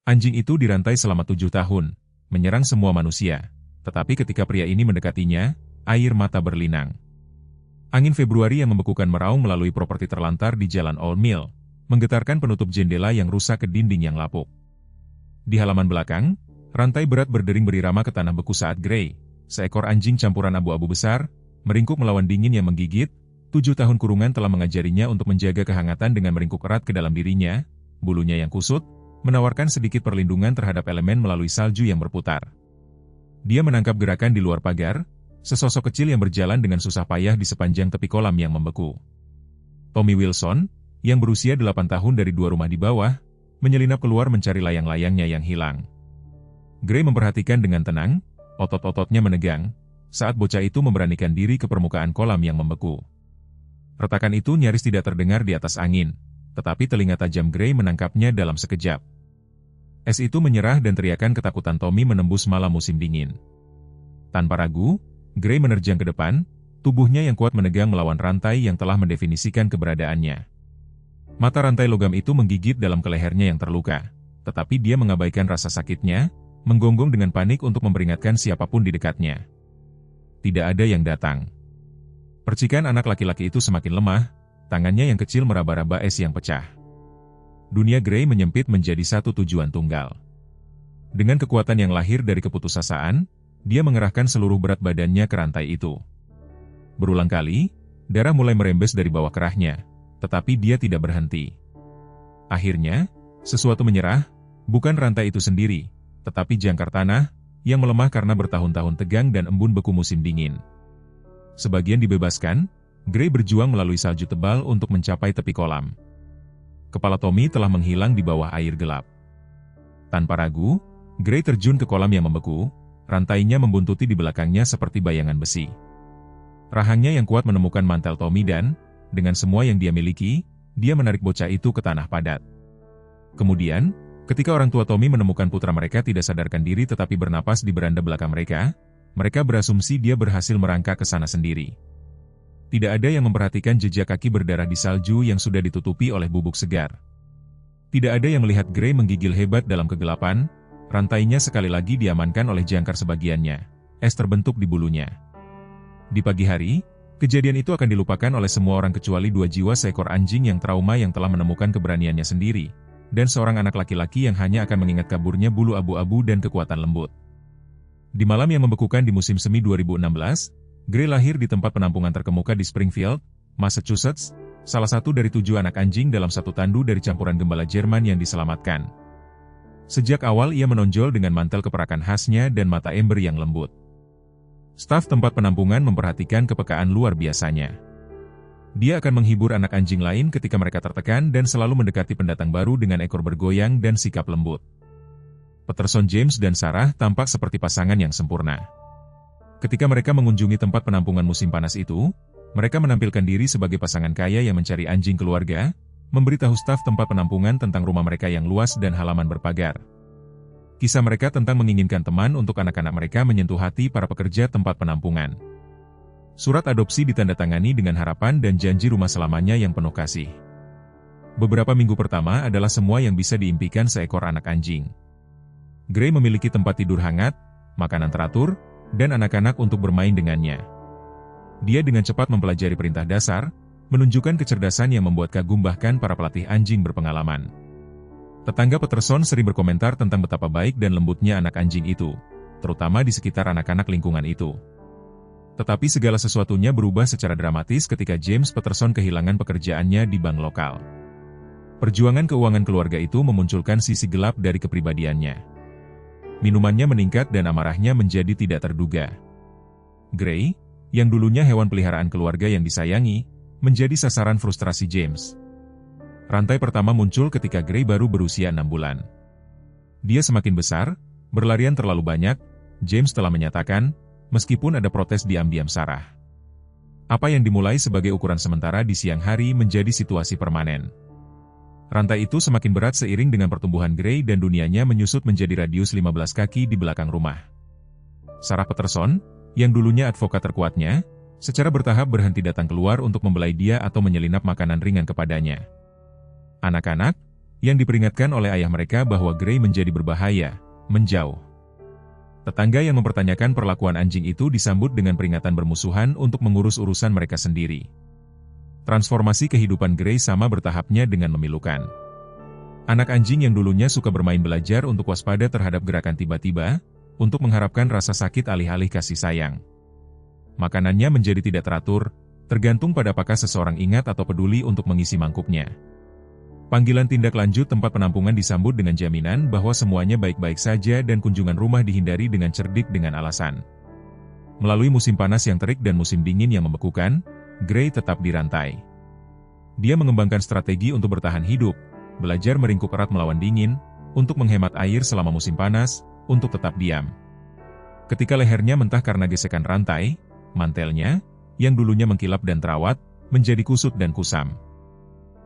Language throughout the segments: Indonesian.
Anjing itu dirantai selama 7 tahun, menyerang semua manusia. Tetapi ketika pria ini mendekatinya, air mata berlinang. Angin Februari yang membekukan meraung melalui properti terlantar di Jalan Old Mill, menggetarkan penutup jendela yang rusak ke dinding yang lapuk. Di halaman belakang, rantai berat berdering berirama ke tanah beku saat Gray, seekor anjing campuran abu-abu besar, meringkuk melawan dingin yang menggigit. 7 tahun kurungan telah mengajarinya untuk menjaga kehangatan dengan meringkuk erat ke dalam dirinya, bulunya yang kusut, menawarkan sedikit perlindungan terhadap elemen melalui salju yang berputar. Dia menangkap gerakan di luar pagar, sesosok kecil yang berjalan dengan susah payah di sepanjang tepi kolam yang membeku. Tommy Wilson, yang berusia 8 tahun dari 2 rumah di bawah, menyelinap keluar mencari layang-layangnya yang hilang. Gray memperhatikan dengan tenang, otot-ototnya menegang, saat bocah itu memberanikan diri ke permukaan kolam yang membeku. Retakan itu nyaris tidak terdengar di atas angin, tetapi telinga tajam Gray menangkapnya dalam sekejap. Es itu menyerah dan teriakan ketakutan Tommy menembus malam musim dingin. Tanpa ragu, Gray menerjang ke depan, tubuhnya yang kuat menegang melawan rantai yang telah mendefinisikan keberadaannya. Mata rantai logam itu menggigit dalam ke lehernya yang terluka, tetapi dia mengabaikan rasa sakitnya, menggonggong dengan panik untuk memperingatkan siapapun di dekatnya. Tidak ada yang datang. Percikan anak laki-laki itu semakin lemah, tangannya yang kecil meraba-raba es yang pecah. Dunia Gray menyempit menjadi satu tujuan tunggal. Dengan kekuatan yang lahir dari keputusasaan, dia mengerahkan seluruh berat badannya ke rantai itu. Berulang kali, darah mulai merembes dari bawah kerahnya, tetapi dia tidak berhenti. Akhirnya, sesuatu menyerah, bukan rantai itu sendiri, tetapi jangkar tanah, yang melemah karena bertahun-tahun tegang dan embun beku musim dingin. Sebagian dibebaskan, Gray berjuang melalui salju tebal untuk mencapai tepi kolam. Kepala Tommy telah menghilang di bawah air gelap. Tanpa ragu, Gray terjun ke kolam yang membeku, rantainya membuntuti di belakangnya seperti bayangan besi. Rahangnya yang kuat menemukan mantel Tommy dan, dengan semua yang dia miliki, dia menarik bocah itu ke tanah padat. Kemudian, ketika orang tua Tommy menemukan putra mereka tidak sadarkan diri tetapi bernapas di beranda belakang mereka berasumsi dia berhasil merangkak ke sana sendiri. Tidak ada yang memperhatikan jejak kaki berdarah di salju yang sudah ditutupi oleh bubuk segar. Tidak ada yang melihat Gray menggigil hebat dalam kegelapan, rantainya sekali lagi diamankan oleh jangkar sebagiannya, es terbentuk di bulunya. Di pagi hari, kejadian itu akan dilupakan oleh semua orang kecuali 2 jiwa seekor anjing yang trauma yang telah menemukan keberaniannya sendiri, dan seorang anak laki-laki yang hanya akan mengingat kaburnya bulu abu-abu dan kekuatan lembut. Di malam yang membekukan di musim semi 2016, Gray lahir di tempat penampungan terkemuka di Springfield, Massachusetts, salah satu dari 7 anak anjing dalam satu tandu dari campuran gembala Jerman yang diselamatkan. Sejak awal ia menonjol dengan mantel keperakan khasnya dan mata ember yang lembut. Staf tempat penampungan memperhatikan kepekaan luar biasanya. Dia akan menghibur anak anjing lain ketika mereka tertekan dan selalu mendekati pendatang baru dengan ekor bergoyang dan sikap lembut. Peterson James dan Sarah tampak seperti pasangan yang sempurna. Ketika mereka mengunjungi tempat penampungan musim panas itu, mereka menampilkan diri sebagai pasangan kaya yang mencari anjing keluarga, memberitahu staf tempat penampungan tentang rumah mereka yang luas dan halaman berpagar. Kisah mereka tentang menginginkan teman untuk anak-anak mereka menyentuh hati para pekerja tempat penampungan. Surat adopsi ditandatangani dengan harapan dan janji rumah selamanya yang penuh kasih. Beberapa minggu pertama adalah semua yang bisa diimpikan seekor anak anjing. Gray memiliki tempat tidur hangat, makanan teratur, dan anak-anak untuk bermain dengannya. Dia dengan cepat mempelajari perintah dasar, menunjukkan kecerdasan yang membuat kagum bahkan para pelatih anjing berpengalaman. Tetangga Peterson sering berkomentar tentang betapa baik dan lembutnya anak anjing itu, terutama di sekitar anak-anak lingkungan itu. Tetapi segala sesuatunya berubah secara dramatis ketika James Peterson kehilangan pekerjaannya di bank lokal. Perjuangan keuangan keluarga itu memunculkan sisi gelap dari kepribadiannya. Minumannya meningkat dan amarahnya menjadi tidak terduga. Gray, yang dulunya hewan peliharaan keluarga yang disayangi, menjadi sasaran frustrasi James. Rantai pertama muncul ketika Gray baru berusia 6 bulan. Dia semakin besar, berlarian terlalu banyak, James telah menyatakan, meskipun ada protes diam-diam Sarah. Apa yang dimulai sebagai ukuran sementara di siang hari menjadi situasi permanen. Rantai itu semakin berat seiring dengan pertumbuhan Gray dan dunianya menyusut menjadi radius 15 kaki di belakang rumah. Sarah Peterson, yang dulunya advokat terkuatnya, secara bertahap berhenti datang keluar untuk membelai dia atau menyelinap makanan ringan kepadanya. Anak-anak, yang diperingatkan oleh ayah mereka bahwa Gray menjadi berbahaya, menjauh. Tetangga yang mempertanyakan perlakuan anjing itu disambut dengan peringatan bermusuhan untuk mengurus urusan mereka sendiri. Transformasi kehidupan Gray sama bertahapnya dengan memilukan. Anak anjing yang dulunya suka bermain belajar untuk waspada terhadap gerakan tiba-tiba, untuk mengharapkan rasa sakit alih-alih kasih sayang. Makanannya menjadi tidak teratur, tergantung pada apakah seseorang ingat atau peduli untuk mengisi mangkuknya. Panggilan tindak lanjut tempat penampungan disambut dengan jaminan bahwa semuanya baik-baik saja dan kunjungan rumah dihindari dengan cerdik dengan alasan. Melalui musim panas yang terik dan musim dingin yang membekukan, Gray tetap dirantai. Dia mengembangkan strategi untuk bertahan hidup, belajar meringkuk erat melawan dingin, untuk menghemat air selama musim panas, untuk tetap diam. Ketika lehernya mentah karena gesekan rantai, mantelnya, yang dulunya mengkilap dan terawat, menjadi kusut dan kusam.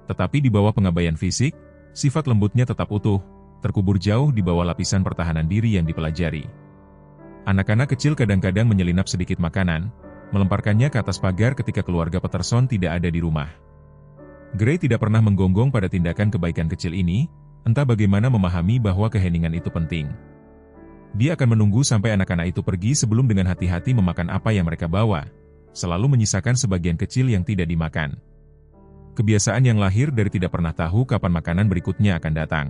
Tetapi di bawah pengabaian fisik, sifat lembutnya tetap utuh, terkubur jauh di bawah lapisan pertahanan diri yang dipelajari. Anak-anak kecil kadang-kadang menyelinap sedikit makanan, melemparkannya ke atas pagar ketika keluarga Peterson tidak ada di rumah. Gray tidak pernah menggonggong pada tindakan kebaikan kecil ini, entah bagaimana memahami bahwa keheningan itu penting. Dia akan menunggu sampai anak-anak itu pergi sebelum dengan hati-hati memakan apa yang mereka bawa, selalu menyisakan sebagian kecil yang tidak dimakan. Kebiasaan yang lahir dari tidak pernah tahu kapan makanan berikutnya akan datang.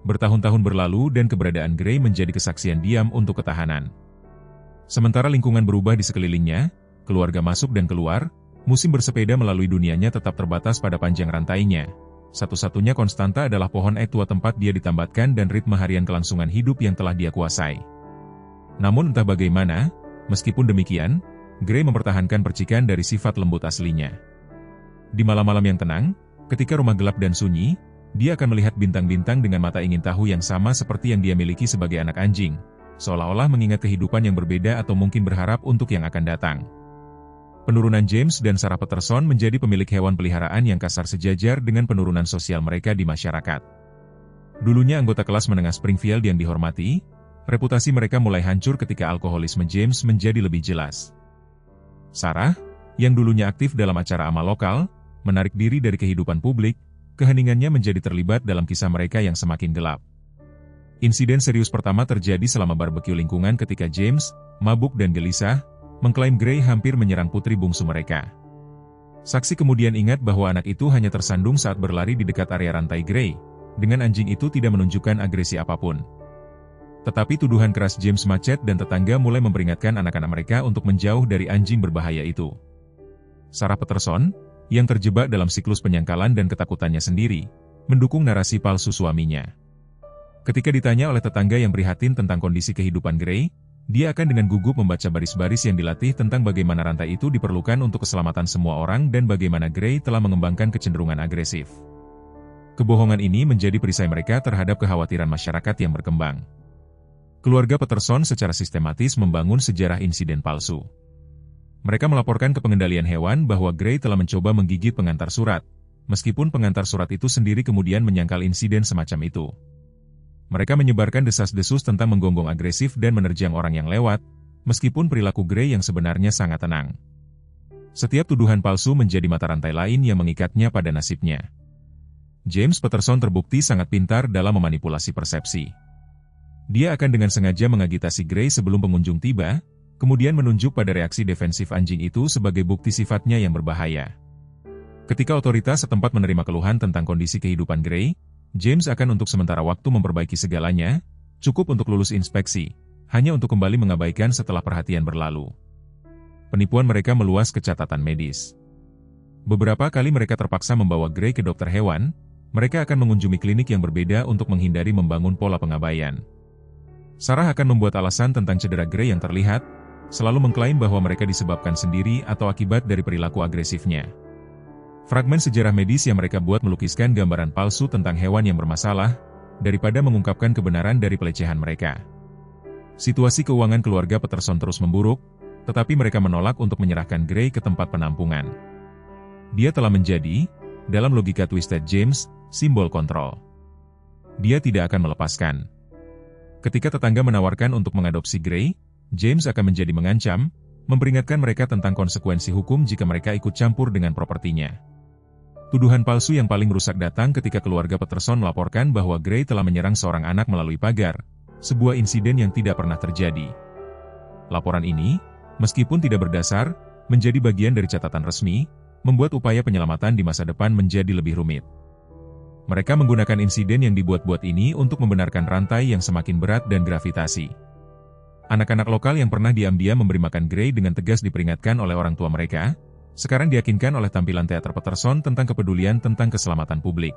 Bertahun-tahun berlalu dan keberadaan Gray menjadi kesaksian diam untuk ketahanan. Sementara lingkungan berubah di sekelilingnya, keluarga masuk dan keluar, musim bersepeda melalui dunianya tetap terbatas pada panjang rantainya. Satu-satunya konstanta adalah pohon ek tua tempat dia ditambatkan dan ritme harian kelangsungan hidup yang telah dia kuasai. Namun entah bagaimana, meskipun demikian, Gray mempertahankan percikan dari sifat lembut aslinya. Di malam-malam yang tenang, ketika rumah gelap dan sunyi, dia akan melihat bintang-bintang dengan mata ingin tahu yang sama seperti yang dia miliki sebagai anak anjing, seolah-olah mengingat kehidupan yang berbeda atau mungkin berharap untuk yang akan datang. Penurunan James dan Sarah Peterson menjadi pemilik hewan peliharaan yang kasar sejajar dengan penurunan sosial mereka di masyarakat. Dulunya anggota kelas menengah Springfield yang dihormati, reputasi mereka mulai hancur ketika alkoholisme James menjadi lebih jelas. Sarah, yang dulunya aktif dalam acara amal lokal, menarik diri dari kehidupan publik, keheningannya menjadi terlibat dalam kisah mereka yang semakin gelap. Insiden serius pertama terjadi selama barbekyu lingkungan ketika James, mabuk dan gelisah, mengklaim Gray hampir menyerang putri bungsu mereka. Saksi kemudian ingat bahwa anak itu hanya tersandung saat berlari di dekat area rantai Gray, dengan anjing itu tidak menunjukkan agresi apapun. Tetapi tuduhan keras James macet dan tetangga mulai memperingatkan anak-anak mereka untuk menjauh dari anjing berbahaya itu. Sarah Peterson, yang terjebak dalam siklus penyangkalan dan ketakutannya sendiri, mendukung narasi palsu suaminya. Ketika ditanya oleh tetangga yang prihatin tentang kondisi kehidupan Gray, dia akan dengan gugup membaca baris-baris yang dilatih tentang bagaimana rantai itu diperlukan untuk keselamatan semua orang dan bagaimana Gray telah mengembangkan kecenderungan agresif. Kebohongan ini menjadi perisai mereka terhadap kekhawatiran masyarakat yang berkembang. Keluarga Peterson secara sistematis membangun sejarah insiden palsu. Mereka melaporkan ke pengendalian hewan bahwa Gray telah mencoba menggigit pengantar surat, meskipun pengantar surat itu sendiri kemudian menyangkal insiden semacam itu. Mereka menyebarkan desas-desus tentang menggonggong agresif dan menerjang orang yang lewat, meskipun perilaku Gray yang sebenarnya sangat tenang. Setiap tuduhan palsu menjadi mata rantai lain yang mengikatnya pada nasibnya. James Peterson terbukti sangat pintar dalam memanipulasi persepsi. Dia akan dengan sengaja mengagitasi Gray sebelum pengunjung tiba, kemudian menunjuk pada reaksi defensif anjing itu sebagai bukti sifatnya yang berbahaya. Ketika otoritas setempat menerima keluhan tentang kondisi kehidupan Gray, James akan untuk sementara waktu memperbaiki segalanya, cukup untuk lulus inspeksi, hanya untuk kembali mengabaikan setelah perhatian berlalu. Penipuan mereka meluas ke catatan medis. Beberapa kali mereka terpaksa membawa Gray ke dokter hewan, mereka akan mengunjungi klinik yang berbeda untuk menghindari membangun pola pengabaian. Sarah akan membuat alasan tentang cedera Gray yang terlihat, selalu mengklaim bahwa mereka disebabkan sendiri atau akibat dari perilaku agresifnya. Fragmen sejarah medis yang mereka buat melukiskan gambaran palsu tentang hewan yang bermasalah, daripada mengungkapkan kebenaran dari pelecehan mereka. Situasi keuangan keluarga Peterson terus memburuk, tetapi mereka menolak untuk menyerahkan Gray ke tempat penampungan. Dia telah menjadi, dalam logika Twisted James, simbol kontrol. Dia tidak akan melepaskan. Ketika tetangga menawarkan untuk mengadopsi Gray, James akan menjadi mengancam, memperingatkan mereka tentang konsekuensi hukum jika mereka ikut campur dengan propertinya. Tuduhan palsu yang paling rusak datang ketika keluarga Peterson melaporkan bahwa Gray telah menyerang seorang anak melalui pagar, sebuah insiden yang tidak pernah terjadi. Laporan ini, meskipun tidak berdasar, menjadi bagian dari catatan resmi, membuat upaya penyelamatan di masa depan menjadi lebih rumit. Mereka menggunakan insiden yang dibuat-buat ini untuk membenarkan rantai yang semakin berat dan gravitasi. Anak-anak lokal yang pernah diam-diam memberi makan Gray dengan tegas diperingatkan oleh orang tua mereka, sekarang diyakinkan oleh tampilan teater Peterson tentang kepedulian tentang keselamatan publik.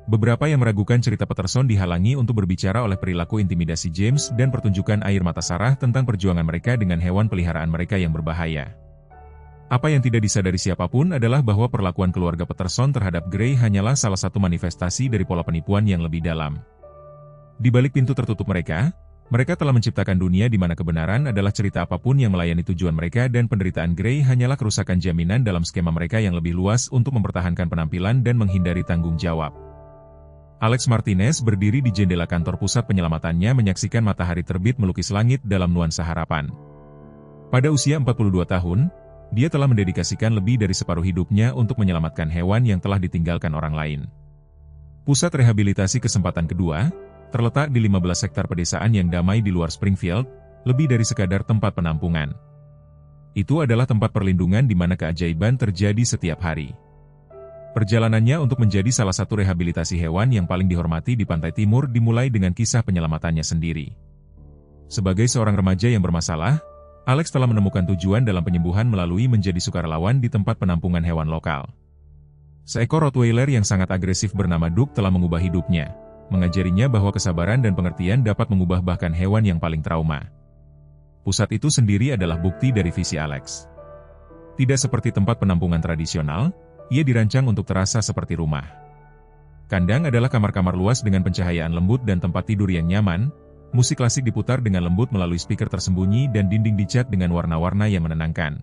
Beberapa yang meragukan cerita Peterson dihalangi untuk berbicara oleh perilaku intimidasi James dan pertunjukan air mata Sarah tentang perjuangan mereka dengan hewan peliharaan mereka yang berbahaya. Apa yang tidak disadari siapapun adalah bahwa perlakuan keluarga Peterson terhadap Gray hanyalah salah satu manifestasi dari pola penipuan yang lebih dalam. Di balik pintu tertutup mereka telah menciptakan dunia di mana kebenaran adalah cerita apapun yang melayani tujuan mereka dan penderitaan Gray hanyalah kerusakan jaminan dalam skema mereka yang lebih luas untuk mempertahankan penampilan dan menghindari tanggung jawab. Alex Martinez berdiri di jendela kantor pusat penyelamatannya menyaksikan matahari terbit melukis langit dalam nuansa harapan. Pada usia 42 tahun, dia telah mendedikasikan lebih dari separuh hidupnya untuk menyelamatkan hewan yang telah ditinggalkan orang lain. Pusat rehabilitasi kesempatan kedua terletak di 15 hektar pedesaan yang damai di luar Springfield, lebih dari sekadar tempat penampungan. Itu adalah tempat perlindungan di mana keajaiban terjadi setiap hari. Perjalanannya untuk menjadi salah satu rehabilitasi hewan yang paling dihormati di Pantai Timur dimulai dengan kisah penyelamatannya sendiri. Sebagai seorang remaja yang bermasalah, Alex telah menemukan tujuan dalam penyembuhan melalui menjadi sukarelawan di tempat penampungan hewan lokal. Seekor Rottweiler yang sangat agresif bernama Duke telah mengubah hidupnya, mengajarinya bahwa kesabaran dan pengertian dapat mengubah bahkan hewan yang paling trauma. Pusat itu sendiri adalah bukti dari visi Alex. Tidak seperti tempat penampungan tradisional, ia dirancang untuk terasa seperti rumah. Kandang adalah kamar-kamar luas dengan pencahayaan lembut dan tempat tidur yang nyaman, musik klasik diputar dengan lembut melalui speaker tersembunyi dan dinding dicat dengan warna-warna yang menenangkan.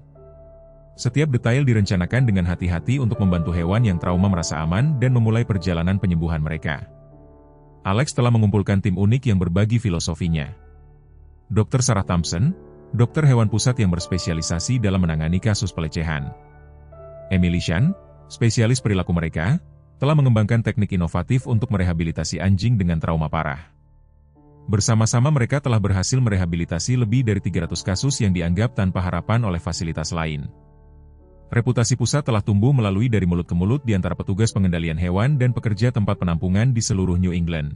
Setiap detail direncanakan dengan hati-hati untuk membantu hewan yang trauma merasa aman dan memulai perjalanan penyembuhan mereka. Alex telah mengumpulkan tim unik yang berbagi filosofinya. Dr. Sarah Thompson, dokter hewan pusat yang berspesialisasi dalam menangani kasus pelecehan. Emily Shan, spesialis perilaku mereka, telah mengembangkan teknik inovatif untuk merehabilitasi anjing dengan trauma parah. Bersama-sama mereka telah berhasil merehabilitasi lebih dari 300 kasus yang dianggap tanpa harapan oleh fasilitas lain. Reputasi pusat telah tumbuh melalui dari mulut ke mulut di antara petugas pengendalian hewan dan pekerja tempat penampungan di seluruh New England.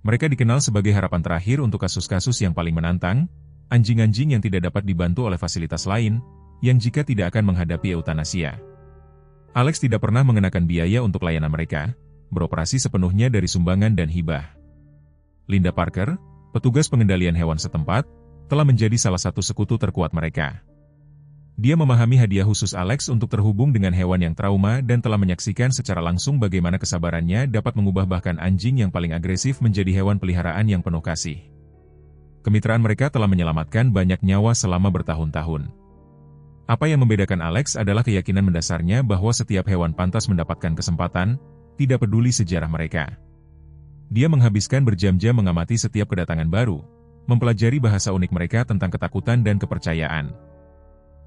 Mereka dikenal sebagai harapan terakhir untuk kasus-kasus yang paling menantang, anjing-anjing yang tidak dapat dibantu oleh fasilitas lain, yang jika tidak akan menghadapi eutanasia. Alex tidak pernah mengenakan biaya untuk layanan mereka, beroperasi sepenuhnya dari sumbangan dan hibah. Linda Parker, petugas pengendalian hewan setempat, telah menjadi salah satu sekutu terkuat mereka. Dia memahami hadiah khusus Alex untuk terhubung dengan hewan yang trauma dan telah menyaksikan secara langsung bagaimana kesabarannya dapat mengubah bahkan anjing yang paling agresif menjadi hewan peliharaan yang penuh kasih. Kemitraan mereka telah menyelamatkan banyak nyawa selama bertahun-tahun. Apa yang membedakan Alex adalah keyakinan mendasarnya bahwa setiap hewan pantas mendapatkan kesempatan, tidak peduli sejarah mereka. Dia menghabiskan berjam-jam mengamati setiap kedatangan baru, mempelajari bahasa unik mereka tentang ketakutan dan kepercayaan.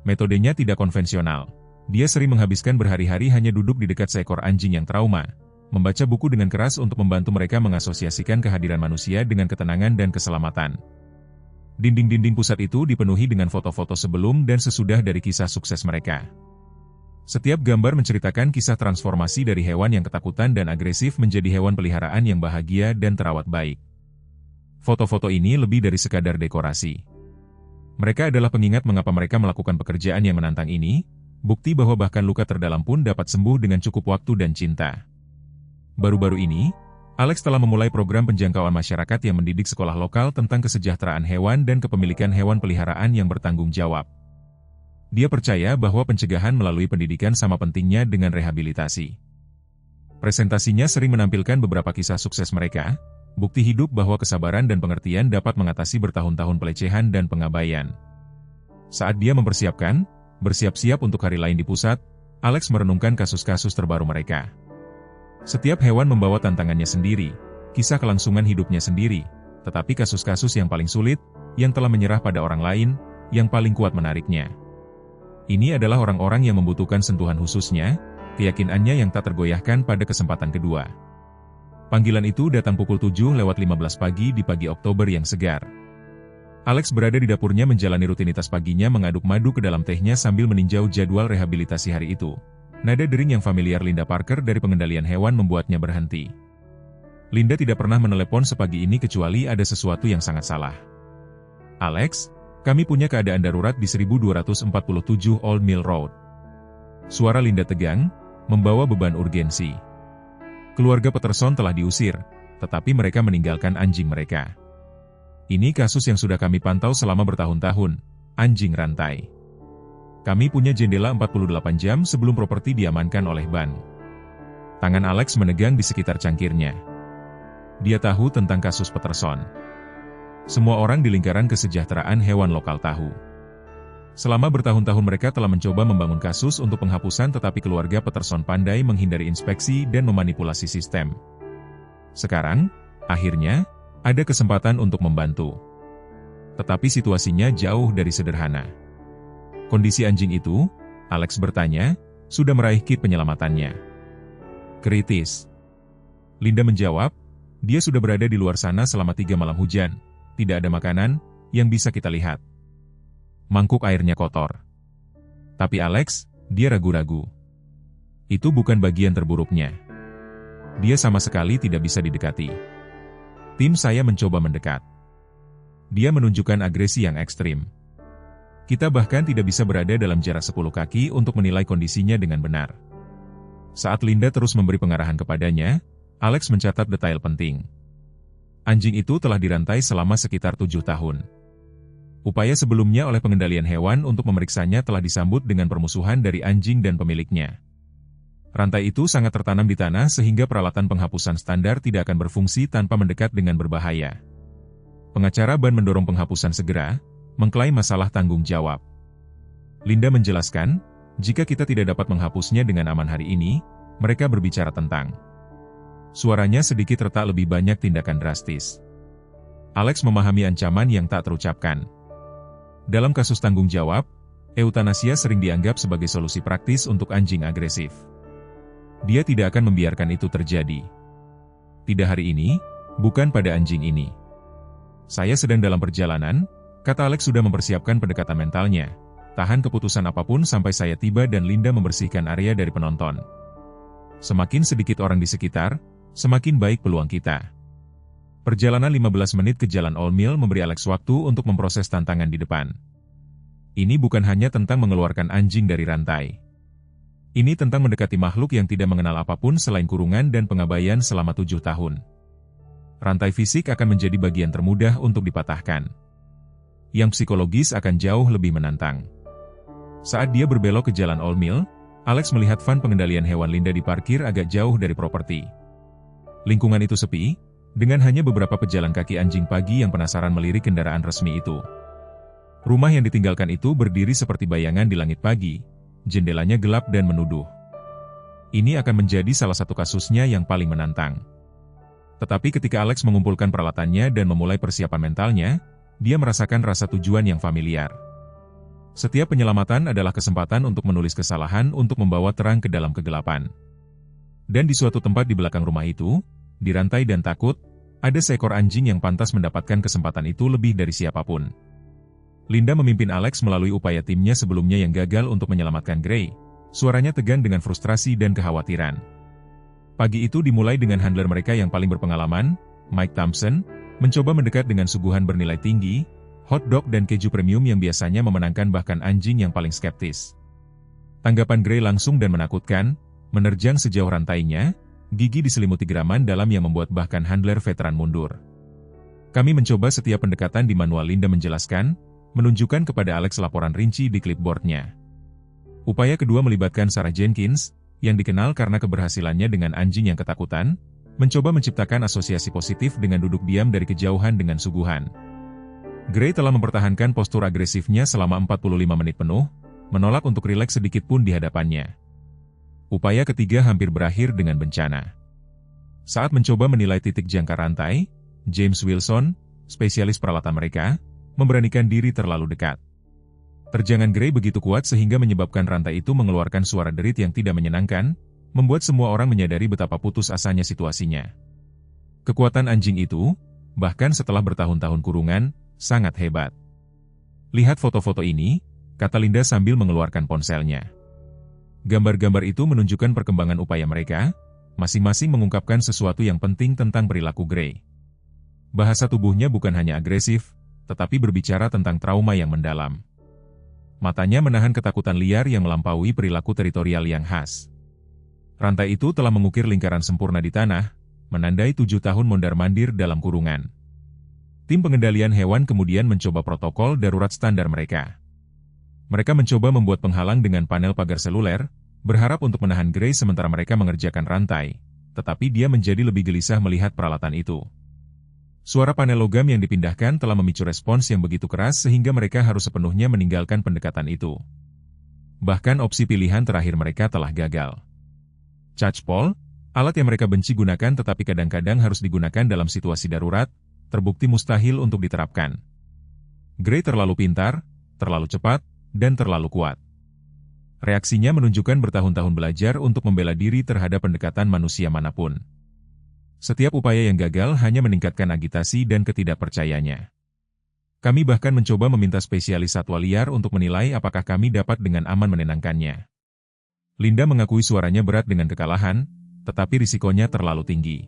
Metodenya tidak konvensional. Dia sering menghabiskan berhari-hari hanya duduk di dekat seekor anjing yang trauma, membaca buku dengan keras untuk membantu mereka mengasosiasikan kehadiran manusia dengan ketenangan dan keselamatan. Dinding-dinding pusat itu dipenuhi dengan foto-foto sebelum dan sesudah dari kisah sukses mereka. Setiap gambar menceritakan kisah transformasi dari hewan yang ketakutan dan agresif menjadi hewan peliharaan yang bahagia dan terawat baik. Foto-foto ini lebih dari sekadar dekorasi. Mereka adalah pengingat mengapa mereka melakukan pekerjaan yang menantang ini, bukti bahwa bahkan luka terdalam pun dapat sembuh dengan cukup waktu dan cinta. Baru-baru ini, Alex telah memulai program penjangkauan masyarakat yang mendidik sekolah lokal tentang kesejahteraan hewan dan kepemilikan hewan peliharaan yang bertanggung jawab. Dia percaya bahwa pencegahan melalui pendidikan sama pentingnya dengan rehabilitasi. Presentasinya sering menampilkan beberapa kisah sukses mereka, bukti hidup bahwa kesabaran dan pengertian dapat mengatasi bertahun-tahun pelecehan dan pengabaian. Saat dia bersiap-siap untuk hari lain di pusat, Alex merenungkan kasus-kasus terbaru mereka. Setiap hewan membawa tantangannya sendiri, kisah kelangsungan hidupnya sendiri, tetapi kasus-kasus yang paling sulit, yang telah menyerah pada orang lain, yang paling kuat menariknya. Ini adalah orang-orang yang membutuhkan sentuhan khususnya, keyakinannya yang tak tergoyahkan pada kesempatan kedua. Panggilan itu datang pukul 7:15 pagi di pagi Oktober yang segar. Alex berada di dapurnya menjalani rutinitas paginya mengaduk madu ke dalam tehnya sambil meninjau jadwal rehabilitasi hari itu. Nada dering yang familiar Linda Parker dari pengendalian hewan membuatnya berhenti. Linda tidak pernah menelepon sepagi ini kecuali ada sesuatu yang sangat salah. Alex, kami punya keadaan darurat di 1247 Old Mill Road. Suara Linda tegang, membawa beban urgensi. Keluarga Peterson telah diusir, tetapi mereka meninggalkan anjing mereka. Ini kasus yang sudah kami pantau selama bertahun-tahun, anjing rantai. Kami punya jendela 48 jam sebelum properti diamankan oleh ban. Tangan Alex menegang di sekitar cangkirnya. Dia tahu tentang kasus Peterson. Semua orang di lingkaran kesejahteraan hewan lokal tahu. Selama bertahun-tahun mereka telah mencoba membangun kasus untuk penghapusan tetapi keluarga Peterson pandai menghindari inspeksi dan memanipulasi sistem. Sekarang, akhirnya, ada kesempatan untuk membantu. Tetapi situasinya jauh dari sederhana. Kondisi anjing itu, Alex bertanya, sudah meraih kit penyelamatannya. Kritis. Linda menjawab, dia sudah berada di luar sana selama 3 malam hujan. Tidak ada makanan yang bisa kita lihat. Mangkuk airnya kotor. Tapi Alex, dia ragu-ragu. Itu bukan bagian terburuknya. Dia sama sekali tidak bisa didekati. Tim saya mencoba mendekat. Dia menunjukkan agresi yang ekstrim. Kita bahkan tidak bisa berada dalam jarak 10 kaki untuk menilai kondisinya dengan benar. Saat Linda terus memberi pengarahan kepadanya, Alex mencatat detail penting. Anjing itu telah dirantai selama sekitar 7 tahun. Upaya sebelumnya oleh pengendalian hewan untuk memeriksanya telah disambut dengan permusuhan dari anjing dan pemiliknya. Rantai itu sangat tertanam di tanah sehingga peralatan penghapusan standar tidak akan berfungsi tanpa mendekat dengan berbahaya. Pengacara ban mendorong penghapusan segera, mengklaim masalah tanggung jawab. Linda menjelaskan, jika kita tidak dapat menghapusnya dengan aman hari ini, mereka berbicara tentang. Suaranya sedikit retak lebih banyak tindakan drastis. Alex memahami ancaman yang tak terucapkan. Dalam kasus tanggung jawab, eutanasia sering dianggap sebagai solusi praktis untuk anjing agresif. Dia tidak akan membiarkan itu terjadi. Tidak hari ini, bukan pada anjing ini. Saya sedang dalam perjalanan, kata Alex sudah mempersiapkan pendekatan mentalnya. Tahan keputusan apapun sampai saya tiba dan Linda membersihkan area dari penonton. Semakin sedikit orang di sekitar, semakin baik peluang kita. Perjalanan 15 menit ke Jalan Old Mill memberi Alex waktu untuk memproses tantangan di depan. Ini bukan hanya tentang mengeluarkan anjing dari rantai. Ini tentang mendekati makhluk yang tidak mengenal apapun selain kurungan dan pengabaian selama 7 tahun. Rantai fisik akan menjadi bagian termudah untuk dipatahkan. Yang psikologis akan jauh lebih menantang. Saat dia berbelok ke Jalan Old Mill, Alex melihat van pengendalian hewan Linda diparkir agak jauh dari properti. Lingkungan itu sepi, dengan hanya beberapa pejalan kaki anjing pagi yang penasaran melirik kendaraan resmi itu. Rumah yang ditinggalkan itu berdiri seperti bayangan di langit pagi, jendelanya gelap dan menuduh. Ini akan menjadi salah satu kasusnya yang paling menantang. Tetapi ketika Alex mengumpulkan peralatannya dan memulai persiapan mentalnya, dia merasakan rasa tujuan yang familiar. Setiap penyelamatan adalah kesempatan untuk menulis kesalahan untuk membawa terang ke dalam kegelapan. Dan di suatu tempat di belakang rumah itu, dirantai dan takut, ada seekor anjing yang pantas mendapatkan kesempatan itu lebih dari siapapun. Linda memimpin Alex melalui upaya timnya sebelumnya yang gagal untuk menyelamatkan Gray. Suaranya tegang dengan frustrasi dan kekhawatiran. Pagi itu dimulai dengan handler mereka yang paling berpengalaman, Mike Thompson, mencoba mendekat dengan suguhan bernilai tinggi, hotdog dan keju premium yang biasanya memenangkan bahkan anjing yang paling skeptis. Tanggapan Gray langsung dan menakutkan, menerjang sejauh rantainya, gigi diselimuti geraman dalam yang membuat bahkan handler veteran mundur. Kami mencoba setiap pendekatan di manual, Linda menjelaskan, menunjukkan kepada Alex laporan rinci di clipboardnya. Upaya kedua melibatkan Sarah Jenkins, yang dikenal karena keberhasilannya dengan anjing yang ketakutan, mencoba menciptakan asosiasi positif dengan duduk diam dari kejauhan dengan suguhan. Gray telah mempertahankan postur agresifnya selama 45 menit penuh, menolak untuk rileks sedikit pun di hadapannya. Upaya ketiga hampir berakhir dengan bencana. Saat mencoba menilai titik jangkar rantai, James Wilson, spesialis peralatan mereka, memberanikan diri terlalu dekat. Terjangan Gray begitu kuat sehingga menyebabkan rantai itu mengeluarkan suara derit yang tidak menyenangkan, membuat semua orang menyadari betapa putus asanya situasinya. Kekuatan anjing itu, bahkan setelah bertahun-tahun kurungan, sangat hebat. Lihat foto-foto ini, kata Linda sambil mengeluarkan ponselnya. Gambar-gambar itu menunjukkan perkembangan upaya mereka, masing-masing mengungkapkan sesuatu yang penting tentang perilaku Gray. Bahasa tubuhnya bukan hanya agresif, tetapi berbicara tentang trauma yang mendalam. Matanya menahan ketakutan liar yang melampaui perilaku teritorial yang khas. Rantai itu telah mengukir lingkaran sempurna di tanah, menandai 7 tahun mondar-mandir dalam kurungan. Tim pengendalian hewan kemudian mencoba protokol darurat standar mereka. Mereka mencoba membuat penghalang dengan panel pagar seluler, berharap untuk menahan Gray sementara mereka mengerjakan rantai, tetapi dia menjadi lebih gelisah melihat peralatan itu. Suara panel logam yang dipindahkan telah memicu respons yang begitu keras sehingga mereka harus sepenuhnya meninggalkan pendekatan itu. Bahkan opsi pilihan terakhir mereka telah gagal. Charge Pole, alat yang mereka benci gunakan tetapi kadang-kadang harus digunakan dalam situasi darurat, terbukti mustahil untuk diterapkan. Gray terlalu pintar, terlalu cepat, dan terlalu kuat. Reaksinya menunjukkan bertahun-tahun belajar untuk membela diri terhadap pendekatan manusia manapun. Setiap upaya yang gagal hanya meningkatkan agitasi dan ketidakpercayanya. Kami bahkan mencoba meminta spesialis satwa liar untuk menilai apakah kami dapat dengan aman menenangkannya. Linda mengakui suaranya berat dengan kekalahan, tetapi risikonya terlalu tinggi.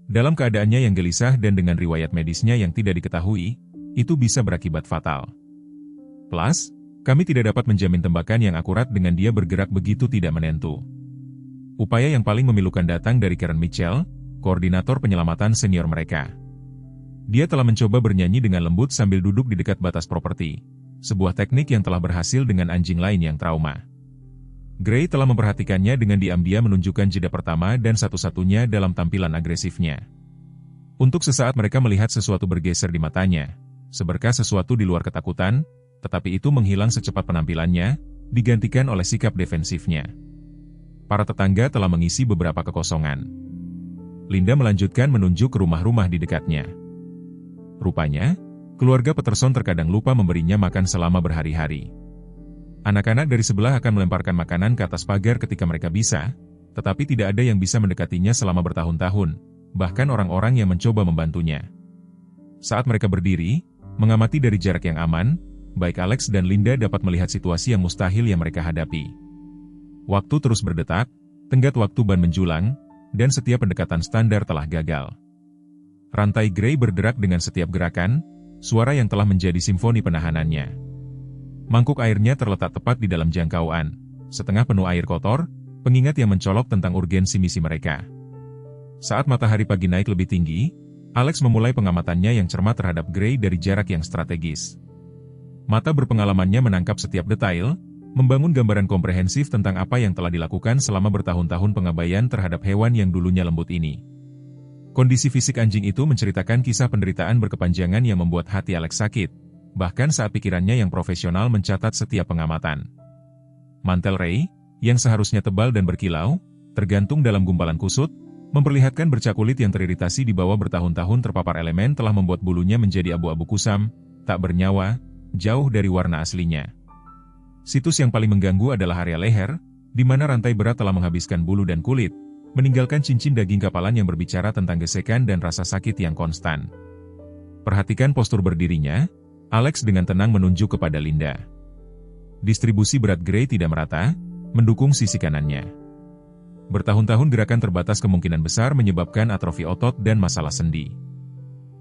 Dalam keadaannya yang gelisah dan dengan riwayat medisnya yang tidak diketahui, itu bisa berakibat fatal. Plus, kami tidak dapat menjamin tembakan yang akurat dengan dia bergerak begitu tidak menentu. Upaya yang paling memilukan datang dari Karen Mitchell, koordinator penyelamatan senior mereka. Dia telah mencoba bernyanyi dengan lembut sambil duduk di dekat batas properti, sebuah teknik yang telah berhasil dengan anjing lain yang trauma. Gray telah memperhatikannya dengan diam-diam menunjukkan jeda pertama dan satu-satunya dalam tampilan agresifnya. Untuk sesaat mereka melihat sesuatu bergeser di matanya, seberkas sesuatu di luar ketakutan, tetapi itu menghilang secepat penampilannya, digantikan oleh sikap defensifnya. Para tetangga telah mengisi beberapa kekosongan. Linda melanjutkan menunjuk ke rumah-rumah di dekatnya. Rupanya, keluarga Peterson terkadang lupa memberinya makan selama berhari-hari. Anak-anak dari sebelah akan melemparkan makanan ke atas pagar ketika mereka bisa, tetapi tidak ada yang bisa mendekatinya selama bertahun-tahun, bahkan orang-orang yang mencoba membantunya. Saat mereka berdiri, mengamati dari jarak yang aman, baik Alex dan Linda dapat melihat situasi yang mustahil yang mereka hadapi. Waktu terus berdetak, tenggat waktu ban menjulang, dan setiap pendekatan standar telah gagal. Rantai Gray berderak dengan setiap gerakan, suara yang telah menjadi simfoni penahanannya. Mangkuk airnya terletak tepat di dalam jangkauan, setengah penuh air kotor, pengingat yang mencolok tentang urgensi misi mereka. Saat matahari pagi naik lebih tinggi, Alex memulai pengamatannya yang cermat terhadap Gray dari jarak yang strategis. Mata berpengalamannya menangkap setiap detail, membangun gambaran komprehensif tentang apa yang telah dilakukan selama bertahun-tahun pengabaian terhadap hewan yang dulunya lembut ini. Kondisi fisik anjing itu menceritakan kisah penderitaan berkepanjangan yang membuat hati Alex sakit, bahkan saat pikirannya yang profesional mencatat setiap pengamatan. Mantel Ray, yang seharusnya tebal dan berkilau, tergantung dalam gumpalan kusut, memperlihatkan bercak kulit yang teriritasi di bawah bertahun-tahun terpapar elemen telah membuat bulunya menjadi abu-abu kusam, tak bernyawa, jauh dari warna aslinya. Situs yang paling mengganggu adalah area leher, di mana rantai berat telah menghabiskan bulu dan kulit, meninggalkan cincin daging kapalan yang berbicara tentang gesekan dan rasa sakit yang konstan. Perhatikan postur berdirinya, Alex dengan tenang menunjuk kepada Linda. Distribusi berat Gray tidak merata, mendukung sisi kanannya. Bertahun-tahun gerakan terbatas kemungkinan besar menyebabkan atrofi otot dan masalah sendi.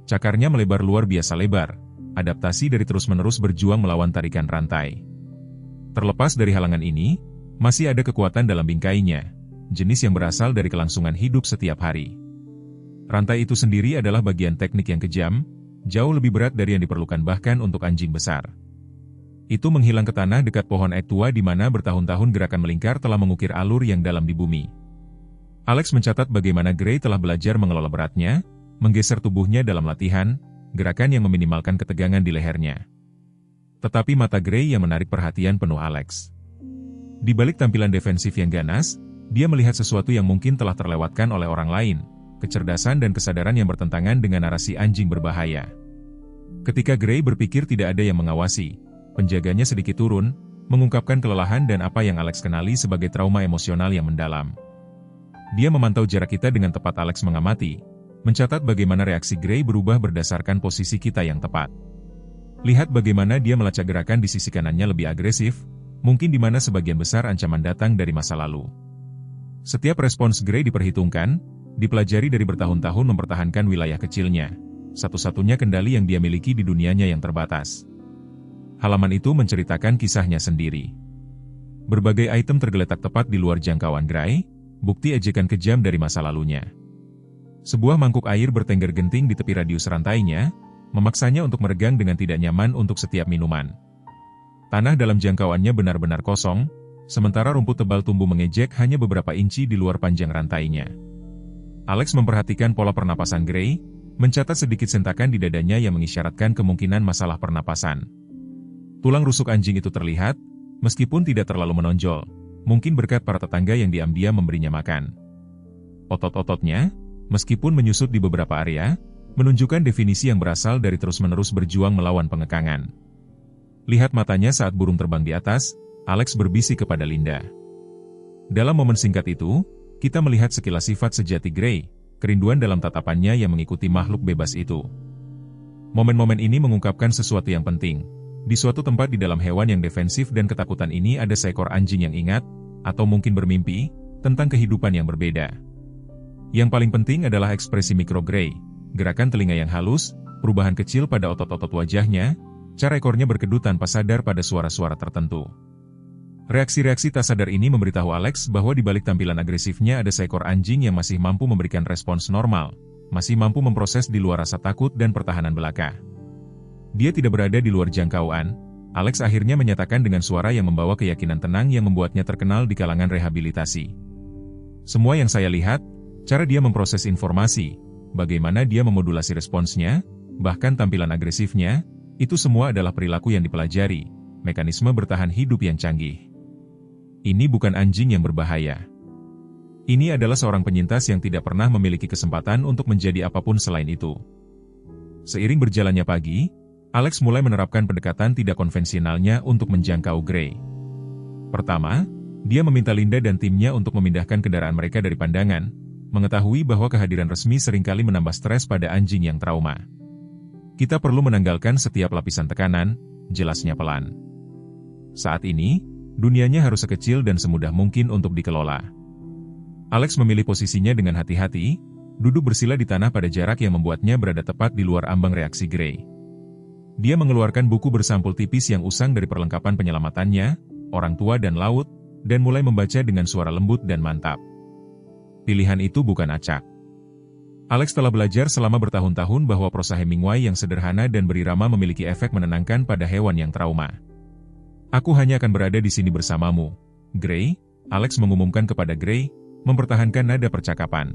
Cakarnya melebar luar biasa lebar, adaptasi dari terus-menerus berjuang melawan tarikan rantai. Terlepas dari halangan ini, masih ada kekuatan dalam bingkainya, jenis yang berasal dari kelangsungan hidup setiap hari. Rantai itu sendiri adalah bagian teknik yang kejam, jauh lebih berat dari yang diperlukan bahkan untuk anjing besar. Itu menghilang ke tanah dekat pohon ek tua di mana bertahun-tahun gerakan melingkar telah mengukir alur yang dalam di bumi. Alex mencatat bagaimana Gray telah belajar mengelola beratnya, menggeser tubuhnya dalam latihan, gerakan yang meminimalkan ketegangan di lehernya. Tetapi mata Gray yang menarik perhatian penuh Alex. Di balik tampilan defensif yang ganas, dia melihat sesuatu yang mungkin telah terlewatkan oleh orang lain, kecerdasan dan kesadaran yang bertentangan dengan narasi anjing berbahaya. Ketika Gray berpikir tidak ada yang mengawasi, Penjaganya sedikit turun, mengungkapkan kelelahan dan apa yang Alex kenali sebagai trauma emosional yang mendalam. Dia memantau jarak kita dengan tepat. Alex mengamati, mencatat bagaimana reaksi Gray berubah berdasarkan posisi kita yang tepat. Lihat bagaimana dia melacak gerakan di sisi kanannya lebih agresif, mungkin di mana sebagian besar ancaman datang dari masa lalu. Setiap respons Gray diperhitungkan, dipelajari dari bertahun-tahun mempertahankan wilayah kecilnya, satu-satunya kendali yang dia miliki di dunianya yang terbatas. Halaman itu menceritakan kisahnya sendiri. Berbagai item tergeletak tepat di luar jangkauan Gray, bukti ejekan kejam dari masa lalunya. Sebuah mangkuk air bertengger genting di tepi radius rantainya, memaksanya untuk meregang dengan tidak nyaman untuk setiap minuman. Tanah dalam jangkauannya benar-benar kosong, sementara rumput tebal tumbuh mengejek hanya beberapa inci di luar panjang rantainya. Alex memperhatikan pola pernapasan Gray, mencatat sedikit sentakan di dadanya yang mengisyaratkan kemungkinan masalah pernapasan. Tulang rusuk anjing itu terlihat, meskipun tidak terlalu menonjol, mungkin berkat para tetangga yang diam-diam memberinya makan. Otot-ototnya, meskipun menyusut di beberapa area, menunjukkan definisi yang berasal dari terus-menerus berjuang melawan pengekangan. Lihat matanya saat burung terbang di atas, Alex berbisik kepada Linda. Dalam momen singkat itu, kita melihat sekilas sifat sejati Gray, kerinduan dalam tatapannya yang mengikuti makhluk bebas itu. Momen-momen ini mengungkapkan sesuatu yang penting. Di suatu tempat di dalam hewan yang defensif dan ketakutan ini ada seekor anjing yang ingat, atau mungkin bermimpi, tentang kehidupan yang berbeda. Yang paling penting adalah ekspresi mikro Gray, gerakan telinga yang halus, perubahan kecil pada otot-otot wajahnya, cara ekornya berkedut tanpa sadar pada suara-suara tertentu. Reaksi-reaksi tak sadar ini memberitahu Alex bahwa di balik tampilan agresifnya ada seekor anjing yang masih mampu memberikan respons normal, masih mampu memproses di luar rasa takut dan pertahanan belaka. Dia tidak berada di luar jangkauan, Alex akhirnya menyatakan dengan suara yang membawa keyakinan tenang yang membuatnya terkenal di kalangan rehabilitasi. Semua yang saya lihat, cara dia memproses informasi, bagaimana dia memodulasi responsnya, bahkan tampilan agresifnya, itu semua adalah perilaku yang dipelajari, mekanisme bertahan hidup yang canggih. Ini bukan anjing yang berbahaya. Ini adalah seorang penyintas yang tidak pernah memiliki kesempatan untuk menjadi apapun selain itu. Seiring berjalannya pagi, Alex mulai menerapkan pendekatan tidak konvensionalnya untuk menjangkau Gray. Pertama, dia meminta Linda dan timnya untuk memindahkan kendaraan mereka dari pandangan, mengetahui bahwa kehadiran resmi seringkali menambah stres pada anjing yang trauma. Kita perlu menanggalkan setiap lapisan tekanan, jelasnya pelan. Saat ini, dunianya harus sekecil dan semudah mungkin untuk dikelola. Alex memilih posisinya dengan hati-hati, duduk bersila di tanah pada jarak yang membuatnya berada tepat di luar ambang reaksi Gray. Dia mengeluarkan buku bersampul tipis yang usang dari perlengkapan penyelamatannya, orang tua dan laut, dan mulai membaca dengan suara lembut dan mantap. Pilihan itu bukan acak. Alex telah belajar selama bertahun-tahun bahwa prosa Hemingway yang sederhana dan berirama memiliki efek menenangkan pada hewan yang trauma. Aku hanya akan berada di sini bersamamu, Gray, Alex mengumumkan kepada Gray, mempertahankan nada percakapan.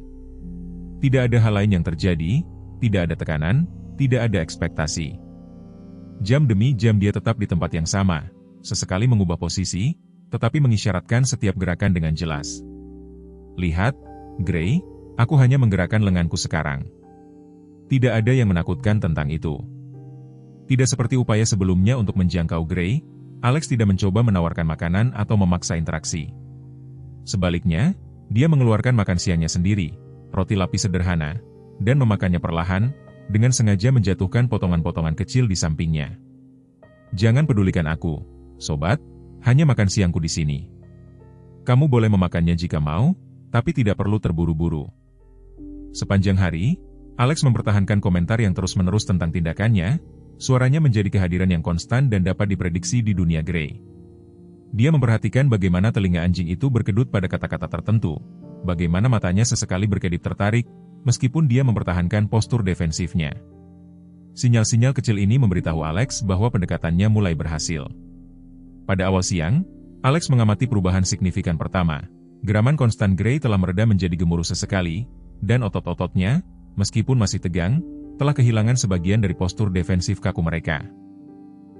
Tidak ada hal lain yang terjadi, tidak ada tekanan, tidak ada ekspektasi. Jam demi jam dia tetap di tempat yang sama, sesekali mengubah posisi, tetapi mengisyaratkan setiap gerakan dengan jelas. Lihat, Gray, aku hanya menggerakkan lenganku sekarang. Tidak ada yang menakutkan tentang itu. Tidak seperti upaya sebelumnya untuk menjangkau Gray, Alex tidak mencoba menawarkan makanan atau memaksa interaksi. Sebaliknya, dia mengeluarkan makan siangnya sendiri, roti lapis sederhana, dan memakannya perlahan, dengan sengaja menjatuhkan potongan-potongan kecil di sampingnya. Jangan pedulikan aku, sobat, hanya makan siangku di sini. Kamu boleh memakannya jika mau, tapi tidak perlu terburu-buru. Sepanjang hari, Alex mempertahankan komentar yang terus-menerus tentang tindakannya, suaranya menjadi kehadiran yang konstan dan dapat diprediksi di dunia Gray. Dia memperhatikan bagaimana telinga anjing itu berkedut pada kata-kata tertentu, bagaimana matanya sesekali berkedip tertarik, meskipun dia mempertahankan postur defensifnya. Sinyal-sinyal kecil ini memberitahu Alex bahwa pendekatannya mulai berhasil. Pada awal siang, Alex mengamati perubahan signifikan pertama. Geraman konstan Gray telah mereda menjadi gemuruh sesekali, dan otot-ototnya, meskipun masih tegang, telah kehilangan sebagian dari postur defensif kaku mereka.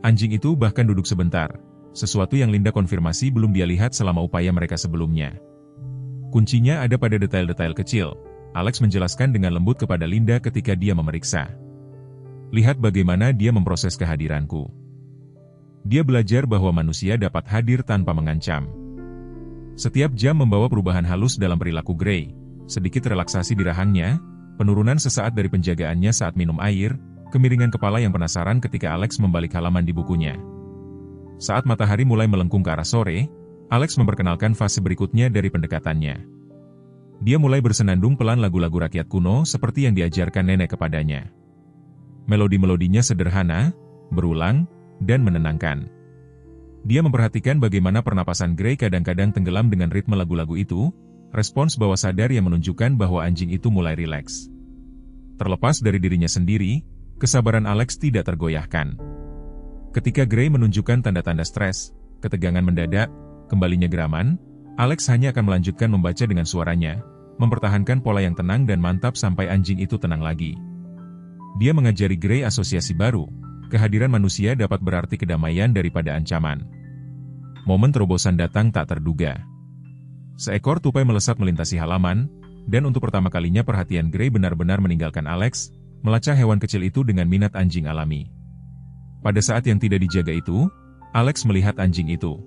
Anjing itu bahkan duduk sebentar, sesuatu yang Linda konfirmasi belum dia lihat selama upaya mereka sebelumnya. Kuncinya ada pada detail-detail kecil, Alex menjelaskan dengan lembut kepada Linda ketika dia memeriksa. Lihat bagaimana dia memproses kehadiranku. Dia belajar bahwa manusia dapat hadir tanpa mengancam. Setiap jam membawa perubahan halus dalam perilaku Gray, sedikit relaksasi di rahangnya, penurunan sesaat dari penjagaannya saat minum air, kemiringan kepala yang penasaran ketika Alex membalik halaman di bukunya. Saat matahari mulai melengkung ke arah sore, Alex memperkenalkan fase berikutnya dari pendekatannya. Dia mulai bersenandung pelan lagu-lagu rakyat kuno seperti yang diajarkan nenek kepadanya. Melodi-melodinya sederhana, berulang, dan menenangkan. Dia memperhatikan bagaimana pernapasan Gray kadang-kadang tenggelam dengan ritme lagu-lagu itu, respons bawah sadar yang menunjukkan bahwa anjing itu mulai rileks. Terlepas dari dirinya sendiri, kesabaran Alex tidak tergoyahkan. Ketika Gray menunjukkan tanda-tanda stres, ketegangan mendadak, kembalinya geraman, Alex hanya akan melanjutkan membaca dengan suaranya, mempertahankan pola yang tenang dan mantap sampai anjing itu tenang lagi. Dia mengajari Gray asosiasi baru, kehadiran manusia dapat berarti kedamaian daripada ancaman. Momen terobosan datang tak terduga. Seekor tupai melesat melintasi halaman, dan untuk pertama kalinya perhatian Gray benar-benar meninggalkan Alex, melacak hewan kecil itu dengan minat anjing alami. Pada saat yang tidak dijaga itu, Alex melihat anjing itu.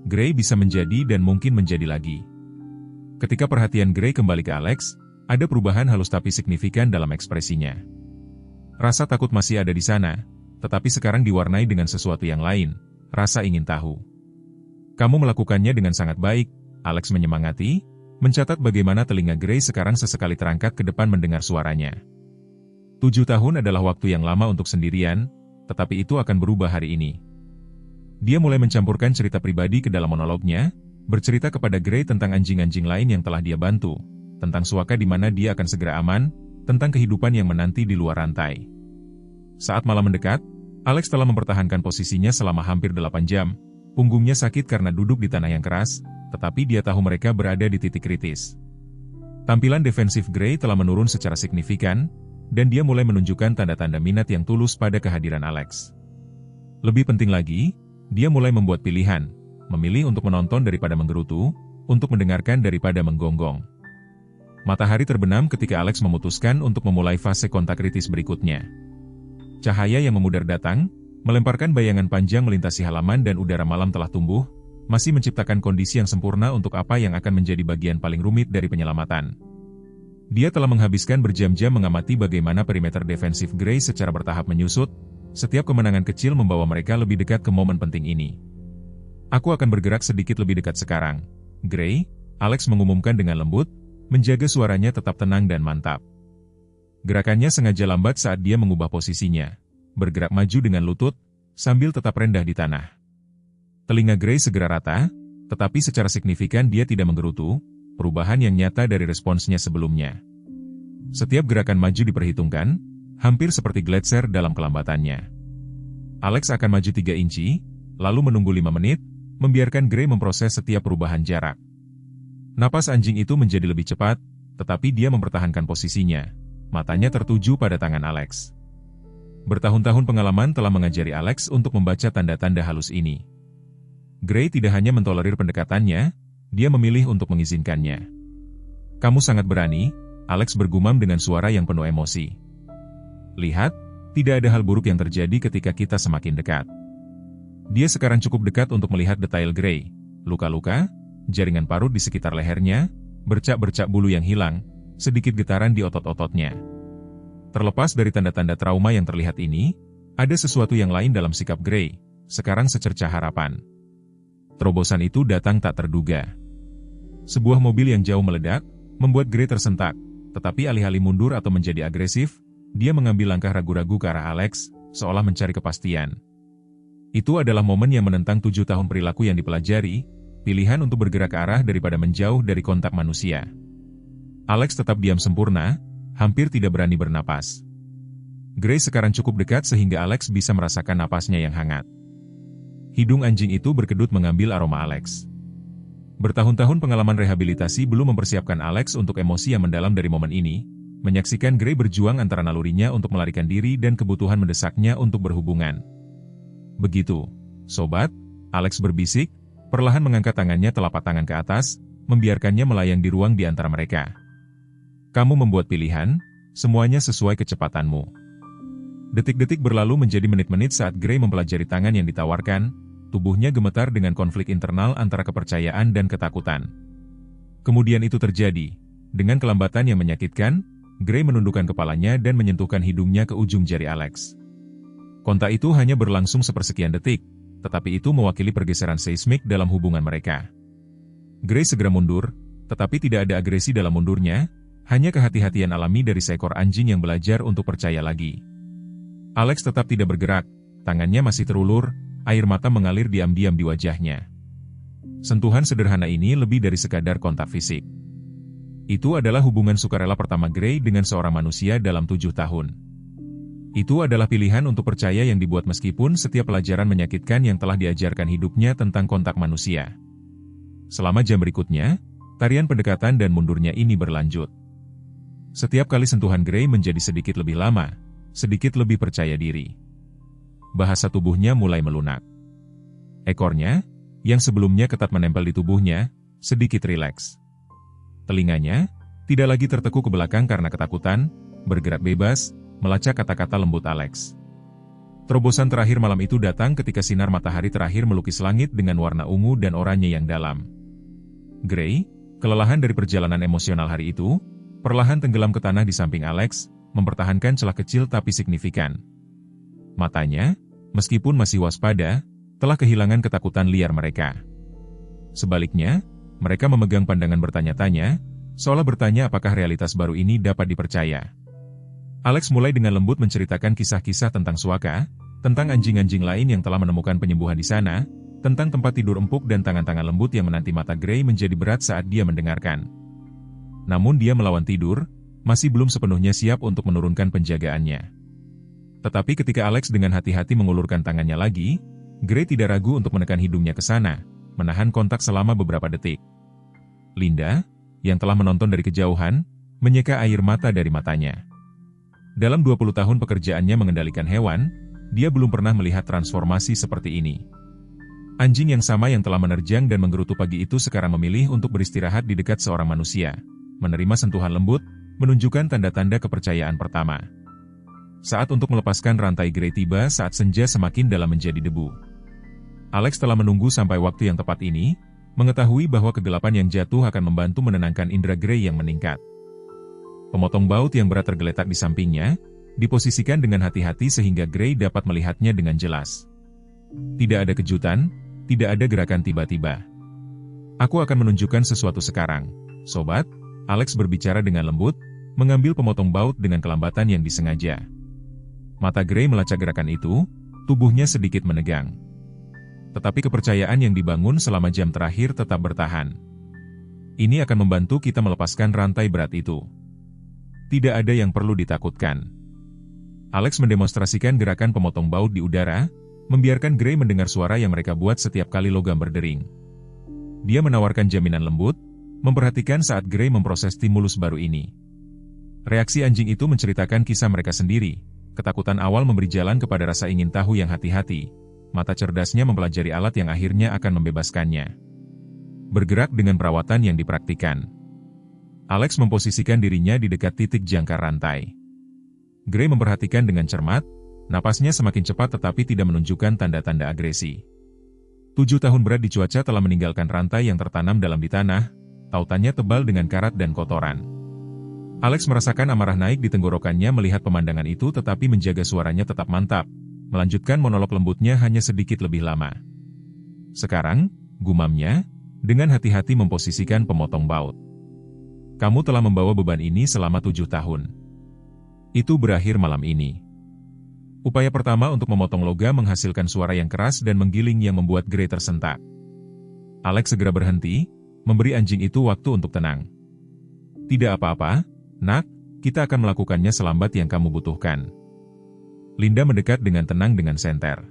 Gray bisa menjadi dan mungkin menjadi lagi. Ketika perhatian Gray kembali ke Alex, ada perubahan halus tapi signifikan dalam ekspresinya. Rasa takut masih ada di sana, tetapi sekarang diwarnai dengan sesuatu yang lain, rasa ingin tahu. Kamu melakukannya dengan sangat baik, Alex menyemangati, mencatat bagaimana telinga Gray sekarang sesekali terangkat ke depan mendengar suaranya. 7 tahun adalah waktu yang lama untuk sendirian, tetapi itu akan berubah hari ini. Dia mulai mencampurkan cerita pribadi ke dalam monolognya, bercerita kepada Gray tentang anjing-anjing lain yang telah dia bantu, tentang suaka di mana dia akan segera aman, tentang kehidupan yang menanti di luar rantai. Saat malam mendekat, Alex telah mempertahankan posisinya selama hampir 8 jam, punggungnya sakit karena duduk di tanah yang keras, tetapi dia tahu mereka berada di titik kritis. Tampilan defensif Gray telah menurun secara signifikan, dan dia mulai menunjukkan tanda-tanda minat yang tulus pada kehadiran Alex. Lebih penting lagi, dia mulai membuat pilihan, memilih untuk menonton daripada menggerutu, untuk mendengarkan daripada menggonggong. Matahari terbenam ketika Alex memutuskan untuk memulai fase kontak kritis berikutnya. Cahaya yang memudar datang, melemparkan bayangan panjang melintasi halaman dan udara malam telah tumbuh, masih menciptakan kondisi yang sempurna untuk apa yang akan menjadi bagian paling rumit dari penyelamatan. Dia telah menghabiskan berjam-jam mengamati bagaimana perimeter defensif Gray secara bertahap menyusut, setiap kemenangan kecil membawa mereka lebih dekat ke momen penting ini. Aku akan bergerak sedikit lebih dekat sekarang, Gray, Alex mengumumkan dengan lembut, menjaga suaranya tetap tenang dan mantap. Gerakannya sengaja lambat saat dia mengubah posisinya, bergerak maju dengan lutut, sambil tetap rendah di tanah. Telinga Gray segera rata, tetapi secara signifikan dia tidak menggerutu, perubahan yang nyata dari responsnya sebelumnya. Setiap gerakan maju diperhitungkan, hampir seperti gletser dalam kelambatannya. Alex akan maju 3 inci, lalu menunggu 5 menit, membiarkan Gray memproses setiap perubahan jarak. Napas anjing itu menjadi lebih cepat, tetapi dia mempertahankan posisinya. Matanya tertuju pada tangan Alex. Bertahun-tahun pengalaman telah mengajari Alex untuk membaca tanda-tanda halus ini. Gray tidak hanya mentolerir pendekatannya, dia memilih untuk mengizinkannya. Kamu sangat berani, Alex bergumam dengan suara yang penuh emosi. Lihat, tidak ada hal buruk yang terjadi ketika kita semakin dekat. Dia sekarang cukup dekat untuk melihat detail Gray, luka-luka, jaringan parut di sekitar lehernya, bercak-bercak bulu yang hilang, sedikit getaran di otot-ototnya. Terlepas dari tanda-tanda trauma yang terlihat ini, ada sesuatu yang lain dalam sikap Gray, sekarang secercah harapan. Terobosan itu datang tak terduga. Sebuah mobil yang jauh meledak, membuat Gray tersentak, tetapi alih-alih mundur atau menjadi agresif, dia mengambil langkah ragu-ragu ke arah Alex, seolah mencari kepastian. Itu adalah momen yang menentang 7 tahun perilaku yang dipelajari, pilihan untuk bergerak ke arah daripada menjauh dari kontak manusia. Alex tetap diam sempurna, hampir tidak berani bernapas. Gray sekarang cukup dekat sehingga Alex bisa merasakan napasnya yang hangat. Hidung anjing itu berkedut mengambil aroma Alex. Bertahun-tahun pengalaman rehabilitasi belum mempersiapkan Alex untuk emosi yang mendalam dari momen ini, menyaksikan Gray berjuang antara nalurinya untuk melarikan diri dan kebutuhan mendesaknya untuk berhubungan. Begitu, sobat, Alex berbisik, perlahan mengangkat tangannya telapak tangan ke atas, membiarkannya melayang di ruang di antara mereka. Kamu membuat pilihan, semuanya sesuai kecepatanmu. Detik-detik berlalu menjadi menit-menit saat Gray mempelajari tangan yang ditawarkan, tubuhnya gemetar dengan konflik internal antara kepercayaan dan ketakutan. Kemudian itu terjadi. Dengan kelambatan yang menyakitkan, Gray menundukkan kepalanya dan menyentuhkan hidungnya ke ujung jari Alex. Kontak itu hanya berlangsung sepersekian detik, tetapi itu mewakili pergeseran seismik dalam hubungan mereka. Gray segera mundur, tetapi tidak ada agresi dalam mundurnya, hanya kehati-hatian alami dari seekor anjing yang belajar untuk percaya lagi. Alex tetap tidak bergerak, tangannya masih terulur, air mata mengalir diam-diam di wajahnya. Sentuhan sederhana ini lebih dari sekadar kontak fisik. Itu adalah hubungan sukarela pertama Gray dengan seorang manusia dalam 7 tahun. Itu adalah pilihan untuk percaya yang dibuat meskipun setiap pelajaran menyakitkan yang telah diajarkan hidupnya tentang kontak manusia. Selama jam berikutnya, tarian pendekatan dan mundurnya ini berlanjut. Setiap kali sentuhan Gray menjadi sedikit lebih lama, sedikit lebih percaya diri. Bahasa tubuhnya mulai melunak. Ekornya, yang sebelumnya ketat menempel di tubuhnya, sedikit rileks. Telinganya, tidak lagi tertekuk ke belakang karena ketakutan, bergerak bebas, melacak kata-kata lembut Alex. Terobosan terakhir malam itu datang ketika sinar matahari terakhir melukis langit dengan warna ungu dan oranye yang dalam. Gray, kelelahan dari perjalanan emosional hari itu, perlahan tenggelam ke tanah di samping Alex, mempertahankan celah kecil tapi signifikan. Matanya, meskipun masih waspada, telah kehilangan ketakutan liar mereka. Sebaliknya, mereka memegang pandangan bertanya-tanya, seolah bertanya apakah realitas baru ini dapat dipercaya. Alex mulai dengan lembut menceritakan kisah-kisah tentang Suaka, tentang anjing-anjing lain yang telah menemukan penyembuhan di sana, tentang tempat tidur empuk dan tangan-tangan lembut yang menanti mata Gray menjadi berat saat dia mendengarkan. Namun dia melawan tidur, masih belum sepenuhnya siap untuk menurunkan penjagaannya. Tetapi ketika Alex dengan hati-hati mengulurkan tangannya lagi, Gray tidak ragu untuk menekan hidungnya ke sana, menahan kontak selama beberapa detik. Linda, yang telah menonton dari kejauhan, menyeka air mata dari matanya. Dalam 20 tahun pekerjaannya mengendalikan hewan, dia belum pernah melihat transformasi seperti ini. Anjing yang sama yang telah menerjang dan menggerutu pagi itu sekarang memilih untuk beristirahat di dekat seorang manusia, menerima sentuhan lembut, menunjukkan tanda-tanda kepercayaan pertama. Saat untuk melepaskan rantai Gray tiba saat senja semakin dalam menjadi debu. Alex telah menunggu sampai waktu yang tepat ini, mengetahui bahwa kegelapan yang jatuh akan membantu menenangkan indera Gray yang meningkat. Pemotong baut yang berat tergeletak di sampingnya, diposisikan dengan hati-hati sehingga Gray dapat melihatnya dengan jelas. Tidak ada kejutan, tidak ada gerakan tiba-tiba. Aku akan menunjukkan sesuatu sekarang, sobat, Alex berbicara dengan lembut, mengambil pemotong baut dengan kelambatan yang disengaja. Mata Gray melacak gerakan itu, tubuhnya sedikit menegang. Tetapi kepercayaan yang dibangun selama jam terakhir tetap bertahan. Ini akan membantu kita melepaskan rantai berat itu. Tidak ada yang perlu ditakutkan. Alex mendemonstrasikan gerakan pemotong baut di udara, membiarkan Gray mendengar suara yang mereka buat setiap kali logam berdering. Dia menawarkan jaminan lembut, memperhatikan saat Gray memproses stimulus baru ini. Reaksi anjing itu menceritakan kisah mereka sendiri. Ketakutan awal memberi jalan kepada rasa ingin tahu yang hati-hati. Mata cerdasnya mempelajari alat yang akhirnya akan membebaskannya. Bergerak dengan perawatan yang dipraktikan. Alex memposisikan dirinya di dekat titik jangkar rantai. Gray memperhatikan dengan cermat, napasnya semakin cepat tetapi tidak menunjukkan tanda-tanda agresi. 7 tahun berat di cuaca telah meninggalkan rantai yang tertanam dalam di tanah, tautannya tebal dengan karat dan kotoran. Alex merasakan amarah naik di tenggorokannya melihat pemandangan itu tetapi menjaga suaranya tetap mantap, melanjutkan monolog lembutnya hanya sedikit lebih lama. Sekarang, gumamnya, dengan hati-hati memposisikan pemotong baut. Kamu telah membawa beban ini selama 7 tahun. Itu berakhir malam ini. Upaya pertama untuk memotong logam menghasilkan suara yang keras dan menggiling yang membuat Gray tersentak. Alex segera berhenti, memberi anjing itu waktu untuk tenang. Tidak apa-apa, nak, kita akan melakukannya selambat yang kamu butuhkan. Linda mendekat dengan tenang dengan senter.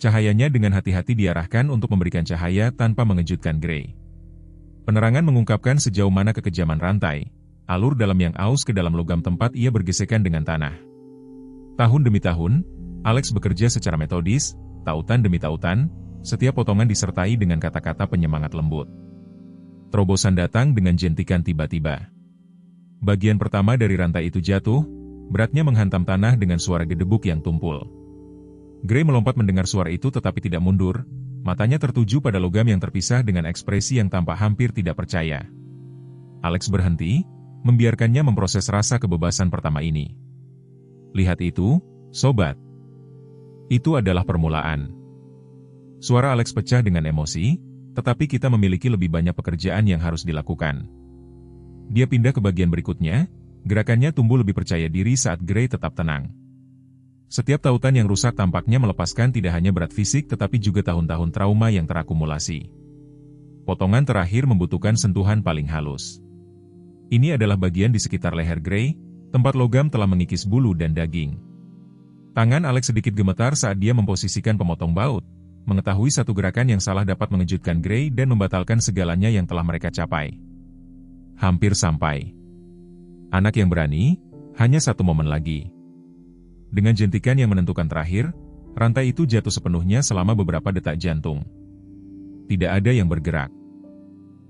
Cahayanya dengan hati-hati diarahkan untuk memberikan cahaya tanpa mengejutkan Gray. Penerangan mengungkapkan sejauh mana kekejaman rantai, alur dalam yang aus ke dalam logam tempat ia bergesekan dengan tanah. Tahun demi tahun, Alex bekerja secara metodis, tautan demi tautan, setiap potongan disertai dengan kata-kata penyemangat lembut. Terobosan datang dengan jentikan tiba-tiba. Bagian pertama dari rantai itu jatuh, beratnya menghantam tanah dengan suara gedebuk yang tumpul. Gray melompat mendengar suara itu tetapi tidak mundur, matanya tertuju pada logam yang terpisah dengan ekspresi yang tampak hampir tidak percaya. Alex berhenti, membiarkannya memproses rasa kebebasan pertama ini. Lihat itu, sobat. Itu adalah permulaan. Suara Alex pecah dengan emosi, tetapi kita memiliki lebih banyak pekerjaan yang harus dilakukan. Dia pindah ke bagian berikutnya, gerakannya tumbuh lebih percaya diri saat Gray tetap tenang. Setiap tautan yang rusak tampaknya melepaskan tidak hanya berat fisik tetapi juga tahun-tahun trauma yang terakumulasi. Potongan terakhir membutuhkan sentuhan paling halus. Ini adalah bagian di sekitar leher Gray, tempat logam telah mengikis bulu dan daging. Tangan Alex sedikit gemetar saat dia memposisikan pemotong baut, mengetahui satu gerakan yang salah dapat mengejutkan Gray dan membatalkan segalanya yang telah mereka capai. Hampir sampai. Anak yang berani, hanya satu momen lagi. Dengan jentikan yang menentukan terakhir, rantai itu jatuh sepenuhnya selama beberapa detak jantung. Tidak ada yang bergerak.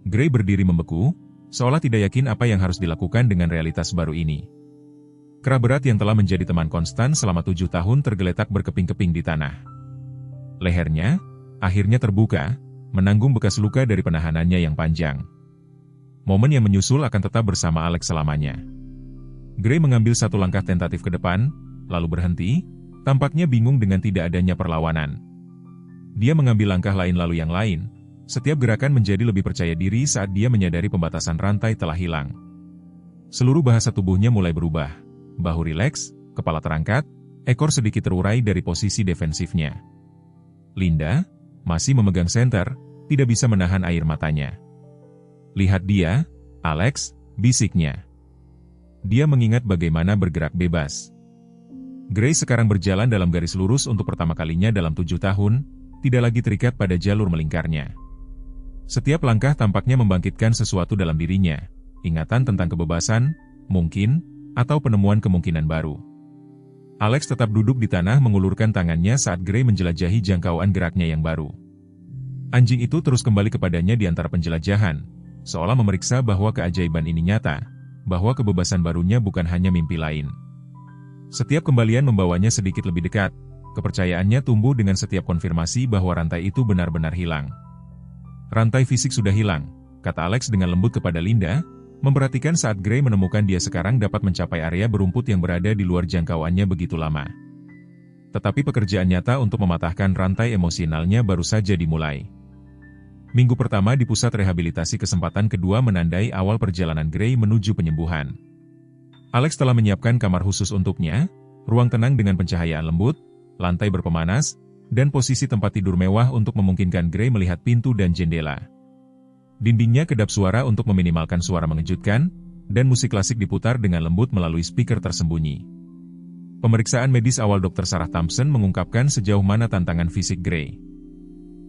Gray berdiri membeku, seolah tidak yakin apa yang harus dilakukan dengan realitas baru ini. Kera berat yang telah menjadi teman konstan selama 7 tahun tergeletak berkeping-keping di tanah. Lehernya, akhirnya terbuka, menanggung bekas luka dari penahanannya yang panjang. Momen yang menyusul akan tetap bersama Alex selamanya. Gray mengambil satu langkah tentatif ke depan, lalu berhenti, tampaknya bingung dengan tidak adanya perlawanan. Dia mengambil langkah lain lalu yang lain, setiap gerakan menjadi lebih percaya diri saat dia menyadari pembatasan rantai telah hilang. Seluruh bahasa tubuhnya mulai berubah, bahu rileks, kepala terangkat, ekor sedikit terurai dari posisi defensifnya. Linda, masih memegang senter, tidak bisa menahan air matanya. Lihat dia, Alex, bisiknya. Dia mengingat bagaimana bergerak bebas. Gray sekarang berjalan dalam garis lurus untuk pertama kalinya dalam 7 tahun, tidak lagi terikat pada jalur melingkarnya. Setiap langkah tampaknya membangkitkan sesuatu dalam dirinya, ingatan tentang kebebasan, mungkin, atau penemuan kemungkinan baru. Alex tetap duduk di tanah mengulurkan tangannya saat Gray menjelajahi jangkauan geraknya yang baru. Anjing itu terus kembali kepadanya di antara penjelajahan, seolah memeriksa bahwa keajaiban ini nyata, bahwa kebebasan barunya bukan hanya mimpi lain. Setiap kembalian membawanya sedikit lebih dekat, kepercayaannya tumbuh dengan setiap konfirmasi bahwa rantai itu benar-benar hilang. Rantai fisik sudah hilang, kata Alex dengan lembut kepada Linda, memperhatikan saat Gray menemukan dia sekarang dapat mencapai area berumput yang berada di luar jangkauannya begitu lama. Tetapi pekerjaan nyata untuk mematahkan rantai emosionalnya baru saja dimulai. Minggu pertama di pusat rehabilitasi kesempatan kedua menandai awal perjalanan Gray menuju penyembuhan. Alex telah menyiapkan kamar khusus untuknya, ruang tenang dengan pencahayaan lembut, lantai berpemanas, dan posisi tempat tidur mewah untuk memungkinkan Gray melihat pintu dan jendela. Dindingnya kedap suara untuk meminimalkan suara mengejutkan, dan musik klasik diputar dengan lembut melalui speaker tersembunyi. Pemeriksaan medis awal Dr. Sarah Thompson mengungkapkan sejauh mana tantangan fisik Gray.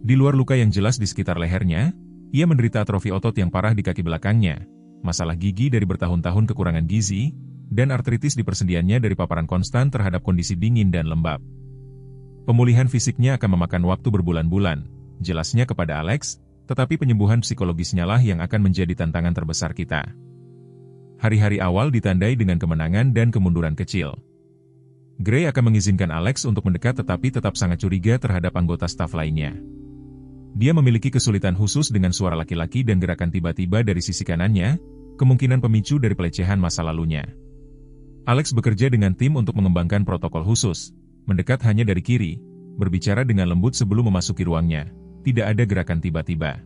Di luar luka yang jelas di sekitar lehernya, ia menderita atrofi otot yang parah di kaki belakangnya, masalah gigi dari bertahun-tahun kekurangan gizi, dan artritis di persendiannya dari paparan konstan terhadap kondisi dingin dan lembab. Pemulihan fisiknya akan memakan waktu berbulan-bulan, jelasnya kepada Alex, tetapi penyembuhan psikologisnya lah yang akan menjadi tantangan terbesar kita. Hari-hari awal ditandai dengan kemenangan dan kemunduran kecil. Gray akan mengizinkan Alex untuk mendekat tetapi tetap sangat curiga terhadap anggota staf lainnya. Dia memiliki kesulitan khusus dengan suara laki-laki dan gerakan tiba-tiba dari sisi kanannya, kemungkinan pemicu dari pelecehan masa lalunya. Alex bekerja dengan tim untuk mengembangkan protokol khusus, mendekat hanya dari kiri, berbicara dengan lembut sebelum memasuki ruangnya, tidak ada gerakan tiba-tiba.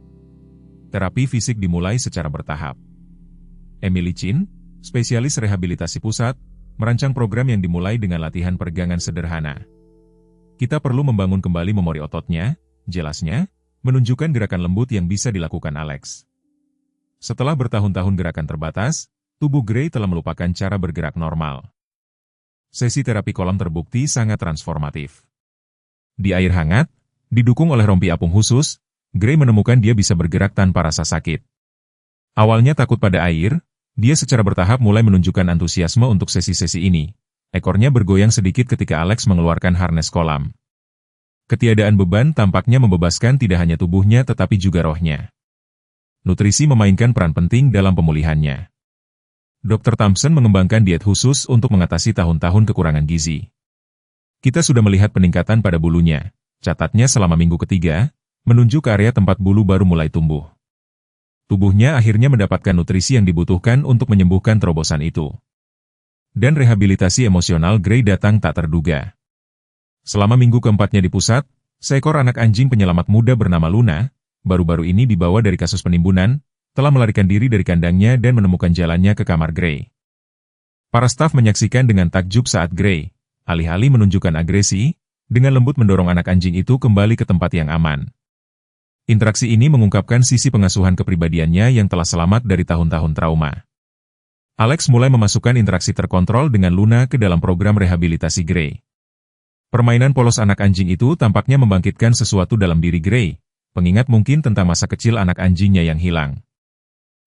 Terapi fisik dimulai secara bertahap. Emily Chin, spesialis rehabilitasi pusat, merancang program yang dimulai dengan latihan peregangan sederhana. Kita perlu membangun kembali memori ototnya, jelasnya, menunjukkan gerakan lembut yang bisa dilakukan Alex. Setelah bertahun-tahun gerakan terbatas, tubuh Gray telah melupakan cara bergerak normal. Sesi terapi kolam terbukti sangat transformatif. Di air hangat, didukung oleh rompi apung khusus, Gray menemukan dia bisa bergerak tanpa rasa sakit. Awalnya takut pada air, dia secara bertahap mulai menunjukkan antusiasme untuk sesi-sesi ini. Ekornya bergoyang sedikit ketika Alex mengeluarkan harnes kolam. Ketiadaan beban tampaknya membebaskan tidak hanya tubuhnya tetapi juga rohnya. Nutrisi memainkan peran penting dalam pemulihannya. Dr. Thompson mengembangkan diet khusus untuk mengatasi tahun-tahun kekurangan gizi. Kita sudah melihat peningkatan pada bulunya. Catatnya selama minggu ketiga, menunjuk ke area tempat bulu baru mulai tumbuh. Tubuhnya akhirnya mendapatkan nutrisi yang dibutuhkan untuk menyembuhkan terobosan itu. Dan rehabilitasi emosional Gray datang tak terduga. Selama minggu keempatnya di pusat, seekor anak anjing penyelamat muda bernama Luna, baru-baru ini dibawa dari kasus penimbunan, telah melarikan diri dari kandangnya dan menemukan jalannya ke kamar Gray. Para staf menyaksikan dengan takjub saat Gray, alih-alih menunjukkan agresi, dengan lembut mendorong anak anjing itu kembali ke tempat yang aman. Interaksi ini mengungkapkan sisi pengasuhan kepribadiannya yang telah selamat dari tahun-tahun trauma. Alex mulai memasukkan interaksi terkontrol dengan Luna ke dalam program rehabilitasi Gray. Permainan polos anak anjing itu tampaknya membangkitkan sesuatu dalam diri Gray, pengingat mungkin tentang masa kecil anak anjingnya yang hilang.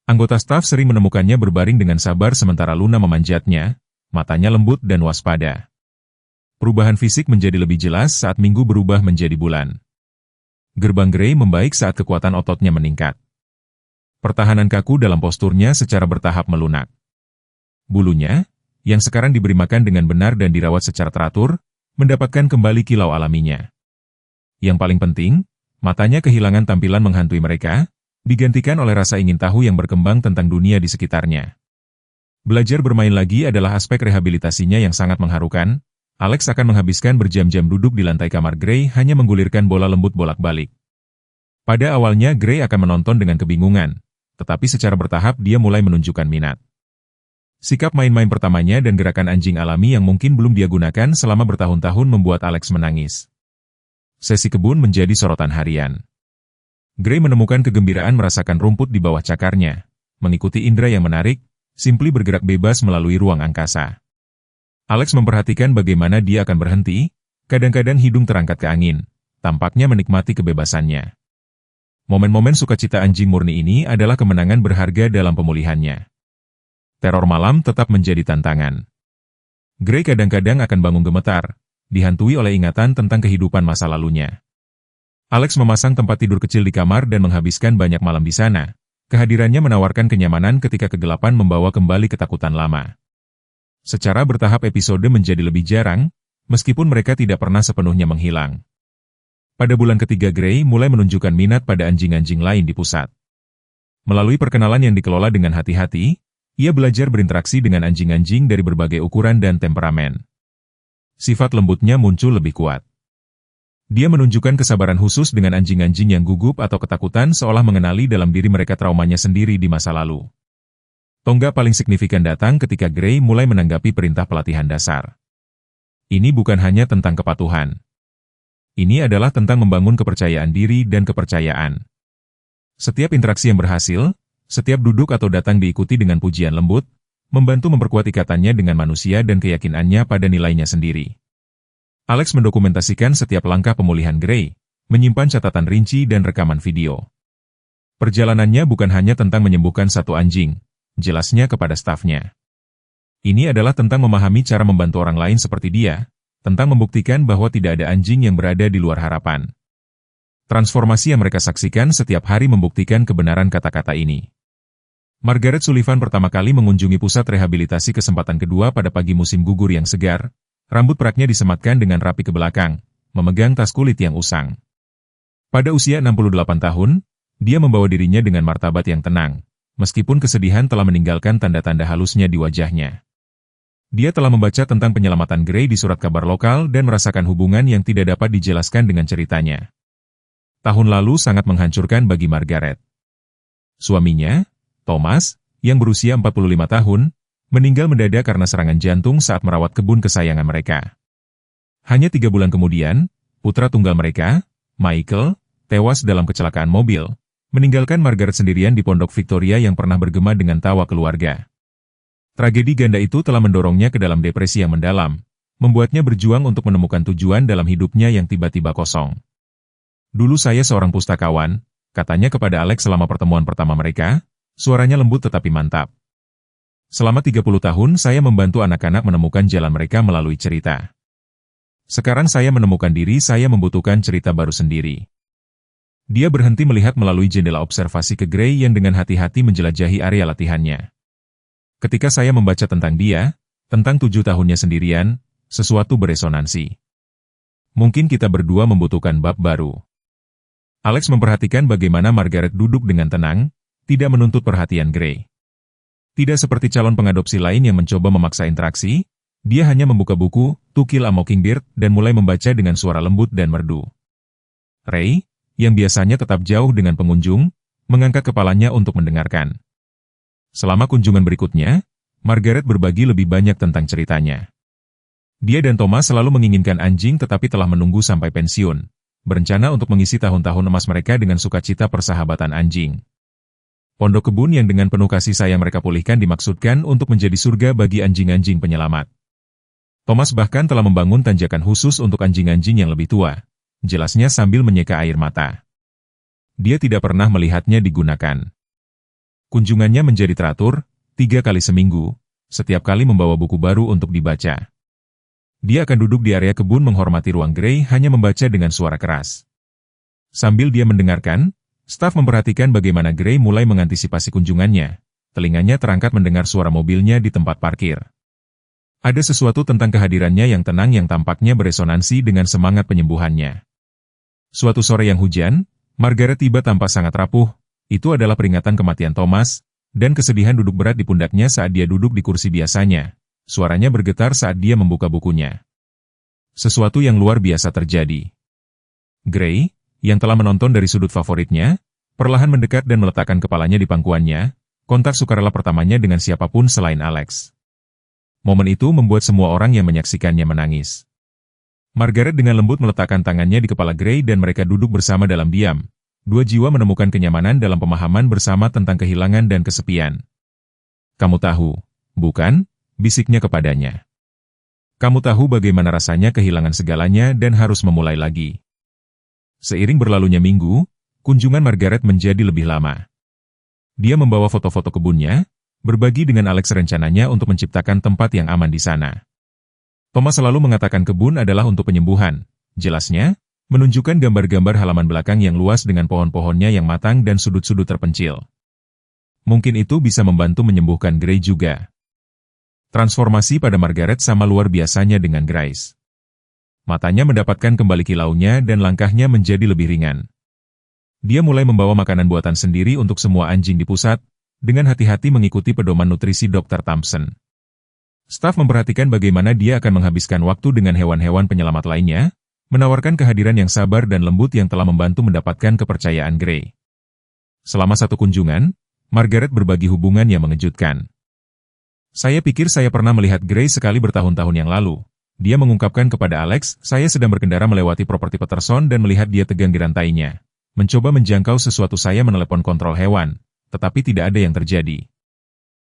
Anggota staf sering menemukannya berbaring dengan sabar sementara Luna memanjatnya, matanya lembut dan waspada. Perubahan fisik menjadi lebih jelas saat minggu berubah menjadi bulan. Gerbang Gray membaik saat kekuatan ototnya meningkat. Pertahanan kaku dalam posturnya secara bertahap melunak. Bulunya, yang sekarang diberi makan dengan benar dan dirawat secara teratur, mendapatkan kembali kilau alaminya. Yang paling penting, matanya kehilangan tampilan menghantui mereka, digantikan oleh rasa ingin tahu yang berkembang tentang dunia di sekitarnya. Belajar bermain lagi adalah aspek rehabilitasinya yang sangat mengharukan. Alex akan menghabiskan berjam-jam duduk di lantai kamar Gray hanya menggulirkan bola lembut bolak-balik. Pada awalnya Gray akan menonton dengan kebingungan, tetapi secara bertahap dia mulai menunjukkan minat. Sikap main-main pertamanya dan gerakan anjing alami yang mungkin belum dia gunakan selama bertahun-tahun membuat Alex menangis. Sesi kebun menjadi sorotan harian. Gray menemukan kegembiraan merasakan rumput di bawah cakarnya, mengikuti indera yang menarik, simply bergerak bebas melalui ruang angkasa. Alex memperhatikan bagaimana dia akan berhenti, kadang-kadang hidung terangkat ke angin, tampaknya menikmati kebebasannya. Momen-momen sukacita anjing murni ini adalah kemenangan berharga dalam pemulihannya. Teror malam tetap menjadi tantangan. Gray kadang-kadang akan bangun gemetar, dihantui oleh ingatan tentang kehidupan masa lalunya. Alex memasang tempat tidur kecil di kamar dan menghabiskan banyak malam di sana. Kehadirannya menawarkan kenyamanan ketika kegelapan membawa kembali ketakutan lama. Secara bertahap episode menjadi lebih jarang, meskipun mereka tidak pernah sepenuhnya menghilang. Pada bulan ketiga Gray mulai menunjukkan minat pada anjing-anjing lain di pusat. Melalui perkenalan yang dikelola dengan hati-hati, ia belajar berinteraksi dengan anjing-anjing dari berbagai ukuran dan temperamen. Sifat lembutnya muncul lebih kuat. Dia menunjukkan kesabaran khusus dengan anjing-anjing yang gugup atau ketakutan seolah mengenali dalam diri mereka traumanya sendiri di masa lalu. Tonggak paling signifikan datang ketika Gray mulai menanggapi perintah pelatihan dasar. Ini bukan hanya tentang kepatuhan. Ini adalah tentang membangun kepercayaan diri dan kepercayaan. Setiap interaksi yang berhasil, setiap duduk atau datang diikuti dengan pujian lembut, membantu memperkuat ikatannya dengan manusia dan keyakinannya pada nilainya sendiri. Alex mendokumentasikan setiap langkah pemulihan Gray, menyimpan catatan rinci dan rekaman video. Perjalanannya bukan hanya tentang menyembuhkan satu anjing, jelasnya kepada stafnya. Ini adalah tentang memahami cara membantu orang lain seperti dia, tentang membuktikan bahwa tidak ada anjing yang berada di luar harapan. Transformasi yang mereka saksikan setiap hari membuktikan kebenaran kata-kata ini. Margaret Sullivan pertama kali mengunjungi pusat rehabilitasi kesempatan kedua pada pagi musim gugur yang segar, rambut peraknya disematkan dengan rapi ke belakang, memegang tas kulit yang usang. Pada usia 68 tahun, dia membawa dirinya dengan martabat yang tenang, meskipun kesedihan telah meninggalkan tanda-tanda halusnya di wajahnya. Dia telah membaca tentang penyelamatan Gray di surat kabar lokal dan merasakan hubungan yang tidak dapat dijelaskan dengan ceritanya. Tahun lalu sangat menghancurkan bagi Margaret. Suaminya, Thomas, yang berusia 45 tahun, meninggal mendadak karena serangan jantung saat merawat kebun kesayangan mereka. Hanya 3 bulan kemudian, putra tunggal mereka, Michael, tewas dalam kecelakaan mobil, meninggalkan Margaret sendirian di Pondok Victoria yang pernah bergema dengan tawa keluarga. Tragedi ganda itu telah mendorongnya ke dalam depresi yang mendalam, membuatnya berjuang untuk menemukan tujuan dalam hidupnya yang tiba-tiba kosong. Dulu saya seorang pustakawan, katanya kepada Alex selama pertemuan pertama mereka, suaranya lembut tetapi mantap. Selama 30 tahun saya membantu anak-anak menemukan jalan mereka melalui cerita. Sekarang saya menemukan diri saya membutuhkan cerita baru sendiri. Dia berhenti melihat melalui jendela observasi ke Gray yang dengan hati-hati menjelajahi area latihannya. Ketika saya membaca tentang dia, tentang 7 tahunnya sendirian, sesuatu beresonansi. Mungkin kita berdua membutuhkan bab baru. Alex memperhatikan bagaimana Margaret duduk dengan tenang, tidak menuntut perhatian Gray. Tidak seperti calon pengadopsi lain yang mencoba memaksa interaksi, dia hanya membuka buku, To Kill a Mockingbird, dan mulai membaca dengan suara lembut dan merdu. Ray, yang biasanya tetap jauh dengan pengunjung, mengangkat kepalanya untuk mendengarkan. Selama kunjungan berikutnya, Margaret berbagi lebih banyak tentang ceritanya. Dia dan Thomas selalu menginginkan anjing tetapi telah menunggu sampai pensiun, berencana untuk mengisi tahun-tahun emas mereka dengan sukacita persahabatan anjing. Pondok kebun yang dengan penuh kasih sayang mereka pulihkan dimaksudkan untuk menjadi surga bagi anjing-anjing penyelamat. Thomas bahkan telah membangun tanjakan khusus untuk anjing-anjing yang lebih tua, jelasnya sambil menyeka air mata. Dia tidak pernah melihatnya digunakan. Kunjungannya menjadi teratur, 3 kali seminggu, setiap kali membawa buku baru untuk dibaca. Dia akan duduk di area kebun menghormati ruang Gray hanya membaca dengan suara keras. Sambil dia mendengarkan, staf memperhatikan bagaimana Gray mulai mengantisipasi kunjungannya. Telinganya terangkat mendengar suara mobilnya di tempat parkir. Ada sesuatu tentang kehadirannya yang tenang yang tampaknya beresonansi dengan semangat penyembuhannya. Suatu sore yang hujan, Margaret tiba tampak sangat rapuh. Itu adalah peringatan kematian Thomas, dan kesedihan duduk berat di pundaknya saat dia duduk di kursi biasanya. Suaranya bergetar saat dia membuka bukunya. Sesuatu yang luar biasa terjadi. Gray, yang telah menonton dari sudut favoritnya, perlahan mendekat dan meletakkan kepalanya di pangkuannya, kontak sukarela pertamanya dengan siapapun selain Alex. Momen itu membuat semua orang yang menyaksikannya menangis. Margaret dengan lembut meletakkan tangannya di kepala Gray dan mereka duduk bersama dalam diam. Dua jiwa menemukan kenyamanan dalam pemahaman bersama tentang kehilangan dan kesepian. "Kamu tahu, bukan?" bisiknya kepadanya. "Kamu tahu bagaimana rasanya kehilangan segalanya dan harus memulai lagi." Seiring berlalunya minggu, kunjungan Margaret menjadi lebih lama. Dia membawa foto-foto kebunnya, berbagi dengan Alex rencananya untuk menciptakan tempat yang aman di sana. Thomas selalu mengatakan kebun adalah untuk penyembuhan, jelasnya, menunjukkan gambar-gambar halaman belakang yang luas dengan pohon-pohonnya yang matang dan sudut-sudut terpencil. Mungkin itu bisa membantu menyembuhkan Gray juga. Transformasi pada Margaret sama luar biasanya dengan Grace. Matanya mendapatkan kembali kilaunya dan langkahnya menjadi lebih ringan. Dia mulai membawa makanan buatan sendiri untuk semua anjing di pusat, dengan hati-hati mengikuti pedoman nutrisi Dr. Thompson. Staf memperhatikan bagaimana dia akan menghabiskan waktu dengan hewan-hewan penyelamat lainnya, menawarkan kehadiran yang sabar dan lembut yang telah membantu mendapatkan kepercayaan Gray. Selama satu kunjungan, Margaret berbagi hubungan yang mengejutkan. "Saya pikir saya pernah melihat Gray sekali bertahun-tahun yang lalu." Dia mengungkapkan kepada Alex, "Saya sedang berkendara melewati properti Peterson dan melihat dia tegang di rantainya. Mencoba menjangkau sesuatu, saya menelepon kontrol hewan, tetapi tidak ada yang terjadi.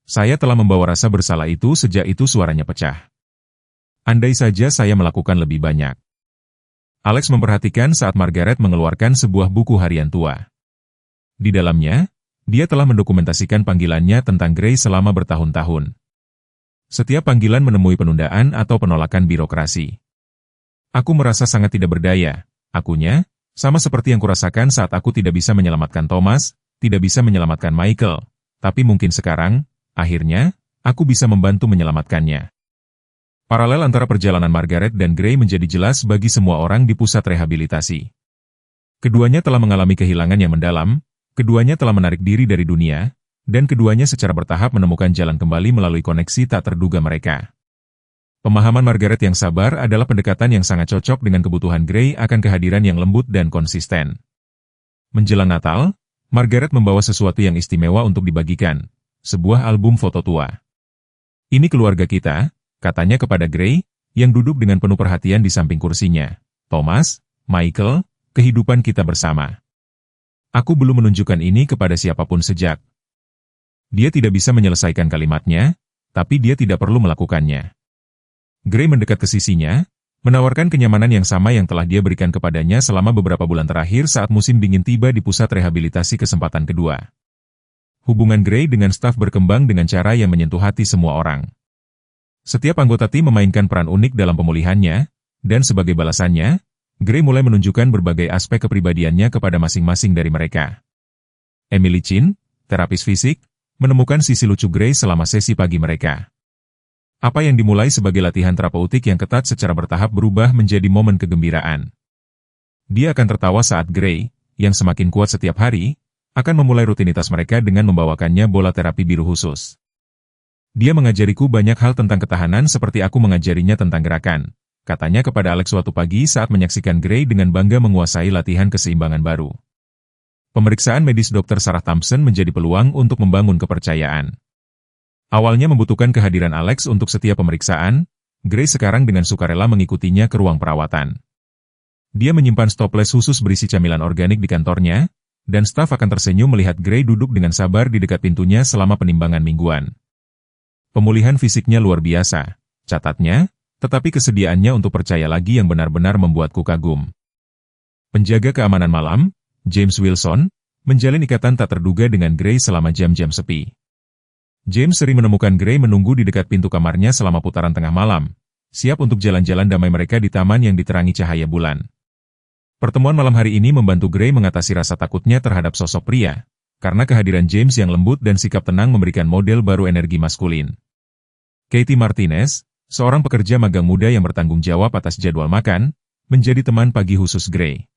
Saya telah membawa rasa bersalah itu sejak itu." Suaranya pecah. "Andai saja saya melakukan lebih banyak." Alex memperhatikan saat Margaret mengeluarkan sebuah buku harian tua. Di dalamnya, dia telah mendokumentasikan panggilannya tentang Gray selama bertahun-tahun. Setiap panggilan menemui penundaan atau penolakan birokrasi. "Aku merasa sangat tidak berdaya, akunya, sama seperti yang kurasakan saat aku tidak bisa menyelamatkan Thomas, tidak bisa menyelamatkan Michael, tapi mungkin sekarang, akhirnya, aku bisa membantu menyelamatkannya." Paralel antara perjalanan Margaret dan Gray menjadi jelas bagi semua orang di pusat rehabilitasi. Keduanya telah mengalami kehilangan yang mendalam, keduanya telah menarik diri dari dunia, dan keduanya secara bertahap menemukan jalan kembali melalui koneksi tak terduga mereka. Pemahaman Margaret yang sabar adalah pendekatan yang sangat cocok dengan kebutuhan Gray akan kehadiran yang lembut dan konsisten. Menjelang Natal, Margaret membawa sesuatu yang istimewa untuk dibagikan, sebuah album foto tua. "Ini keluarga kita," katanya kepada Gray, yang duduk dengan penuh perhatian di samping kursinya. "Thomas, Michael, kehidupan kita bersama. Aku belum menunjukkan ini kepada siapapun sejak." Dia tidak bisa menyelesaikan kalimatnya, tapi dia tidak perlu melakukannya. Gray mendekat ke sisinya, menawarkan kenyamanan yang sama yang telah dia berikan kepadanya selama beberapa bulan terakhir saat musim dingin tiba di pusat rehabilitasi kesempatan kedua. Hubungan Gray dengan staf berkembang dengan cara yang menyentuh hati semua orang. Setiap anggota tim memainkan peran unik dalam pemulihannya, dan sebagai balasannya, Gray mulai menunjukkan berbagai aspek kepribadiannya kepada masing-masing dari mereka. Emily Chin, terapis fisik, menemukan sisi lucu Gray selama sesi pagi mereka. Apa yang dimulai sebagai latihan terapeutik yang ketat secara bertahap berubah menjadi momen kegembiraan. Dia akan tertawa saat Gray, yang semakin kuat setiap hari, akan memulai rutinitas mereka dengan membawakannya bola terapi biru khusus. Dia mengajariku banyak hal tentang ketahanan seperti aku mengajarinya tentang gerakan, katanya kepada Alex suatu pagi saat menyaksikan Gray dengan bangga menguasai latihan keseimbangan baru. Pemeriksaan medis Dr. Sarah Thompson menjadi peluang untuk membangun kepercayaan. Awalnya membutuhkan kehadiran Alex untuk setiap pemeriksaan, Gray sekarang dengan sukarela mengikutinya ke ruang perawatan. Dia menyimpan stoples khusus berisi camilan organik di kantornya, dan staf akan tersenyum melihat Gray duduk dengan sabar di dekat pintunya selama penimbangan mingguan. Pemulihan fisiknya luar biasa, catatnya, tetapi kesediaannya untuk percaya lagi yang benar-benar membuatku kagum. Penjaga keamanan malam, James Wilson, menjalin ikatan tak terduga dengan Gray selama jam-jam sepi. James sering menemukan Gray menunggu di dekat pintu kamarnya selama putaran tengah malam, siap untuk jalan-jalan damai mereka di taman yang diterangi cahaya bulan. Pertemuan malam hari ini membantu Gray mengatasi rasa takutnya terhadap sosok pria, karena kehadiran James yang lembut dan sikap tenang memberikan model baru energi maskulin. Katie Martinez, seorang pekerja magang muda yang bertanggung jawab atas jadwal makan, menjadi teman pagi khusus Gray.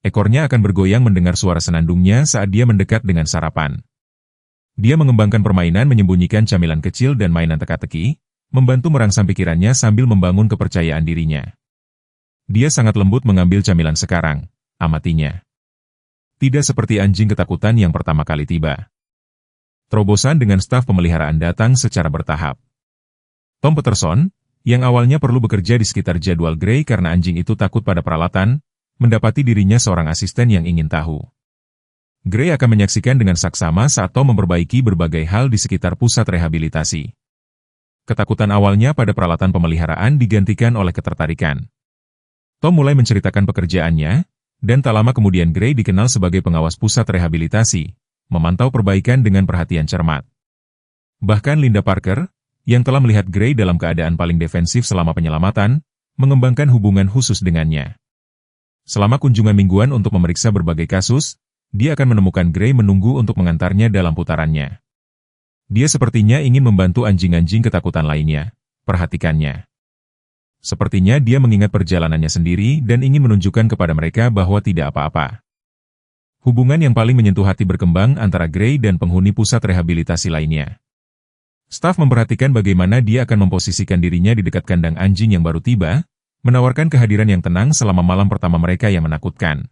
Ekornya akan bergoyang mendengar suara senandungnya saat dia mendekat dengan sarapan. Dia mengembangkan permainan menyembunyikan camilan kecil dan mainan teka-teki, membantu merangsang pikirannya sambil membangun kepercayaan dirinya. Dia sangat lembut mengambil camilan sekarang, amatinya. Tidak seperti anjing ketakutan yang pertama kali tiba. Terobosan dengan staf pemeliharaan datang secara bertahap. Tom Peterson, yang awalnya perlu bekerja di sekitar jadwal Gray karena anjing itu takut pada peralatan, mendapati dirinya seorang asisten yang ingin tahu. Gray akan menyaksikan dengan saksama saat Tom memperbaiki berbagai hal di sekitar pusat rehabilitasi. Ketakutan awalnya pada peralatan pemeliharaan digantikan oleh ketertarikan. Tom mulai menceritakan pekerjaannya, dan tak lama kemudian Gray dikenal sebagai pengawas pusat rehabilitasi, memantau perbaikan dengan perhatian cermat. Bahkan Linda Parker, yang telah melihat Gray dalam keadaan paling defensif selama penyelamatan, mengembangkan hubungan khusus dengannya. Selama kunjungan mingguan untuk memeriksa berbagai kasus, dia akan menemukan Gray menunggu untuk mengantarnya dalam putarannya. Dia sepertinya ingin membantu anjing-anjing ketakutan lainnya. Perhatikannya. Sepertinya dia mengingat perjalanannya sendiri dan ingin menunjukkan kepada mereka bahwa tidak apa-apa. Hubungan yang paling menyentuh hati berkembang antara Gray dan penghuni pusat rehabilitasi lainnya. Staf memperhatikan bagaimana dia akan memposisikan dirinya di dekat kandang anjing yang baru tiba, menawarkan kehadiran yang tenang selama malam pertama mereka yang menakutkan.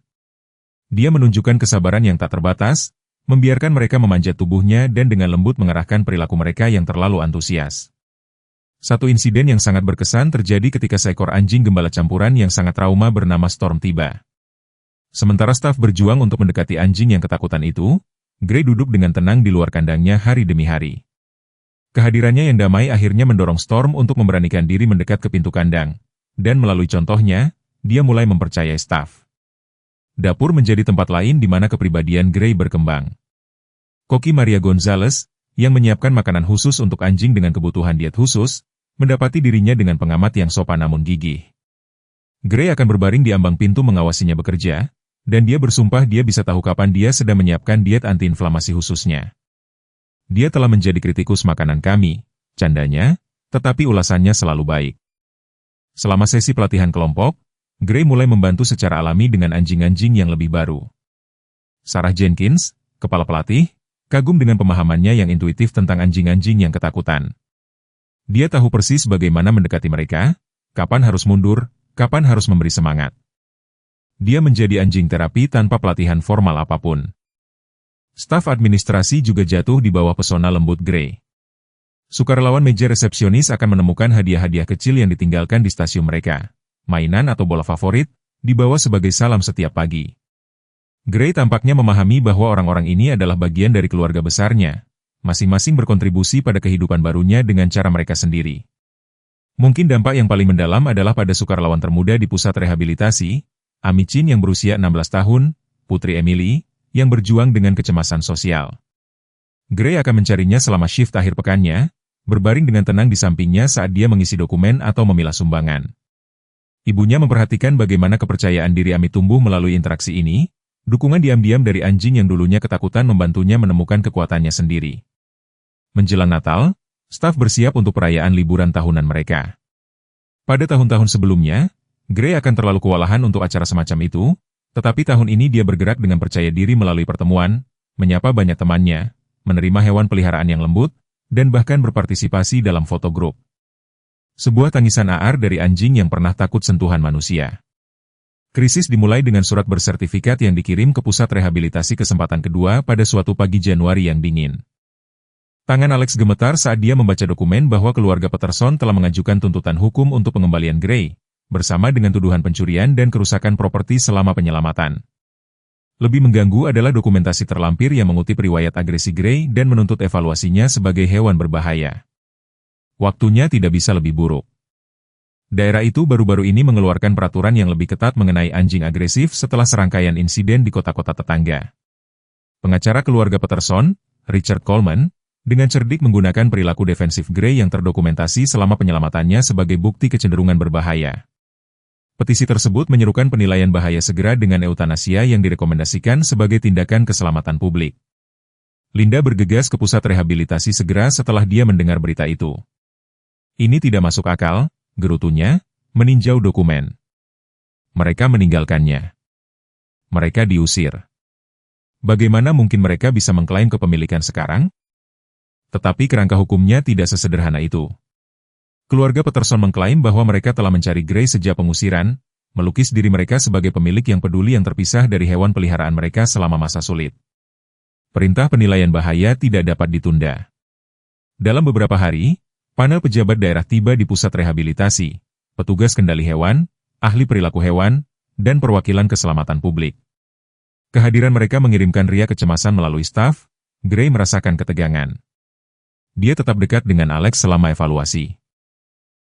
Dia menunjukkan kesabaran yang tak terbatas, membiarkan mereka memanjat tubuhnya dan dengan lembut mengarahkan perilaku mereka yang terlalu antusias. Satu insiden yang sangat berkesan terjadi ketika seekor anjing gembala campuran yang sangat trauma bernama Storm tiba. Sementara staf berjuang untuk mendekati anjing yang ketakutan itu, Gray duduk dengan tenang di luar kandangnya hari demi hari. Kehadirannya yang damai akhirnya mendorong Storm untuk memberanikan diri mendekat ke pintu kandang, dan melalui contohnya, dia mulai mempercayai staf. Dapur menjadi tempat lain di mana kepribadian Gray berkembang. Koki Maria Gonzalez, yang menyiapkan makanan khusus untuk anjing dengan kebutuhan diet khusus, mendapati dirinya dengan pengamat yang sopan namun gigih. Gray akan berbaring di ambang pintu mengawasinya bekerja, dan dia bersumpah dia bisa tahu kapan dia sedang menyiapkan diet antiinflamasi khususnya. Dia telah menjadi kritikus makanan kami, candanya, tetapi ulasannya selalu baik. Selama sesi pelatihan kelompok, Gray mulai membantu secara alami dengan anjing-anjing yang lebih baru. Sarah Jenkins, kepala pelatih, kagum dengan pemahamannya yang intuitif tentang anjing-anjing yang ketakutan. Dia tahu persis bagaimana mendekati mereka, kapan harus mundur, kapan harus memberi semangat. Dia menjadi anjing terapi tanpa pelatihan formal apapun. Staf administrasi juga jatuh di bawah pesona lembut Gray. Sukarelawan meja resepsionis akan menemukan hadiah-hadiah kecil yang ditinggalkan di stasiun mereka. Mainan atau bola favorit, dibawa sebagai salam setiap pagi. Gray tampaknya memahami bahwa orang-orang ini adalah bagian dari keluarga besarnya, masing-masing berkontribusi pada kehidupan barunya dengan cara mereka sendiri. Mungkin dampak yang paling mendalam adalah pada sukarelawan termuda di pusat rehabilitasi, Amy Chin yang berusia 16 tahun, putri Emily, yang berjuang dengan kecemasan sosial. Gray akan mencarinya selama shift akhir pekannya, berbaring dengan tenang di sampingnya saat dia mengisi dokumen atau memilah sumbangan. Ibunya memperhatikan bagaimana kepercayaan diri Amy tumbuh melalui interaksi ini, dukungan diam-diam dari anjing yang dulunya ketakutan membantunya menemukan kekuatannya sendiri. Menjelang Natal, staf bersiap untuk perayaan liburan tahunan mereka. Pada tahun-tahun sebelumnya, Gray akan terlalu kewalahan untuk acara semacam itu, tetapi tahun ini dia bergerak dengan percaya diri melalui pertemuan, menyapa banyak temannya, menerima hewan peliharaan yang lembut, dan bahkan berpartisipasi dalam foto grup. Sebuah tangisan aar dari anjing yang pernah takut sentuhan manusia. Krisis dimulai dengan surat bersertifikat yang dikirim ke pusat rehabilitasi kesempatan kedua pada suatu pagi Januari yang dingin. Tangan Alex gemetar saat dia membaca dokumen bahwa keluarga Peterson telah mengajukan tuntutan hukum untuk pengembalian Gray, bersama dengan tuduhan pencurian dan kerusakan properti selama penyelamatan. Lebih mengganggu adalah dokumentasi terlampir yang mengutip riwayat agresi Gray dan menuntut evaluasinya sebagai hewan berbahaya. Waktunya tidak bisa lebih buruk. Daerah itu baru-baru ini mengeluarkan peraturan yang lebih ketat mengenai anjing agresif setelah serangkaian insiden di kota-kota tetangga. Pengacara keluarga Peterson, Richard Coleman, dengan cerdik menggunakan perilaku defensif Gray yang terdokumentasi selama penyelamatannya sebagai bukti kecenderungan berbahaya. Petisi tersebut menyerukan penilaian bahaya segera dengan eutanasia yang direkomendasikan sebagai tindakan keselamatan publik. Linda bergegas ke pusat rehabilitasi segera setelah dia mendengar berita itu. Ini tidak masuk akal, gerutunya, meninjau dokumen. Mereka meninggalkannya. Mereka diusir. Bagaimana mungkin mereka bisa mengklaim kepemilikan sekarang? Tetapi kerangka hukumnya tidak sesederhana itu. Keluarga Peterson mengklaim bahwa mereka telah mencari Gray sejak pengusiran, melukis diri mereka sebagai pemilik yang peduli yang terpisah dari hewan peliharaan mereka selama masa sulit. Perintah penilaian bahaya tidak dapat ditunda. Dalam beberapa hari, panel pejabat daerah tiba di pusat rehabilitasi, petugas kendali hewan, ahli perilaku hewan, dan perwakilan keselamatan publik. Kehadiran mereka mengirimkan ria kecemasan melalui staf. Gray merasakan ketegangan. Dia tetap dekat dengan Alex selama evaluasi.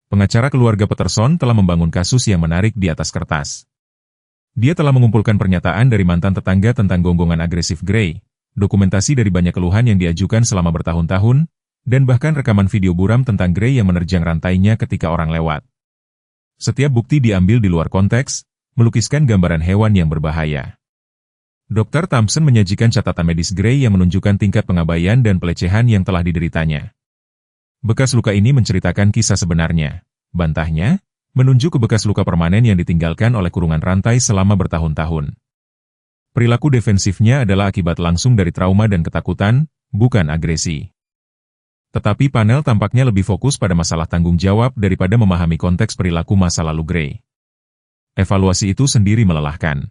Pengacara keluarga Peterson telah membangun kasus yang menarik di atas kertas. Dia telah mengumpulkan pernyataan dari mantan tetangga tentang gonggongan agresif Gray, dokumentasi dari banyak keluhan yang diajukan selama bertahun-tahun, dan bahkan rekaman video buram tentang Gray yang menerjang rantainya ketika orang lewat. Setiap bukti diambil di luar konteks, melukiskan gambaran hewan yang berbahaya. Dr. Thompson menyajikan catatan medis Gray yang menunjukkan tingkat pengabaian dan pelecehan yang telah dideritanya. Bekas luka ini menceritakan kisah sebenarnya, bantahnya, menunjuk ke bekas luka permanen yang ditinggalkan oleh kurungan rantai selama bertahun-tahun. Perilaku defensifnya adalah akibat langsung dari trauma dan ketakutan, bukan agresi. Tetapi panel tampaknya lebih fokus pada masalah tanggung jawab daripada memahami konteks perilaku masa lalu Gray. Evaluasi itu sendiri melelahkan.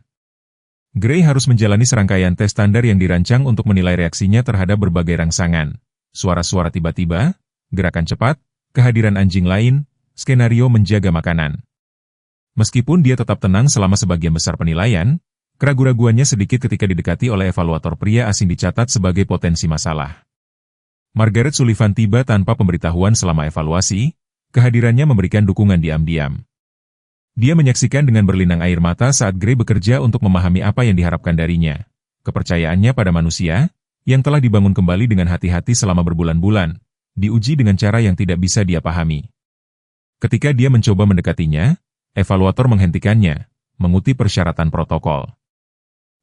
Gray harus menjalani serangkaian tes standar yang dirancang untuk menilai reaksinya terhadap berbagai rangsangan, suara-suara tiba-tiba, gerakan cepat, kehadiran anjing lain, skenario menjaga makanan. Meskipun dia tetap tenang selama sebagian besar penilaian, keraguan-raguannya sedikit ketika didekati oleh evaluator pria asing dicatat sebagai potensi masalah. Margaret Sullivan tiba tanpa pemberitahuan selama evaluasi, kehadirannya memberikan dukungan diam-diam. Dia menyaksikan dengan berlinang air mata saat Gray bekerja untuk memahami apa yang diharapkan darinya. Kepercayaannya pada manusia, yang telah dibangun kembali dengan hati-hati selama berbulan-bulan, diuji dengan cara yang tidak bisa dia pahami. Ketika dia mencoba mendekatinya, evaluator menghentikannya, mengutip persyaratan protokol.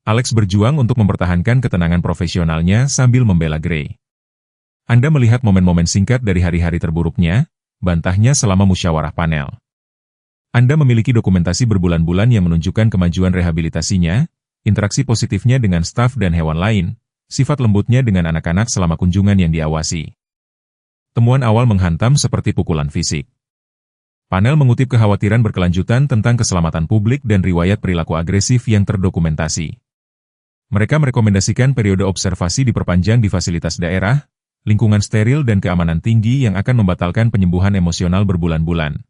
Alex berjuang untuk mempertahankan ketenangan profesionalnya sambil membela Gray. Anda melihat momen-momen singkat dari hari-hari terburuknya, bantahnya selama musyawarah panel. Anda memiliki dokumentasi berbulan-bulan yang menunjukkan kemajuan rehabilitasinya, interaksi positifnya dengan staf dan hewan lain, sifat lembutnya dengan anak-anak selama kunjungan yang diawasi. Temuan awal menghantam seperti pukulan fisik. Panel mengutip kekhawatiran berkelanjutan tentang keselamatan publik dan riwayat perilaku agresif yang terdokumentasi. Mereka merekomendasikan periode observasi diperpanjang di fasilitas daerah, lingkungan steril dan keamanan tinggi yang akan membatalkan penyembuhan emosional berbulan-bulan.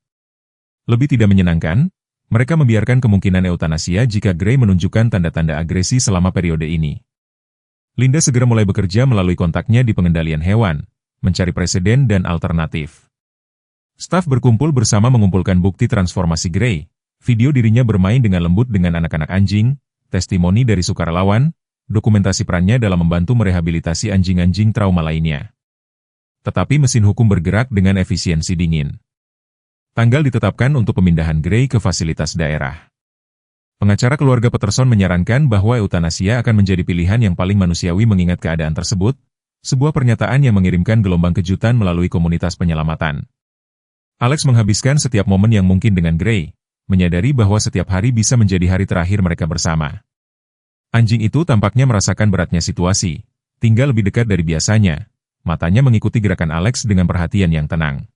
Lebih tidak menyenangkan, mereka membiarkan kemungkinan eutanasia jika Gray menunjukkan tanda-tanda agresi selama periode ini. Linda segera mulai bekerja melalui kontaknya di pengendalian hewan, mencari preseden dan alternatif. Staf berkumpul bersama mengumpulkan bukti transformasi Gray, video dirinya bermain dengan lembut dengan anak-anak anjing, testimoni dari sukarelawan, dokumentasi perannya dalam membantu merehabilitasi anjing-anjing trauma lainnya. Tetapi mesin hukum bergerak dengan efisiensi dingin. Tanggal ditetapkan untuk pemindahan Gray ke fasilitas daerah. Pengacara keluarga Peterson menyarankan bahwa eutanasia akan menjadi pilihan yang paling manusiawi mengingat keadaan tersebut, Sebuah pernyataan yang mengirimkan gelombang kejutan melalui komunitas penyelamatan. Alex menghabiskan setiap momen yang mungkin dengan Gray, menyadari bahwa setiap hari bisa menjadi hari terakhir mereka bersama. Anjing itu tampaknya merasakan beratnya situasi, tinggal lebih dekat dari biasanya. Matanya mengikuti gerakan Alex dengan perhatian yang tenang.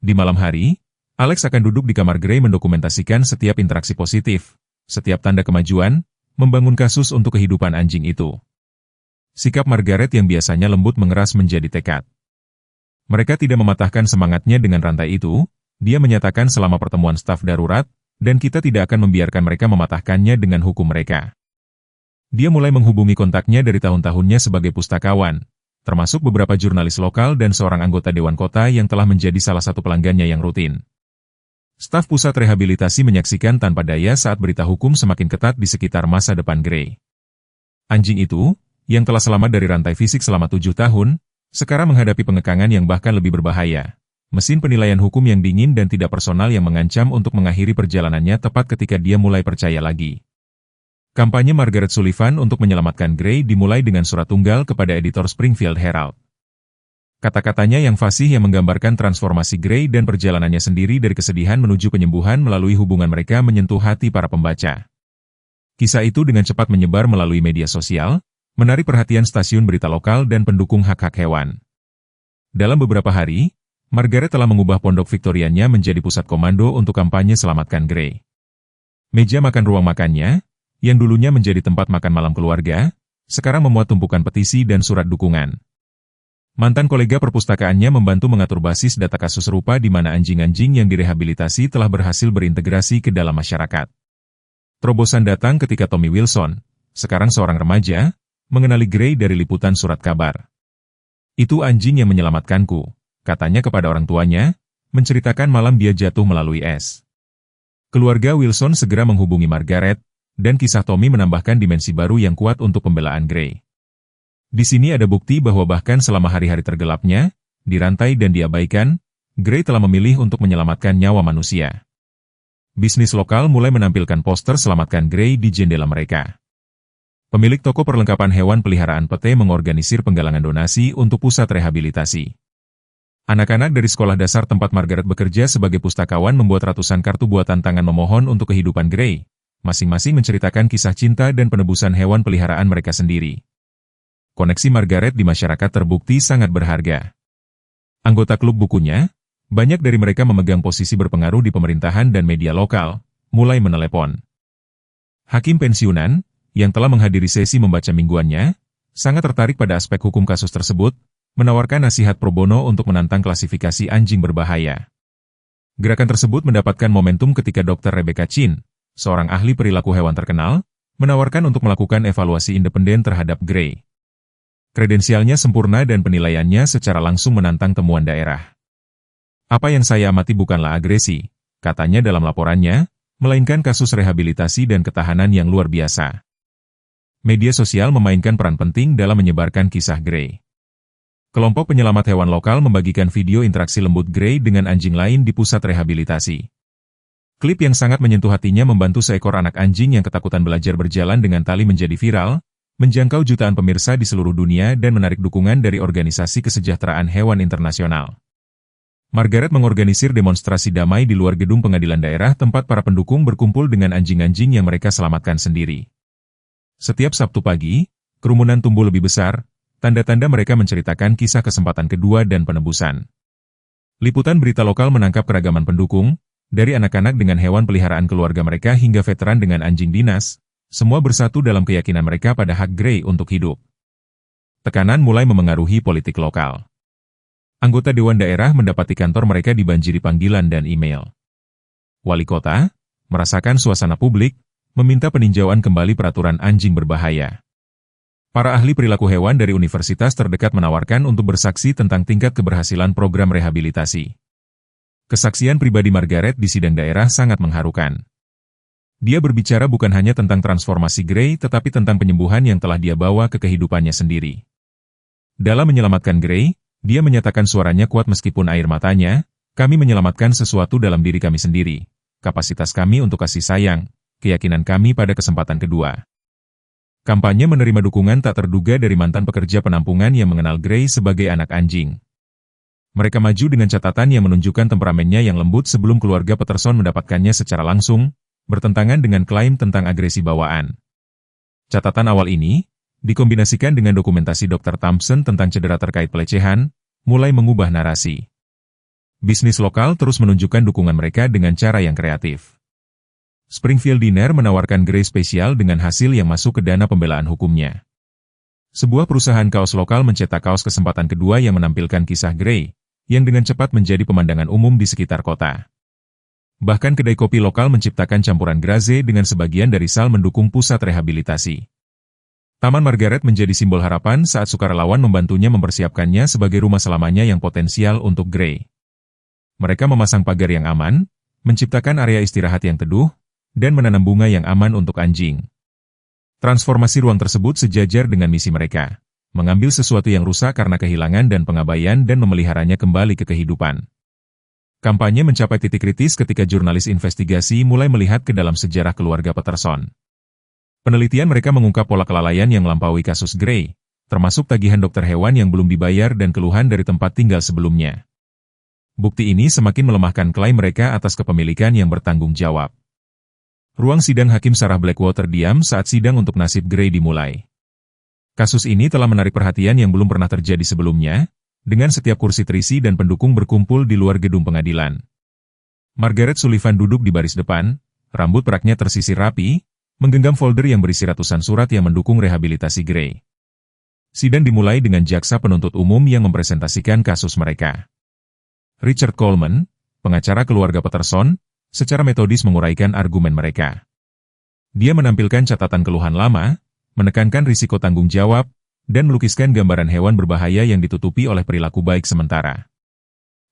Di malam hari, Alex akan duduk di kamar Gray mendokumentasikan setiap interaksi positif, setiap tanda kemajuan, membangun kasus untuk kehidupan anjing itu. Sikap Margaret yang biasanya lembut mengeras menjadi tekad. Mereka tidak mematahkan semangatnya dengan rantai itu, dia menyatakan selama pertemuan staf darurat, dan kita tidak akan membiarkan mereka mematahkannya dengan hukum mereka. Dia mulai menghubungi kontaknya dari tahun-tahunnya sebagai pustakawan, termasuk beberapa jurnalis lokal dan seorang anggota Dewan Kota yang telah menjadi salah satu pelanggannya yang rutin. Staf pusat rehabilitasi menyaksikan tanpa daya saat berita hukum semakin ketat di sekitar masa depan Gray. Anjing itu, yang telah selamat dari rantai fisik selama 7 tahun, sekarang menghadapi pengekangan yang bahkan lebih berbahaya. Mesin penilaian hukum yang dingin dan tidak personal yang mengancam untuk mengakhiri perjalanannya tepat ketika dia mulai percaya lagi. Kampanye Margaret Sullivan untuk menyelamatkan Gray dimulai dengan surat tunggal kepada editor Springfield Herald. Kata-katanya yang fasih yang menggambarkan transformasi Gray dan perjalanannya sendiri dari kesedihan menuju penyembuhan melalui hubungan mereka menyentuh hati para pembaca. Kisah itu dengan cepat menyebar melalui media sosial, menarik perhatian stasiun berita lokal dan pendukung hak-hak hewan. Dalam beberapa hari, Margaret telah mengubah pondok Victorianya menjadi pusat komando untuk kampanye selamatkan Gray. Meja makan ruang makannya, yang dulunya menjadi tempat makan malam keluarga, sekarang memuat tumpukan petisi dan surat dukungan. Mantan kolega perpustakaannya membantu mengatur basis data kasus serupa di mana anjing-anjing yang direhabilitasi telah berhasil berintegrasi ke dalam masyarakat. Terobosan datang ketika Tommy Wilson, sekarang seorang remaja, mengenali Gray dari liputan surat kabar. Itu anjing yang menyelamatkanku, katanya kepada orang tuanya, menceritakan malam dia jatuh melalui es. Keluarga Wilson segera menghubungi Margaret, dan kisah Tommy menambahkan dimensi baru yang kuat untuk pembelaan Gray. Di sini ada bukti bahwa bahkan selama hari-hari tergelapnya, dirantai dan diabaikan, Gray telah memilih untuk menyelamatkan nyawa manusia. Bisnis lokal mulai menampilkan poster selamatkan Gray di jendela mereka. Pemilik toko perlengkapan hewan peliharaan Pete mengorganisir penggalangan donasi untuk pusat rehabilitasi. Anak-anak dari sekolah dasar tempat Margaret bekerja sebagai pustakawan membuat ratusan kartu buatan tangan memohon untuk kehidupan Gray, masing-masing menceritakan kisah cinta dan penebusan hewan peliharaan mereka sendiri. Koneksi Margaret di masyarakat terbukti sangat berharga. Anggota klub bukunya, banyak dari mereka memegang posisi berpengaruh di pemerintahan dan media lokal, mulai menelepon. Hakim pensiunan, yang telah menghadiri sesi membaca mingguannya, sangat tertarik pada aspek hukum kasus tersebut, menawarkan nasihat pro bono untuk menantang klasifikasi anjing berbahaya. Gerakan tersebut mendapatkan momentum ketika Dr. Rebecca Chin, seorang ahli perilaku hewan terkenal, menawarkan untuk melakukan evaluasi independen terhadap Gray. Kredensialnya sempurna dan penilaiannya secara langsung menantang temuan daerah. Apa yang saya amati bukanlah agresi, katanya dalam laporannya, melainkan kasus rehabilitasi dan ketahanan yang luar biasa. Media sosial memainkan peran penting dalam menyebarkan kisah Gray. Kelompok penyelamat hewan lokal membagikan video interaksi lembut Gray dengan anjing lain di pusat rehabilitasi. Klip yang sangat menyentuh hatinya membantu seekor anak anjing yang ketakutan belajar berjalan dengan tali menjadi viral, menjangkau jutaan pemirsa di seluruh dunia dan menarik dukungan dari organisasi kesejahteraan hewan internasional. Margaret mengorganisir demonstrasi damai di luar gedung pengadilan daerah tempat para pendukung berkumpul dengan anjing-anjing yang mereka selamatkan sendiri. Setiap Sabtu pagi, kerumunan tumbuh lebih besar, tanda-tanda mereka menceritakan kisah kesempatan kedua dan penebusan. Liputan berita lokal menangkap keragaman pendukung, dari anak-anak dengan hewan peliharaan keluarga mereka hingga veteran dengan anjing dinas, semua bersatu dalam keyakinan mereka pada hak Gray untuk hidup. Tekanan mulai memengaruhi politik lokal. Anggota Dewan Daerah mendapati kantor mereka dibanjiri panggilan dan email. Wali kota, merasakan suasana publik, meminta peninjauan kembali peraturan anjing berbahaya. Para ahli perilaku hewan dari universitas terdekat menawarkan untuk bersaksi tentang tingkat keberhasilan program rehabilitasi. Kesaksian pribadi Margaret di sidang daerah sangat mengharukan. Dia berbicara bukan hanya tentang transformasi Gray tetapi tentang penyembuhan yang telah dia bawa ke kehidupannya sendiri. Dalam menyelamatkan Gray, dia menyatakan suaranya kuat meskipun air matanya, kami menyelamatkan sesuatu dalam diri kami sendiri, kapasitas kami untuk kasih sayang, keyakinan kami pada kesempatan kedua. Kampanye menerima dukungan tak terduga dari mantan pekerja penampungan yang mengenal Gray sebagai anak anjing. Mereka maju dengan catatan yang menunjukkan temperamennya yang lembut sebelum keluarga Peterson mendapatkannya secara langsung, bertentangan dengan klaim tentang agresi bawaan. Catatan awal ini, dikombinasikan dengan dokumentasi Dr. Thompson tentang cedera terkait pelecehan, mulai mengubah narasi. Bisnis lokal terus menunjukkan dukungan mereka dengan cara yang kreatif. Springfield Diner menawarkan Gray spesial dengan hasil yang masuk ke dana pembelaan hukumnya. Sebuah perusahaan kaos lokal mencetak kaos kesempatan kedua yang menampilkan kisah Gray, yang dengan cepat menjadi pemandangan umum di sekitar kota. Bahkan kedai kopi lokal menciptakan campuran graze dengan sebagian dari sal mendukung pusat rehabilitasi. Taman Margaret menjadi simbol harapan saat sukarelawan membantunya mempersiapkannya sebagai rumah selamanya yang potensial untuk Gray. Mereka memasang pagar yang aman, menciptakan area istirahat yang teduh, dan menanam bunga yang aman untuk anjing. Transformasi ruang tersebut sejajar dengan misi mereka, mengambil sesuatu yang rusak karena kehilangan dan pengabaian dan memeliharanya kembali ke kehidupan. Kampanye mencapai titik kritis ketika jurnalis investigasi mulai melihat ke dalam sejarah keluarga Peterson. Penelitian mereka mengungkap pola kelalaian yang melampaui kasus Gray, termasuk tagihan dokter hewan yang belum dibayar dan keluhan dari tempat tinggal sebelumnya. Bukti ini semakin melemahkan klaim mereka atas kepemilikan yang bertanggung jawab. Ruang sidang Hakim Sarah Blackwater diam saat sidang untuk nasib Gray dimulai. Kasus ini telah menarik perhatian yang belum pernah terjadi sebelumnya, dengan setiap kursi terisi dan pendukung berkumpul di luar gedung pengadilan. Margaret Sullivan duduk di baris depan, rambut peraknya tersisir rapi, menggenggam folder yang berisi ratusan surat yang mendukung rehabilitasi Gray. Sidang dimulai dengan jaksa penuntut umum yang mempresentasikan kasus mereka. Richard Coleman, pengacara keluarga Peterson, secara metodis menguraikan argumen mereka. Dia menampilkan catatan keluhan lama, menekankan risiko tanggung jawab, dan melukiskan gambaran hewan berbahaya yang ditutupi oleh perilaku baik sementara.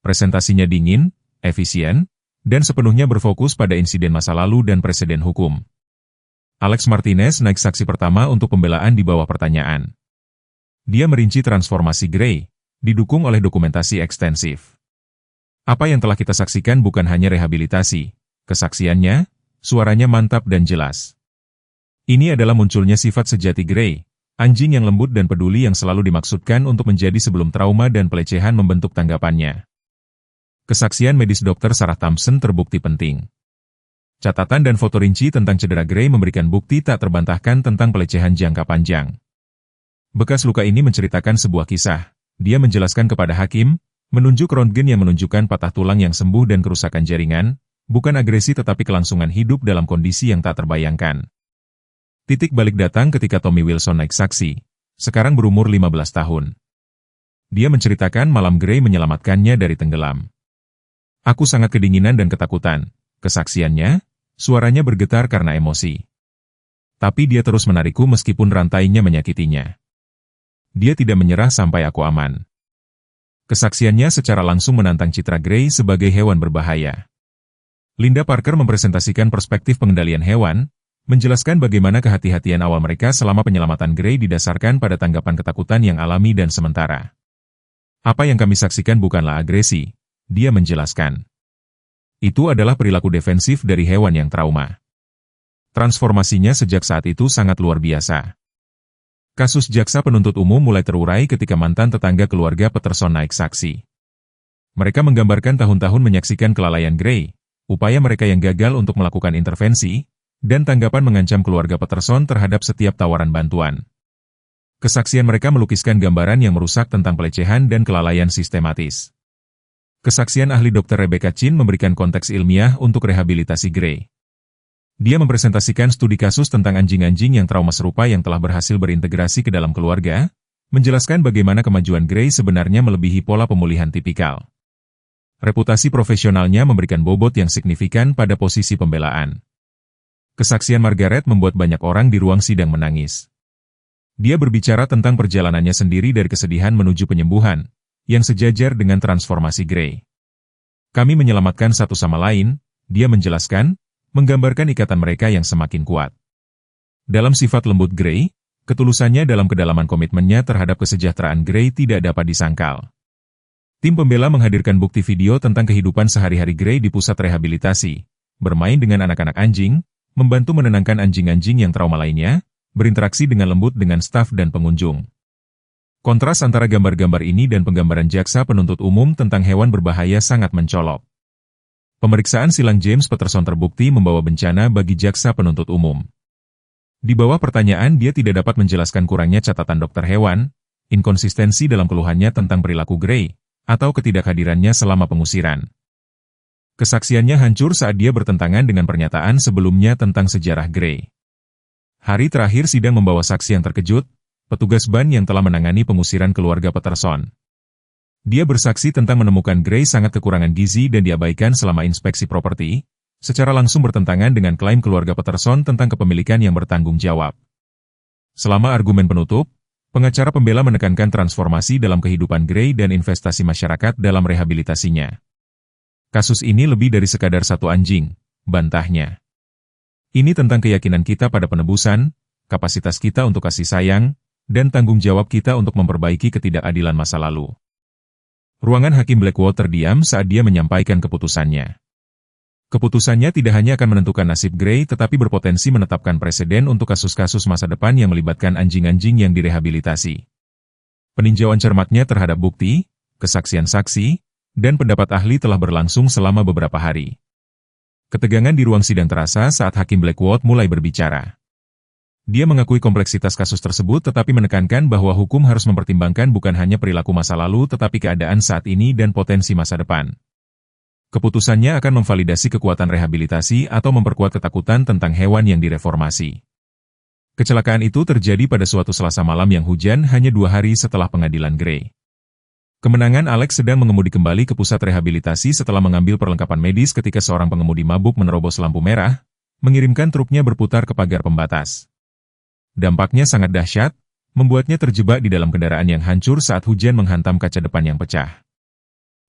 Presentasinya dingin, efisien, dan sepenuhnya berfokus pada insiden masa lalu dan preseden hukum. Alex Martinez naik saksi pertama untuk pembelaan di bawah pertanyaan. Dia merinci transformasi Gray, didukung oleh dokumentasi ekstensif. Apa yang telah kita saksikan bukan hanya rehabilitasi, kesaksiannya, suaranya mantap dan jelas. Ini adalah munculnya sifat sejati Gray, anjing yang lembut dan peduli yang selalu dimaksudkan untuk menjadi sebelum trauma dan pelecehan membentuk tanggapannya. Kesaksian medis Dr. Sarah Thompson terbukti penting. Catatan dan foto rinci tentang cedera Gray memberikan bukti tak terbantahkan tentang pelecehan jangka panjang. Bekas luka ini menceritakan sebuah kisah. Dia menjelaskan kepada hakim, menunjuk röntgen yang menunjukkan patah tulang yang sembuh dan kerusakan jaringan, bukan agresi tetapi kelangsungan hidup dalam kondisi yang tak terbayangkan. Titik balik datang ketika Tommy Wilson naik saksi, sekarang berumur 15 tahun. Dia menceritakan malam Gray menyelamatkannya dari tenggelam. Aku sangat kedinginan dan ketakutan. Kesaksiannya, suaranya bergetar karena emosi. Tapi dia terus menarikku meskipun rantainya menyakitinya. Dia tidak menyerah sampai aku aman. Kesaksiannya secara langsung menantang citra Gray sebagai hewan berbahaya. Linda Parker mempresentasikan perspektif pengendalian hewan, menjelaskan bagaimana kehati-hatian awal mereka selama penyelamatan Gray didasarkan pada tanggapan ketakutan yang alami dan sementara. Apa yang kami saksikan bukanlah agresi, dia menjelaskan. Itu adalah perilaku defensif dari hewan yang trauma. Transformasinya sejak saat itu sangat luar biasa. Kasus jaksa penuntut umum mulai terurai ketika mantan tetangga keluarga Peterson naik saksi. Mereka menggambarkan tahun-tahun menyaksikan kelalaian Gray, upaya mereka yang gagal untuk melakukan intervensi, dan tanggapan mengancam keluarga Peterson terhadap setiap tawaran bantuan. Kesaksian mereka melukiskan gambaran yang merusak tentang pelecehan dan kelalaian sistematis. Kesaksian ahli Dr. Rebecca Chin memberikan konteks ilmiah untuk rehabilitasi Gray. Dia mempresentasikan studi kasus tentang anjing-anjing yang trauma serupa yang telah berhasil berintegrasi ke dalam keluarga, menjelaskan bagaimana kemajuan Gray sebenarnya melebihi pola pemulihan tipikal. Reputasi profesionalnya memberikan bobot yang signifikan pada posisi pembelaan. Kesaksian Margaret membuat banyak orang di ruang sidang menangis. Dia berbicara tentang perjalanannya sendiri dari kesedihan menuju penyembuhan, yang sejajar dengan transformasi Gray. Kami menyelamatkan satu sama lain, dia menjelaskan, menggambarkan ikatan mereka yang semakin kuat. Dalam sifat lembut Gray, ketulusannya dalam kedalaman komitmennya terhadap kesejahteraan Gray tidak dapat disangkal. Tim pembela menghadirkan bukti video tentang kehidupan sehari-hari Gray di pusat rehabilitasi, bermain dengan anak-anak anjing, membantu menenangkan anjing-anjing yang trauma lainnya, berinteraksi dengan lembut dengan staf dan pengunjung. Kontras antara gambar-gambar ini dan penggambaran jaksa penuntut umum tentang hewan berbahaya sangat mencolok. Pemeriksaan silang James Patterson terbukti membawa bencana bagi jaksa penuntut umum. Di bawah pertanyaan dia tidak dapat menjelaskan kurangnya catatan dokter hewan, inkonsistensi dalam keluhannya tentang perilaku Gray, atau ketidakhadirannya selama pengusiran. Kesaksiannya hancur saat dia bertentangan dengan pernyataan sebelumnya tentang sejarah Gray. Hari terakhir sidang membawa saksi yang terkejut, petugas ban yang telah menangani pengusiran keluarga Patterson. Dia bersaksi tentang menemukan Gray sangat kekurangan gizi dan diabaikan selama inspeksi properti, secara langsung bertentangan dengan klaim keluarga Patterson tentang kepemilikan yang bertanggung jawab. Selama argumen penutup, pengacara pembela menekankan transformasi dalam kehidupan Gray dan investasi masyarakat dalam rehabilitasinya. Kasus ini lebih dari sekadar satu anjing, bantahnya. Ini tentang keyakinan kita pada penebusan, kapasitas kita untuk kasih sayang, dan tanggung jawab kita untuk memperbaiki ketidakadilan masa lalu. Ruangan Hakim Blackwater diam saat dia menyampaikan keputusannya. Keputusannya tidak hanya akan menentukan nasib Gray tetapi berpotensi menetapkan preseden untuk kasus-kasus masa depan yang melibatkan anjing-anjing yang direhabilitasi. Peninjauan cermatnya terhadap bukti, kesaksian saksi, dan pendapat ahli telah berlangsung selama beberapa hari. Ketegangan di ruang sidang terasa saat Hakim Blackwater mulai berbicara. Dia mengakui kompleksitas kasus tersebut tetapi menekankan bahwa hukum harus mempertimbangkan bukan hanya perilaku masa lalu tetapi keadaan saat ini dan potensi masa depan. Keputusannya akan memvalidasi kekuatan rehabilitasi atau memperkuat ketakutan tentang hewan yang direformasi. Kecelakaan itu terjadi pada suatu Selasa malam yang hujan hanya 2 hari setelah pengadilan Gray. Kemenangan Alex sedang mengemudi kembali ke pusat rehabilitasi setelah mengambil perlengkapan medis ketika seorang pengemudi mabuk menerobos lampu merah, mengirimkan truknya berputar ke pagar pembatas. Dampaknya sangat dahsyat, membuatnya terjebak di dalam kendaraan yang hancur saat hujan menghantam kaca depan yang pecah.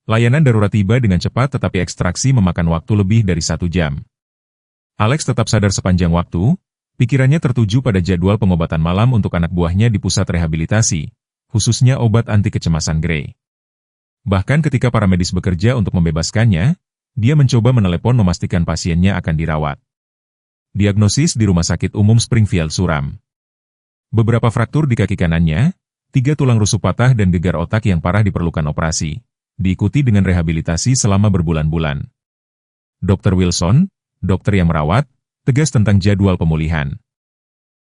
Layanan darurat tiba dengan cepat tetapi ekstraksi memakan waktu lebih dari 1 jam. Alex tetap sadar sepanjang waktu, pikirannya tertuju pada jadwal pengobatan malam untuk anak buahnya di pusat rehabilitasi, khususnya obat anti kecemasan Gray. Bahkan ketika para medis bekerja untuk membebaskannya, dia mencoba menelepon memastikan pasiennya akan dirawat. Diagnosis di Rumah Sakit Umum Springfield suram. Beberapa fraktur di kaki kanannya, 3 tulang rusuk patah dan gegar otak yang parah diperlukan operasi, diikuti dengan rehabilitasi selama berbulan-bulan. Dr. Wilson, dokter yang merawat, tegas tentang jadwal pemulihan.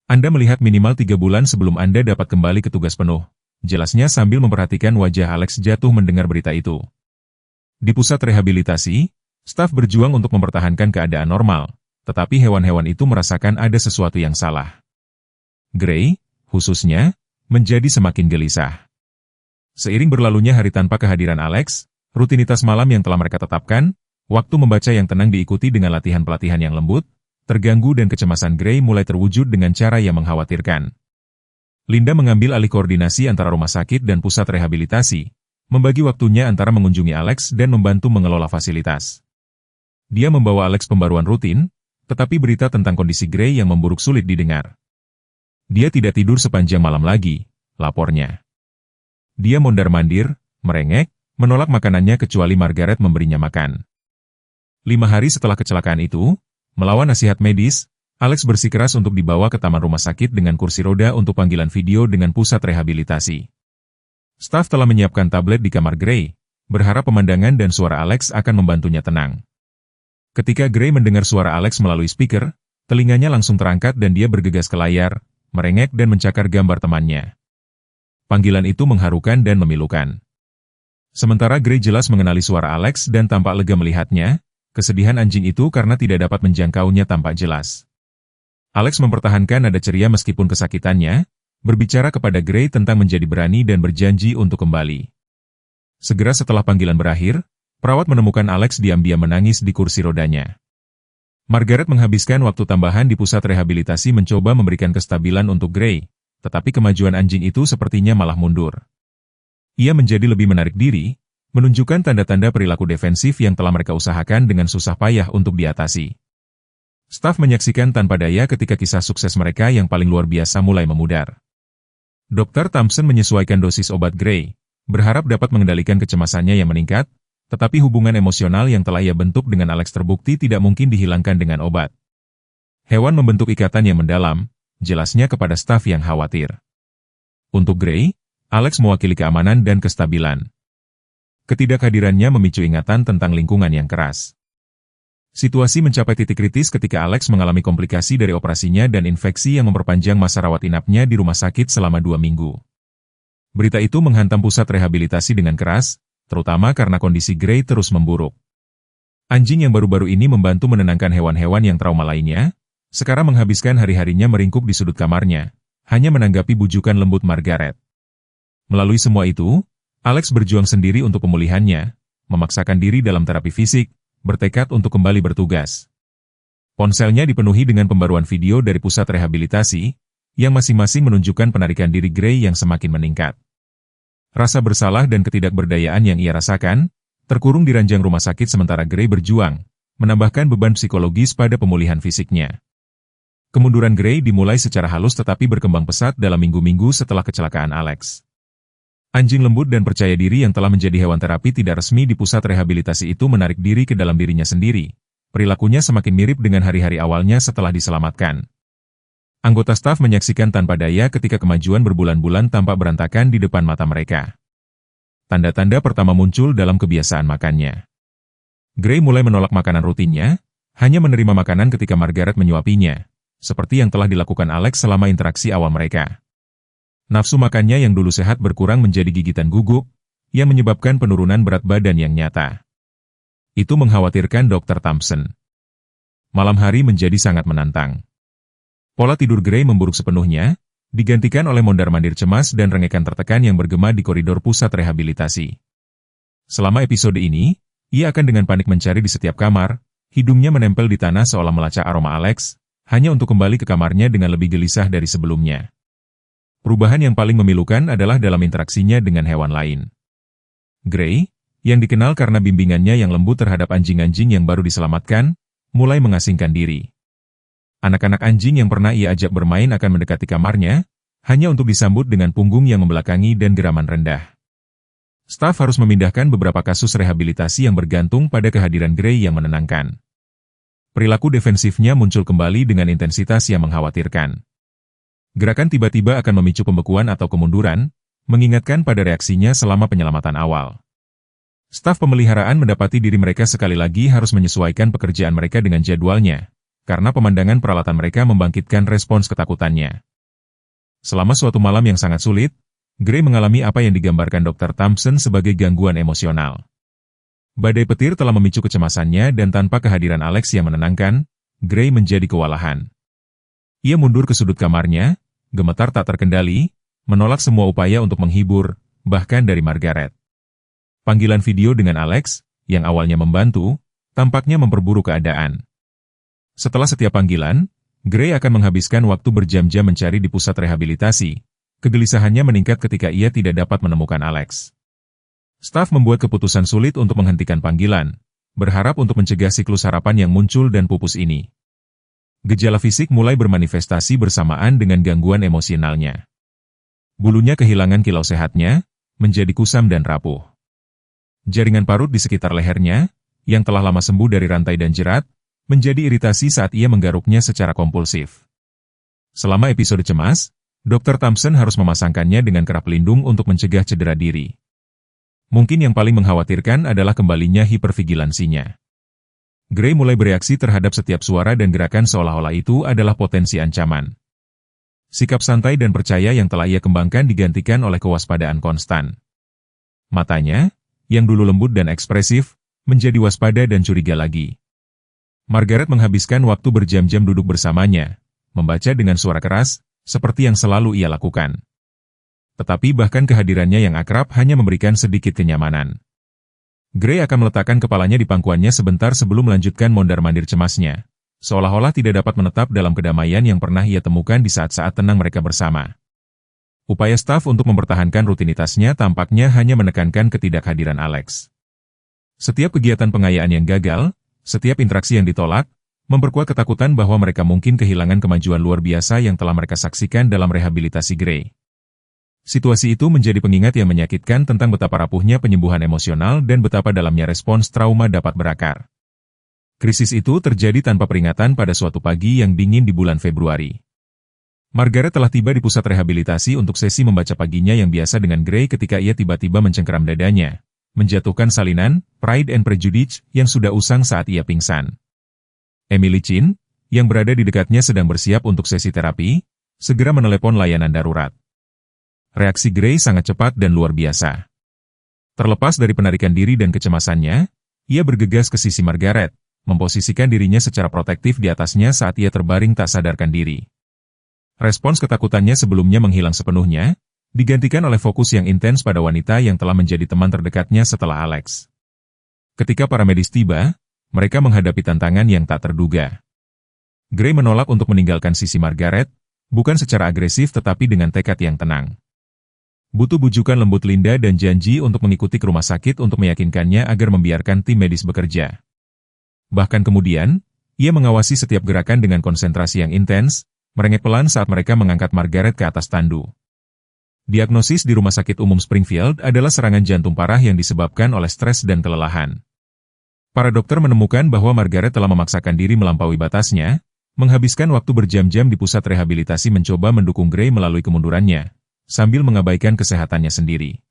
Anda melihat minimal 3 bulan sebelum Anda dapat kembali ke tugas penuh. Jelasnya sambil memperhatikan wajah Alex jatuh mendengar berita itu. Di pusat rehabilitasi, staf berjuang untuk mempertahankan keadaan normal, tetapi hewan-hewan itu merasakan ada sesuatu yang salah. Gray, khususnya, menjadi semakin gelisah. Seiring berlalunya hari tanpa kehadiran Alex, rutinitas malam yang telah mereka tetapkan, waktu membaca yang tenang diikuti dengan latihan pelatihan yang lembut, terganggu dan kecemasan Gray mulai terwujud dengan cara yang mengkhawatirkan. Linda mengambil alih koordinasi antara rumah sakit dan pusat rehabilitasi, membagi waktunya antara mengunjungi Alex dan membantu mengelola fasilitas. Dia membawa Alex pembaruan rutin, tetapi berita tentang kondisi Gray yang memburuk sulit didengar. Dia tidak tidur sepanjang malam lagi, lapornya. Dia mondar-mandir, merengek, menolak makanannya kecuali Margaret memberinya makan. 5 hari setelah kecelakaan itu, melawan nasihat medis, Alex bersikeras untuk dibawa ke taman rumah sakit dengan kursi roda untuk panggilan video dengan pusat rehabilitasi. Staf telah menyiapkan tablet di kamar Gray, berharap pemandangan dan suara Alex akan membantunya tenang. Ketika Gray mendengar suara Alex melalui speaker, telinganya langsung terangkat dan dia bergegas ke layar, merengek dan mencakar gambar temannya. Panggilan itu mengharukan dan memilukan. Sementara Gray jelas mengenali suara Alex dan tampak lega melihatnya, kesedihan anjing itu karena tidak dapat menjangkaunya tampak jelas. Alex mempertahankan nada ceria meskipun kesakitannya, berbicara kepada Gray tentang menjadi berani dan berjanji untuk kembali. Segera setelah panggilan berakhir, perawat menemukan Alex diam-diam menangis di kursi rodanya. Margaret menghabiskan waktu tambahan di pusat rehabilitasi mencoba memberikan kestabilan untuk Gray, tetapi kemajuan anjing itu sepertinya malah mundur. Ia menjadi lebih menarik diri, menunjukkan tanda-tanda perilaku defensif yang telah mereka usahakan dengan susah payah untuk diatasi. Staf menyaksikan tanpa daya ketika kisah sukses mereka yang paling luar biasa mulai memudar. Dr. Thompson menyesuaikan dosis obat Gray, berharap dapat mengendalikan kecemasannya yang meningkat, tetapi hubungan emosional yang telah ia bentuk dengan Alex terbukti tidak mungkin dihilangkan dengan obat. Hewan membentuk ikatan yang mendalam, jelasnya kepada staf yang khawatir. Untuk Gray, Alex mewakili keamanan dan kestabilan. Ketidakhadirannya memicu ingatan tentang lingkungan yang keras. Situasi mencapai titik kritis ketika Alex mengalami komplikasi dari operasinya dan infeksi yang memperpanjang masa rawat inapnya di rumah sakit selama 2 minggu. Berita itu menghantam pusat rehabilitasi dengan keras, terutama karena kondisi Gray terus memburuk. Anjing yang baru-baru ini membantu menenangkan hewan-hewan yang trauma lainnya, sekarang menghabiskan hari-harinya meringkuk di sudut kamarnya, hanya menanggapi bujukan lembut Margaret. Melalui semua itu, Alex berjuang sendiri untuk pemulihannya, memaksakan diri dalam terapi fisik, bertekad untuk kembali bertugas. Ponselnya dipenuhi dengan pembaruan video dari pusat rehabilitasi, yang masing-masing menunjukkan penarikan diri Gray yang semakin meningkat. Rasa bersalah dan ketidakberdayaan yang ia rasakan, terkurung di ranjang rumah sakit sementara Gray berjuang, menambahkan beban psikologis pada pemulihan fisiknya. Kemunduran Gray dimulai secara halus tetapi berkembang pesat dalam minggu-minggu setelah kecelakaan Alex. Anjing lembut dan percaya diri yang telah menjadi hewan terapi tidak resmi di pusat rehabilitasi itu menarik diri ke dalam dirinya sendiri. Perilakunya semakin mirip dengan hari-hari awalnya setelah diselamatkan. Anggota staf menyaksikan tanpa daya ketika kemajuan berbulan-bulan tampak berantakan di depan mata mereka. Tanda-tanda pertama muncul dalam kebiasaan makannya. Gray mulai menolak makanan rutinnya, hanya menerima makanan ketika Margaret menyuapinya, seperti yang telah dilakukan Alex selama interaksi awal mereka. Nafsu makannya yang dulu sehat berkurang menjadi gigitan guguk, yang menyebabkan penurunan berat badan yang nyata. Itu mengkhawatirkan Dr. Thompson. Malam hari menjadi sangat menantang. Pola tidur Gray memburuk sepenuhnya, digantikan oleh mondar-mandir cemas dan rengekan tertekan yang bergema di koridor pusat rehabilitasi. Selama episode ini, ia akan dengan panik mencari di setiap kamar, hidungnya menempel di tanah seolah melacak aroma Alex, hanya untuk kembali ke kamarnya dengan lebih gelisah dari sebelumnya. Perubahan yang paling memilukan adalah dalam interaksinya dengan hewan lain. Gray, yang dikenal karena bimbingannya yang lembut terhadap anjing-anjing yang baru diselamatkan, mulai mengasingkan diri. Anak-anak anjing yang pernah ia ajak bermain akan mendekati kamarnya, hanya untuk disambut dengan punggung yang membelakangi dan geraman rendah. Staf harus memindahkan beberapa kasus rehabilitasi yang bergantung pada kehadiran Gray yang menenangkan. Perilaku defensifnya muncul kembali dengan intensitas yang mengkhawatirkan. Gerakan tiba-tiba akan memicu pembekuan atau kemunduran, mengingatkan pada reaksinya selama penyelamatan awal. Staf pemeliharaan mendapati diri mereka sekali lagi harus menyesuaikan pekerjaan mereka dengan jadwalnya, karena pemandangan peralatan mereka membangkitkan respons ketakutannya. Selama suatu malam yang sangat sulit, Gray mengalami apa yang digambarkan Dr. Thompson sebagai gangguan emosional. Badai petir telah memicu kecemasannya dan tanpa kehadiran Alex yang menenangkan, Gray menjadi kewalahan. Ia mundur ke sudut kamarnya, gemetar tak terkendali, menolak semua upaya untuk menghibur, bahkan dari Margaret. Panggilan video dengan Alex, yang awalnya membantu, tampaknya memperburuk keadaan. Setelah setiap panggilan, Gray akan menghabiskan waktu berjam-jam mencari di pusat rehabilitasi. Kegelisahannya meningkat ketika ia tidak dapat menemukan Alex. Staf membuat keputusan sulit untuk menghentikan panggilan, berharap untuk mencegah siklus harapan yang muncul dan pupus ini. Gejala fisik mulai bermanifestasi bersamaan dengan gangguan emosionalnya. Bulunya kehilangan kilau sehatnya, menjadi kusam dan rapuh. Jaringan parut di sekitar lehernya, yang telah lama sembuh dari rantai dan jerat, menjadi iritasi saat ia menggaruknya secara kompulsif. Selama episode cemas, Dr. Thompson harus memasangkannya dengan kerap pelindung untuk mencegah cedera diri. Mungkin yang paling mengkhawatirkan adalah kembalinya hipervigilansinya. Gray mulai bereaksi terhadap setiap suara dan gerakan seolah-olah itu adalah potensi ancaman. Sikap santai dan percaya yang telah ia kembangkan digantikan oleh kewaspadaan konstan. Matanya, yang dulu lembut dan ekspresif, menjadi waspada dan curiga lagi. Margaret menghabiskan waktu berjam-jam duduk bersamanya, membaca dengan suara keras, seperti yang selalu ia lakukan. Tetapi bahkan kehadirannya yang akrab hanya memberikan sedikit kenyamanan. Gray akan meletakkan kepalanya di pangkuannya sebentar sebelum melanjutkan mondar-mandir cemasnya, seolah-olah tidak dapat menetap dalam kedamaian yang pernah ia temukan di saat-saat tenang mereka bersama. Upaya staf untuk mempertahankan rutinitasnya tampaknya hanya menekankan ketidakhadiran Alex. Setiap kegiatan pengayaan yang gagal, setiap interaksi yang ditolak, memperkuat ketakutan bahwa mereka mungkin kehilangan kemajuan luar biasa yang telah mereka saksikan dalam rehabilitasi Gray. Situasi itu menjadi pengingat yang menyakitkan tentang betapa rapuhnya penyembuhan emosional dan betapa dalamnya respons trauma dapat berakar. Krisis itu terjadi tanpa peringatan pada suatu pagi yang dingin di bulan Februari. Margaret telah tiba di pusat rehabilitasi untuk sesi membaca paginya yang biasa dengan Gray ketika ia tiba-tiba mencengkeram dadanya, menjatuhkan salinan, Pride and Prejudice, yang sudah usang saat ia pingsan. Emily Chin, yang berada di dekatnya sedang bersiap untuk sesi terapi, segera menelepon layanan darurat. Reaksi Gray sangat cepat dan luar biasa. Terlepas dari penarikan diri dan kecemasannya, ia bergegas ke sisi Margaret, memposisikan dirinya secara protektif di atasnya saat ia terbaring tak sadarkan diri. Respons ketakutannya sebelumnya menghilang sepenuhnya, digantikan oleh fokus yang intens pada wanita yang telah menjadi teman terdekatnya setelah Alex. Ketika para medis tiba, mereka menghadapi tantangan yang tak terduga. Gray menolak untuk meninggalkan sisi Margaret, bukan secara agresif tetapi dengan tekad yang tenang. Butuh bujukan lembut Linda dan janji untuk mengikuti ke rumah sakit untuk meyakinkannya agar membiarkan tim medis bekerja. Bahkan kemudian, ia mengawasi setiap gerakan dengan konsentrasi yang intens, merengek pelan saat mereka mengangkat Margaret ke atas tandu. Diagnosis di Rumah Sakit Umum Springfield adalah serangan jantung parah yang disebabkan oleh stres dan kelelahan. Para dokter menemukan bahwa Margaret telah memaksakan diri melampaui batasnya, menghabiskan waktu berjam-jam di pusat rehabilitasi mencoba mendukung Gray melalui kemundurannya, sambil mengabaikan kesehatannya sendiri.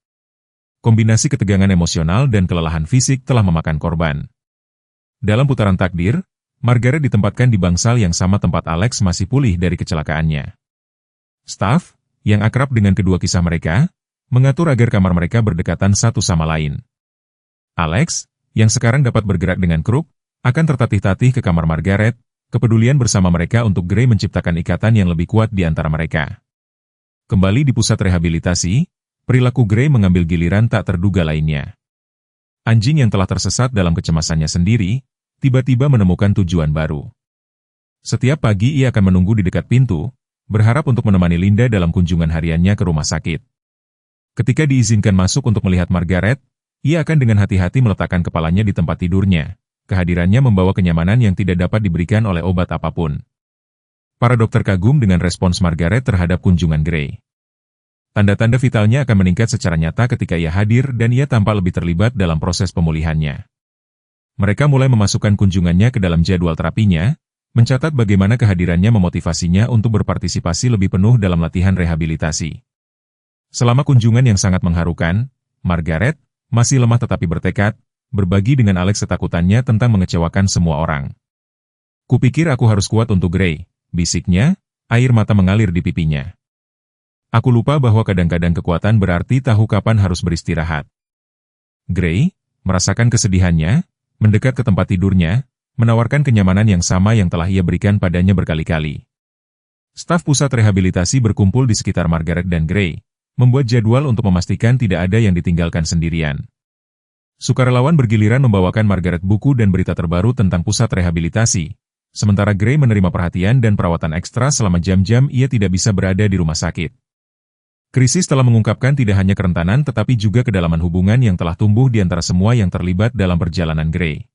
Kombinasi ketegangan emosional dan kelelahan fisik telah memakan korban. Dalam putaran takdir, Margaret ditempatkan di bangsal yang sama tempat Alex masih pulih dari kecelakaannya. Staf, yang akrab dengan kedua kisah mereka, mengatur agar kamar mereka berdekatan satu sama lain. Alex, yang sekarang dapat bergerak dengan kruk, akan tertatih-tatih ke kamar Margaret, kepedulian bersama mereka untuk Gray menciptakan ikatan yang lebih kuat di antara mereka. Kembali di pusat rehabilitasi, perilaku Gray mengambil giliran tak terduga lainnya. Anjing yang telah tersesat dalam kecemasannya sendiri, tiba-tiba menemukan tujuan baru. Setiap pagi ia akan menunggu di dekat pintu, berharap untuk menemani Linda dalam kunjungan hariannya ke rumah sakit. Ketika diizinkan masuk untuk melihat Margaret, ia akan dengan hati-hati meletakkan kepalanya di tempat tidurnya. Kehadirannya membawa kenyamanan yang tidak dapat diberikan oleh obat apapun. Para dokter kagum dengan respons Margaret terhadap kunjungan Gray. Tanda-tanda vitalnya akan meningkat secara nyata ketika ia hadir dan ia tampak lebih terlibat dalam proses pemulihannya. Mereka mulai memasukkan kunjungannya ke dalam jadwal terapinya, mencatat bagaimana kehadirannya memotivasinya untuk berpartisipasi lebih penuh dalam latihan rehabilitasi. Selama kunjungan yang sangat mengharukan, Margaret, masih lemah tetapi bertekad, berbagi dengan Alex ketakutannya tentang mengecewakan semua orang. Kupikir aku harus kuat untuk Gray, bisiknya, air mata mengalir di pipinya. Aku lupa bahwa kadang-kadang kekuatan berarti tahu kapan harus beristirahat. Gray, merasakan kesedihannya, mendekat ke tempat tidurnya, menawarkan kenyamanan yang sama yang telah ia berikan padanya berkali-kali. Staf pusat rehabilitasi berkumpul di sekitar Margaret dan Gray, membuat jadwal untuk memastikan tidak ada yang ditinggalkan sendirian. Sukarelawan bergiliran membawakan Margaret buku dan berita terbaru tentang pusat rehabilitasi, sementara Gray menerima perhatian dan perawatan ekstra selama jam-jam ia tidak bisa berada di rumah sakit. Krisis telah mengungkapkan tidak hanya kerentanan tetapi juga kedalaman hubungan yang telah tumbuh di antara semua yang terlibat dalam perjalanan Gray.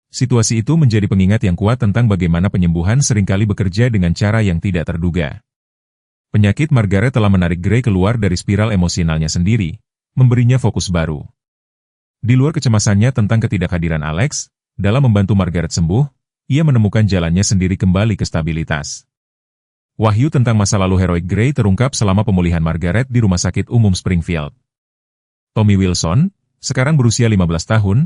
Situasi itu menjadi pengingat yang kuat tentang bagaimana penyembuhan seringkali bekerja dengan cara yang tidak terduga. Penyakit Margaret telah menarik Gray keluar dari spiral emosionalnya sendiri, memberinya fokus baru. Di luar kecemasannya tentang ketidakhadiran Alex, dalam membantu Margaret sembuh, ia menemukan jalannya sendiri kembali ke stabilitas. Wahyu tentang masa lalu heroik Gray terungkap selama pemulihan Margaret di Rumah Sakit Umum Springfield. Tommy Wilson, sekarang berusia 15 tahun,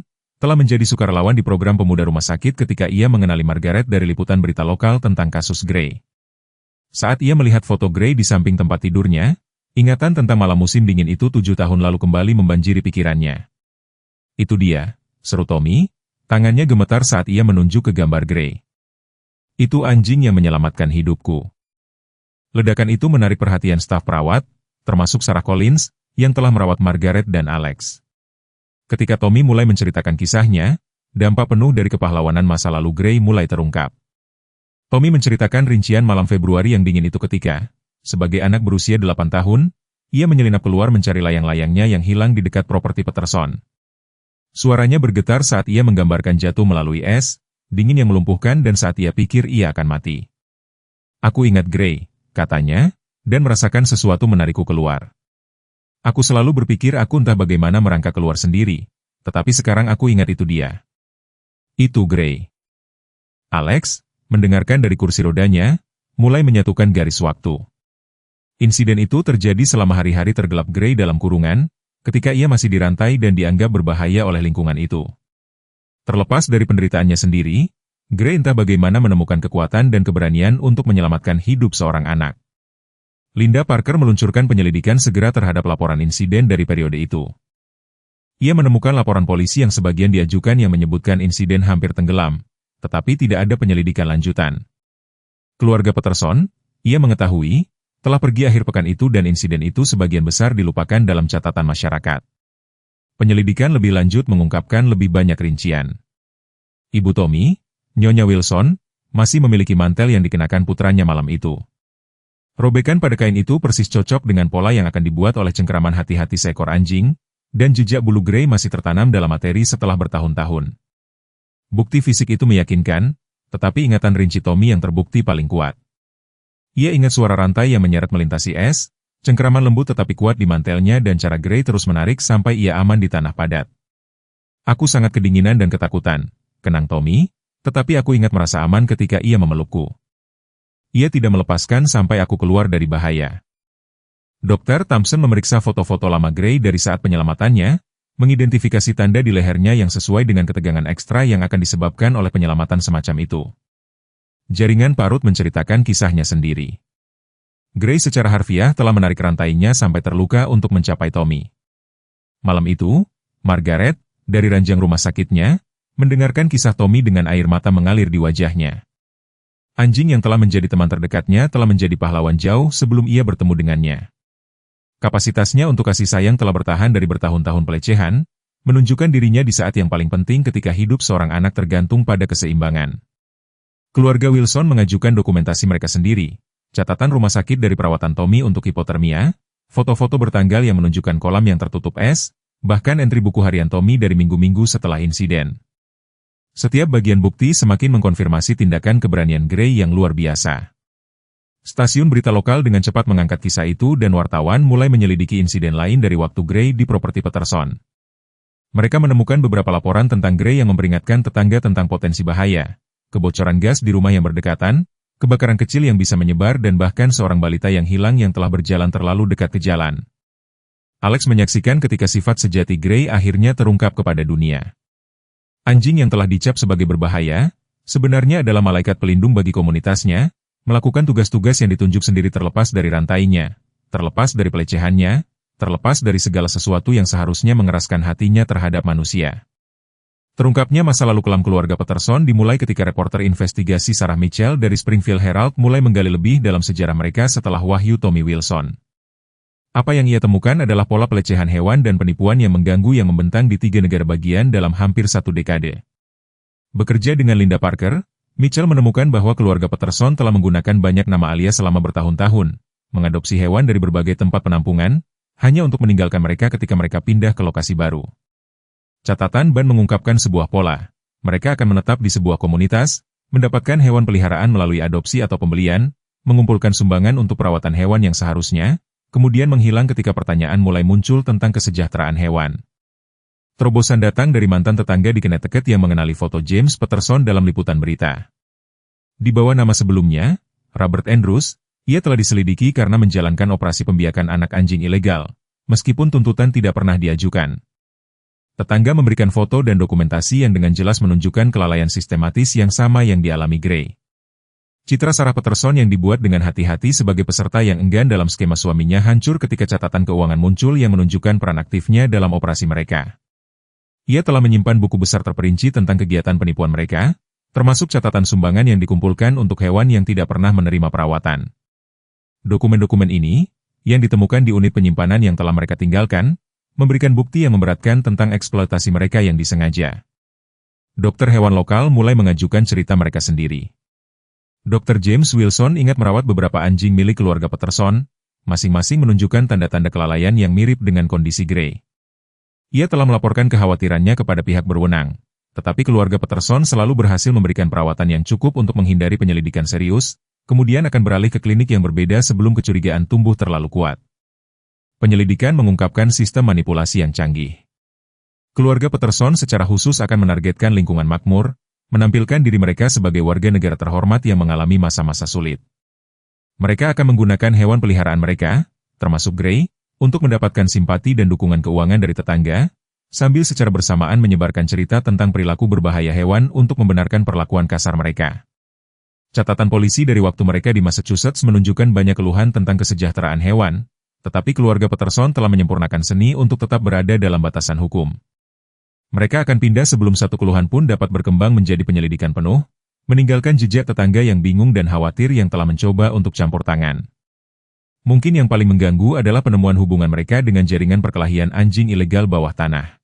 telah menjadi sukarelawan di program pemuda rumah sakit ketika ia mengenali Margaret dari liputan berita lokal tentang kasus Gray. Saat ia melihat foto Gray di samping tempat tidurnya, ingatan tentang malam musim dingin itu 7 tahun lalu kembali membanjiri pikirannya. Itu dia, seru Tommy, tangannya gemetar saat ia menunjuk ke gambar Gray. Itu anjing yang menyelamatkan hidupku. Ledakan itu menarik perhatian staf perawat, termasuk Sarah Collins, yang telah merawat Margaret dan Alex. Ketika Tommy mulai menceritakan kisahnya, dampak penuh dari kepahlawanan masa lalu Gray mulai terungkap. Tommy menceritakan rincian malam Februari yang dingin itu ketika, sebagai anak berusia 8 tahun, ia menyelinap keluar mencari layang-layangnya yang hilang di dekat properti Peterson. Suaranya bergetar saat ia menggambarkan jatuh melalui es, dingin yang melumpuhkan dan saat ia pikir ia akan mati. Aku ingat Gray, katanya, dan merasakan sesuatu menarikku keluar. Aku selalu berpikir aku entah bagaimana merangkak keluar sendiri, tetapi sekarang aku ingat itu dia. Itu Gray. Alex, mendengarkan dari kursi rodanya, mulai menyatukan garis waktu. Insiden itu terjadi selama hari-hari tergelap Gray dalam kurungan, ketika ia masih dirantai dan dianggap berbahaya oleh lingkungan itu. Terlepas dari penderitaannya sendiri, Gray entah bagaimana menemukan kekuatan dan keberanian untuk menyelamatkan hidup seorang anak. Linda Parker meluncurkan penyelidikan segera terhadap laporan insiden dari periode itu. Ia menemukan laporan polisi yang sebagian diajukan yang menyebutkan insiden hampir tenggelam, tetapi tidak ada penyelidikan lanjutan. Keluarga Peterson, ia mengetahui, telah pergi akhir pekan itu dan insiden itu sebagian besar dilupakan dalam catatan masyarakat. Penyelidikan lebih lanjut mengungkapkan lebih banyak rincian. Ibu Tommy, Nyonya Wilson, masih memiliki mantel yang dikenakan putranya malam itu. Robekan pada kain itu persis cocok dengan pola yang akan dibuat oleh cengkeraman hati-hati seekor anjing, dan jejak bulu Gray masih tertanam dalam materi setelah bertahun-tahun. Bukti fisik itu meyakinkan, tetapi ingatan rinci Tommy yang terbukti paling kuat. Ia ingat suara rantai yang menyeret melintasi es, cengkeraman lembut tetapi kuat di mantelnya dan cara Gray terus menarik sampai ia aman di tanah padat. Aku sangat kedinginan dan ketakutan, kenang Tommy, tetapi aku ingat merasa aman ketika ia memelukku. Ia tidak melepaskan sampai aku keluar dari bahaya. Dr. Thompson memeriksa foto-foto lama Gray dari saat penyelamatannya, mengidentifikasi tanda di lehernya yang sesuai dengan ketegangan ekstra yang akan disebabkan oleh penyelamatan semacam itu. Jaringan parut menceritakan kisahnya sendiri. Gray secara harfiah telah menarik rantainya sampai terluka untuk mencapai Tommy. Malam itu, Margaret, dari ranjang rumah sakitnya, mendengarkan kisah Tommy dengan air mata mengalir di wajahnya. Anjing yang telah menjadi teman terdekatnya telah menjadi pahlawan jauh sebelum ia bertemu dengannya. Kapasitasnya untuk kasih sayang telah bertahan dari bertahun-tahun pelecehan, menunjukkan dirinya di saat yang paling penting ketika hidup seorang anak tergantung pada keseimbangan. Keluarga Wilson mengajukan dokumentasi mereka sendiri, catatan rumah sakit dari perawatan Tommy untuk hipotermia, foto-foto bertanggal yang menunjukkan kolam yang tertutup es, bahkan entri buku harian Tommy dari minggu-minggu setelah insiden. Setiap bagian bukti semakin mengkonfirmasi tindakan keberanian Gray yang luar biasa. Stasiun berita lokal dengan cepat mengangkat kisah itu dan wartawan mulai menyelidiki insiden lain dari waktu Gray di properti Peterson. Mereka menemukan beberapa laporan tentang Gray yang memperingatkan tetangga tentang potensi bahaya, kebocoran gas di rumah yang berdekatan, kebakaran kecil yang bisa menyebar dan bahkan seorang balita yang hilang yang telah berjalan terlalu dekat ke jalan. Alex menyaksikan ketika sifat sejati Gray akhirnya terungkap kepada dunia. Anjing yang telah dicap sebagai berbahaya, sebenarnya adalah malaikat pelindung bagi komunitasnya, melakukan tugas-tugas yang ditunjuk sendiri terlepas dari rantainya, terlepas dari pelecehannya, terlepas dari segala sesuatu yang seharusnya mengeraskan hatinya terhadap manusia. Terungkapnya masa lalu kelam keluarga Peterson dimulai ketika reporter investigasi Sarah Mitchell dari Springfield Herald mulai menggali lebih dalam sejarah mereka setelah wahyu Tommy Wilson. Apa yang ia temukan adalah pola pelecehan hewan dan penipuan yang mengganggu yang membentang di 3 negara bagian dalam hampir 1 dekade. Bekerja dengan Linda Parker, Mitchell menemukan bahwa keluarga Peterson telah menggunakan banyak nama alias selama bertahun-tahun, mengadopsi hewan dari berbagai tempat penampungan, hanya untuk meninggalkan mereka ketika mereka pindah ke lokasi baru. Catatan Ban mengungkapkan sebuah pola. Mereka akan menetap di sebuah komunitas, mendapatkan hewan peliharaan melalui adopsi atau pembelian, mengumpulkan sumbangan untuk perawatan hewan yang seharusnya, kemudian menghilang ketika pertanyaan mulai muncul tentang kesejahteraan hewan. Terobosan datang dari mantan tetangga di Connecticut yang mengenali foto James Peterson dalam liputan berita. Di bawah nama sebelumnya, Robert Andrews, ia telah diselidiki karena menjalankan operasi pembiakan anak anjing ilegal, meskipun tuntutan tidak pernah diajukan. Tetangga memberikan foto dan dokumentasi yang dengan jelas menunjukkan kelalaian sistematis yang sama yang dialami Gray. Citra Sarah Peterson yang dibuat dengan hati-hati sebagai peserta yang enggan dalam skema suaminya hancur ketika catatan keuangan muncul yang menunjukkan peran aktifnya dalam operasi mereka. Ia telah menyimpan buku besar terperinci tentang kegiatan penipuan mereka, termasuk catatan sumbangan yang dikumpulkan untuk hewan yang tidak pernah menerima perawatan. Dokumen-dokumen ini, yang ditemukan di unit penyimpanan yang telah mereka tinggalkan, memberikan bukti yang memberatkan tentang eksploitasi mereka yang disengaja. Dokter hewan lokal mulai mengajukan cerita mereka sendiri. Dr. James Wilson ingat merawat beberapa anjing milik keluarga Peterson, masing-masing menunjukkan tanda-tanda kelalaian yang mirip dengan kondisi Gray. Ia telah melaporkan kekhawatirannya kepada pihak berwenang, tetapi keluarga Peterson selalu berhasil memberikan perawatan yang cukup untuk menghindari penyelidikan serius, kemudian akan beralih ke klinik yang berbeda sebelum kecurigaan tumbuh terlalu kuat. Penyelidikan mengungkapkan sistem manipulasi yang canggih. Keluarga Peterson secara khusus akan menargetkan lingkungan makmur, menampilkan diri mereka sebagai warga negara terhormat yang mengalami masa-masa sulit. Mereka akan menggunakan hewan peliharaan mereka, termasuk Grey, untuk mendapatkan simpati dan dukungan keuangan dari tetangga, sambil secara bersamaan menyebarkan cerita tentang perilaku berbahaya hewan untuk membenarkan perlakuan kasar mereka. Catatan polisi dari waktu mereka di Massachusetts menunjukkan banyak keluhan tentang kesejahteraan hewan, tetapi keluarga Peterson telah menyempurnakan seni untuk tetap berada dalam batasan hukum. Mereka akan pindah sebelum satu keluhan pun dapat berkembang menjadi penyelidikan penuh, meninggalkan jejak tetangga yang bingung dan khawatir yang telah mencoba untuk campur tangan. Mungkin yang paling mengganggu adalah penemuan hubungan mereka dengan jaringan perkelahian anjing ilegal bawah tanah.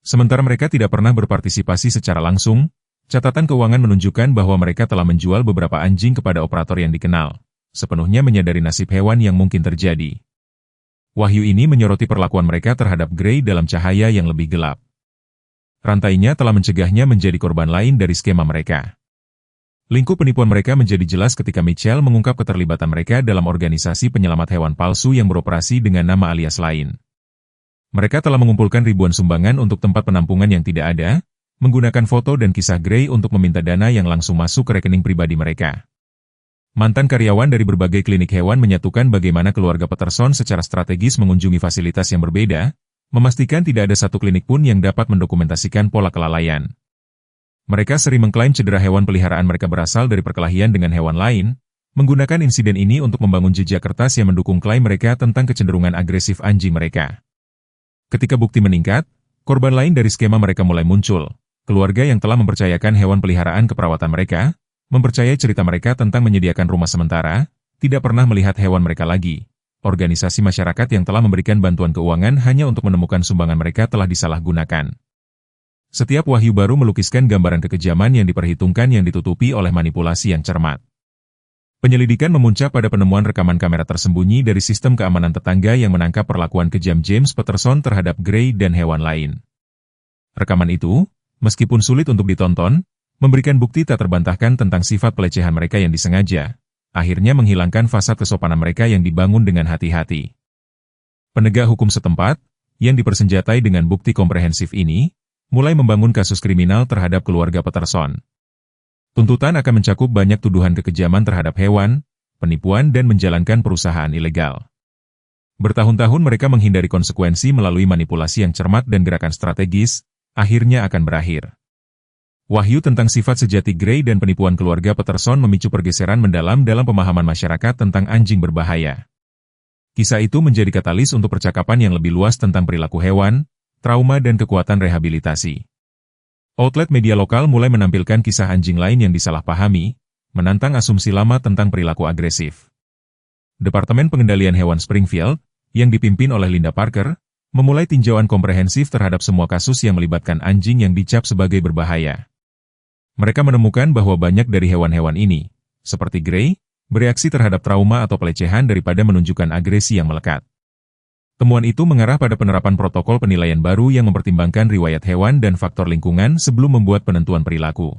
Sementara mereka tidak pernah berpartisipasi secara langsung, catatan keuangan menunjukkan bahwa mereka telah menjual beberapa anjing kepada operator yang dikenal, sepenuhnya menyadari nasib hewan yang mungkin terjadi. Wahyu ini menyoroti perlakuan mereka terhadap Grey dalam cahaya yang lebih gelap. Rantainya telah mencegahnya menjadi korban lain dari skema mereka. Lingkup penipuan mereka menjadi jelas ketika Mitchell mengungkap keterlibatan mereka dalam organisasi penyelamat hewan palsu yang beroperasi dengan nama alias lain. Mereka telah mengumpulkan ribuan sumbangan untuk tempat penampungan yang tidak ada, menggunakan foto dan kisah Grey untuk meminta dana yang langsung masuk ke rekening pribadi mereka. Mantan karyawan dari berbagai klinik hewan menyatukan bagaimana keluarga Peterson secara strategis mengunjungi fasilitas yang berbeda, memastikan tidak ada satu klinik pun yang dapat mendokumentasikan pola kelalaian. Mereka sering mengklaim cedera hewan peliharaan mereka berasal dari perkelahian dengan hewan lain, menggunakan insiden ini untuk membangun jejak kertas yang mendukung klaim mereka tentang kecenderungan agresif anjing mereka. Ketika bukti meningkat, korban lain dari skema mereka mulai muncul. Keluarga yang telah mempercayakan hewan peliharaan ke perawatan mereka, mempercayai cerita mereka tentang menyediakan rumah sementara, tidak pernah melihat hewan mereka lagi. Organisasi masyarakat yang telah memberikan bantuan keuangan hanya untuk menemukan sumbangan mereka telah disalahgunakan. Setiap wahyu baru melukiskan gambaran kekejaman yang diperhitungkan yang ditutupi oleh manipulasi yang cermat. Penyelidikan memuncak pada penemuan rekaman kamera tersembunyi dari sistem keamanan tetangga yang menangkap perlakuan kejam James Peterson terhadap Grey dan hewan lain. Rekaman itu, meskipun sulit untuk ditonton, memberikan bukti tak terbantahkan tentang sifat pelecehan mereka yang disengaja, akhirnya menghilangkan fasad kesopanan mereka yang dibangun dengan hati-hati. Penegak hukum setempat, yang dipersenjatai dengan bukti komprehensif ini, mulai membangun kasus kriminal terhadap keluarga Peterson. Tuntutan akan mencakup banyak tuduhan kekejaman terhadap hewan, penipuan dan menjalankan perusahaan ilegal. Bertahun-tahun mereka menghindari konsekuensi melalui manipulasi yang cermat dan gerakan strategis, akhirnya akan berakhir. Wahyu tentang sifat sejati Grey dan penipuan keluarga Peterson memicu pergeseran mendalam dalam pemahaman masyarakat tentang anjing berbahaya. Kisah itu menjadi katalis untuk percakapan yang lebih luas tentang perilaku hewan, trauma dan kekuatan rehabilitasi. Outlet media lokal mulai menampilkan kisah anjing lain yang disalahpahami, menantang asumsi lama tentang perilaku agresif. Departemen Pengendalian Hewan Springfield, yang dipimpin oleh Linda Parker, memulai tinjauan komprehensif terhadap semua kasus yang melibatkan anjing yang dicap sebagai berbahaya. Mereka menemukan bahwa banyak dari hewan-hewan ini, seperti Grey, bereaksi terhadap trauma atau pelecehan daripada menunjukkan agresi yang melekat. Temuan itu mengarah pada penerapan protokol penilaian baru yang mempertimbangkan riwayat hewan dan faktor lingkungan sebelum membuat penentuan perilaku.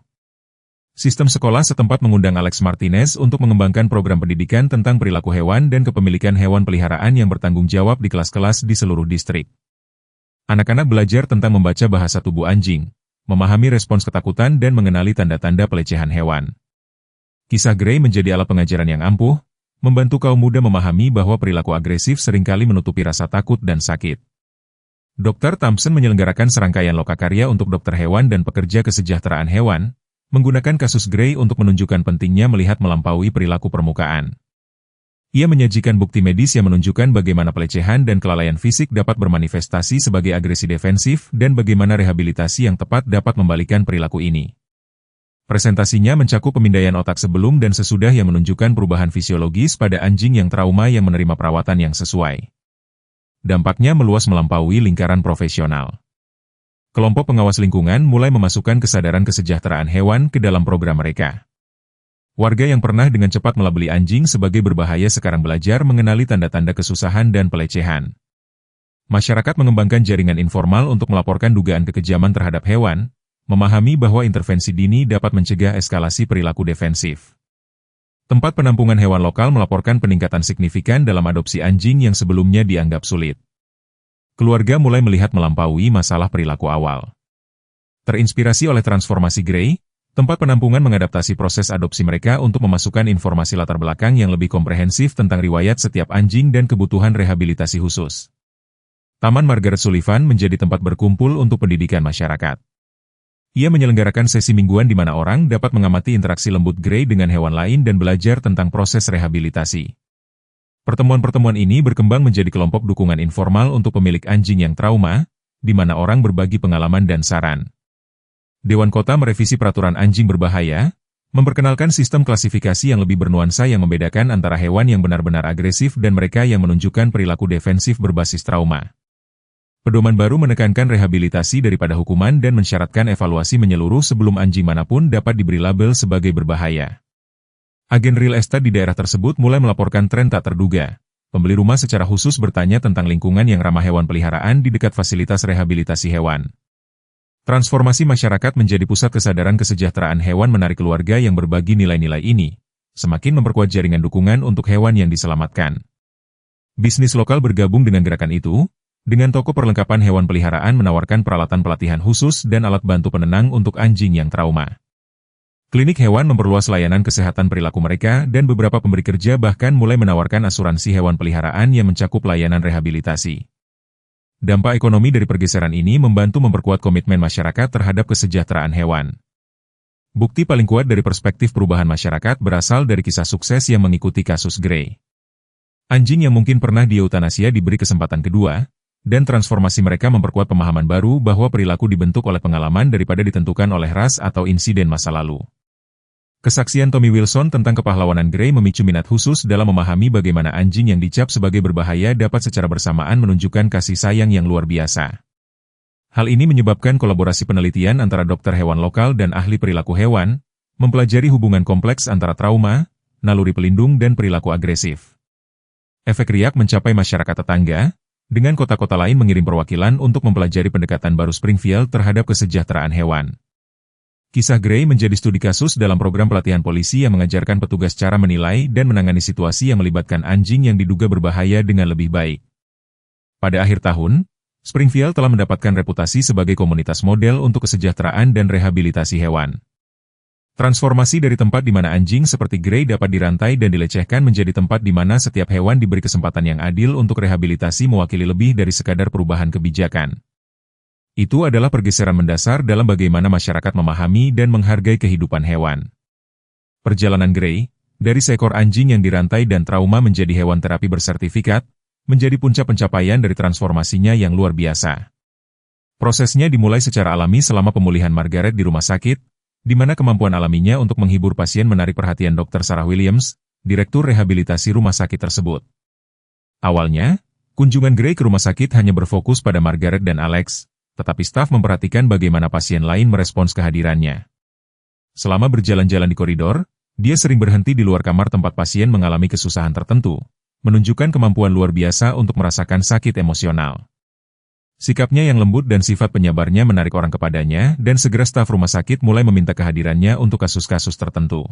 Sistem sekolah setempat mengundang Alex Martinez untuk mengembangkan program pendidikan tentang perilaku hewan dan kepemilikan hewan peliharaan yang bertanggung jawab di kelas-kelas di seluruh distrik. Anak-anak belajar tentang membaca bahasa tubuh anjing, memahami respons ketakutan dan mengenali tanda-tanda pelecehan hewan. Kisah Grey menjadi alat pengajaran yang ampuh, membantu kaum muda memahami bahwa perilaku agresif seringkali menutupi rasa takut dan sakit. Dr. Thompson menyelenggarakan serangkaian lokakarya untuk dokter hewan dan pekerja kesejahteraan hewan, menggunakan kasus Grey untuk menunjukkan pentingnya melihat melampaui perilaku permukaan. Ia menyajikan bukti medis yang menunjukkan bagaimana pelecehan dan kelalaian fisik dapat bermanifestasi sebagai agresi defensif dan bagaimana rehabilitasi yang tepat dapat membalikan perilaku ini. Presentasinya mencakup pemindaian otak sebelum dan sesudah yang menunjukkan perubahan fisiologis pada anjing yang trauma yang menerima perawatan yang sesuai. Dampaknya meluas melampaui lingkaran profesional. Kelompok pengawas lingkungan mulai memasukkan kesadaran kesejahteraan hewan ke dalam program mereka. Warga yang pernah dengan cepat melabeli anjing sebagai berbahaya sekarang belajar mengenali tanda-tanda kesusahan dan pelecehan. Masyarakat mengembangkan jaringan informal untuk melaporkan dugaan kekejaman terhadap hewan, memahami bahwa intervensi dini dapat mencegah eskalasi perilaku defensif. Tempat penampungan hewan lokal melaporkan peningkatan signifikan dalam adopsi anjing yang sebelumnya dianggap sulit. Keluarga mulai melihat melampaui masalah perilaku awal. Terinspirasi oleh transformasi Grey, Tempat penampungan mengadaptasi proses adopsi mereka untuk memasukkan informasi latar belakang yang lebih komprehensif tentang riwayat setiap anjing dan kebutuhan rehabilitasi khusus. Taman Margaret Sullivan menjadi tempat berkumpul untuk pendidikan masyarakat. Ia menyelenggarakan sesi mingguan di mana orang dapat mengamati interaksi lembut Grey dengan hewan lain dan belajar tentang proses rehabilitasi. Pertemuan-pertemuan ini berkembang menjadi kelompok dukungan informal untuk pemilik anjing yang trauma, di mana orang berbagi pengalaman dan saran. Dewan Kota merevisi peraturan anjing berbahaya, memperkenalkan sistem klasifikasi yang lebih bernuansa yang membedakan antara hewan yang benar-benar agresif dan mereka yang menunjukkan perilaku defensif berbasis trauma. Pedoman baru menekankan rehabilitasi daripada hukuman dan mensyaratkan evaluasi menyeluruh sebelum anjing manapun dapat diberi label sebagai berbahaya. Agen real estate di daerah tersebut mulai melaporkan tren tak terduga. Pembeli rumah secara khusus bertanya tentang lingkungan yang ramah hewan peliharaan di dekat fasilitas rehabilitasi hewan. Transformasi masyarakat menjadi pusat kesadaran kesejahteraan hewan menarik keluarga yang berbagi nilai-nilai ini, semakin memperkuat jaringan dukungan untuk hewan yang diselamatkan. Bisnis lokal bergabung dengan gerakan itu, dengan toko perlengkapan hewan peliharaan menawarkan peralatan pelatihan khusus dan alat bantu penenang untuk anjing yang trauma. Klinik hewan memperluas layanan kesehatan perilaku mereka dan beberapa pemberi kerja bahkan mulai menawarkan asuransi hewan peliharaan yang mencakup layanan rehabilitasi. Dampak ekonomi dari pergeseran ini membantu memperkuat komitmen masyarakat terhadap kesejahteraan hewan. Bukti paling kuat dari perspektif perubahan masyarakat berasal dari kisah sukses yang mengikuti kasus Grey. Anjing yang mungkin pernah dieuthanasia diberi kesempatan kedua, dan transformasi mereka memperkuat pemahaman baru bahwa perilaku dibentuk oleh pengalaman daripada ditentukan oleh ras atau insiden masa lalu. Kesaksian Tommy Wilson tentang kepahlawanan Grey memicu minat khusus dalam memahami bagaimana anjing yang dicap sebagai berbahaya dapat secara bersamaan menunjukkan kasih sayang yang luar biasa. Hal ini menyebabkan kolaborasi penelitian antara dokter hewan lokal dan ahli perilaku hewan, mempelajari hubungan kompleks antara trauma, naluri pelindung dan perilaku agresif. Efek riak mencapai masyarakat tetangga, dengan kota-kota lain mengirim perwakilan untuk mempelajari pendekatan baru Springfield terhadap kesejahteraan hewan. Kisah Grey menjadi studi kasus dalam program pelatihan polisi yang mengajarkan petugas cara menilai dan menangani situasi yang melibatkan anjing yang diduga berbahaya dengan lebih baik. Pada akhir tahun, Springfield telah mendapatkan reputasi sebagai komunitas model untuk kesejahteraan dan rehabilitasi hewan. Transformasi dari tempat di mana anjing seperti Grey dapat dirantai dan dilecehkan menjadi tempat di mana setiap hewan diberi kesempatan yang adil untuk rehabilitasi mewakili lebih dari sekadar perubahan kebijakan. Itu adalah pergeseran mendasar dalam bagaimana masyarakat memahami dan menghargai kehidupan hewan. Perjalanan Grey, dari seekor anjing yang dirantai dan trauma menjadi hewan terapi bersertifikat, menjadi puncak pencapaian dari transformasinya yang luar biasa. Prosesnya dimulai secara alami selama pemulihan Margaret di rumah sakit, di mana kemampuan alaminya untuk menghibur pasien menarik perhatian Dr. Sarah Williams, Direktur Rehabilitasi rumah sakit tersebut. Awalnya, kunjungan Grey ke rumah sakit hanya berfokus pada Margaret dan Alex, tetapi staf memperhatikan bagaimana pasien lain merespons kehadirannya. Selama berjalan-jalan di koridor, dia sering berhenti di luar kamar tempat pasien mengalami kesusahan tertentu, menunjukkan kemampuan luar biasa untuk merasakan sakit emosional. Sikapnya yang lembut dan sifat penyabarnya menarik orang kepadanya, dan segera staf rumah sakit mulai meminta kehadirannya untuk kasus-kasus tertentu.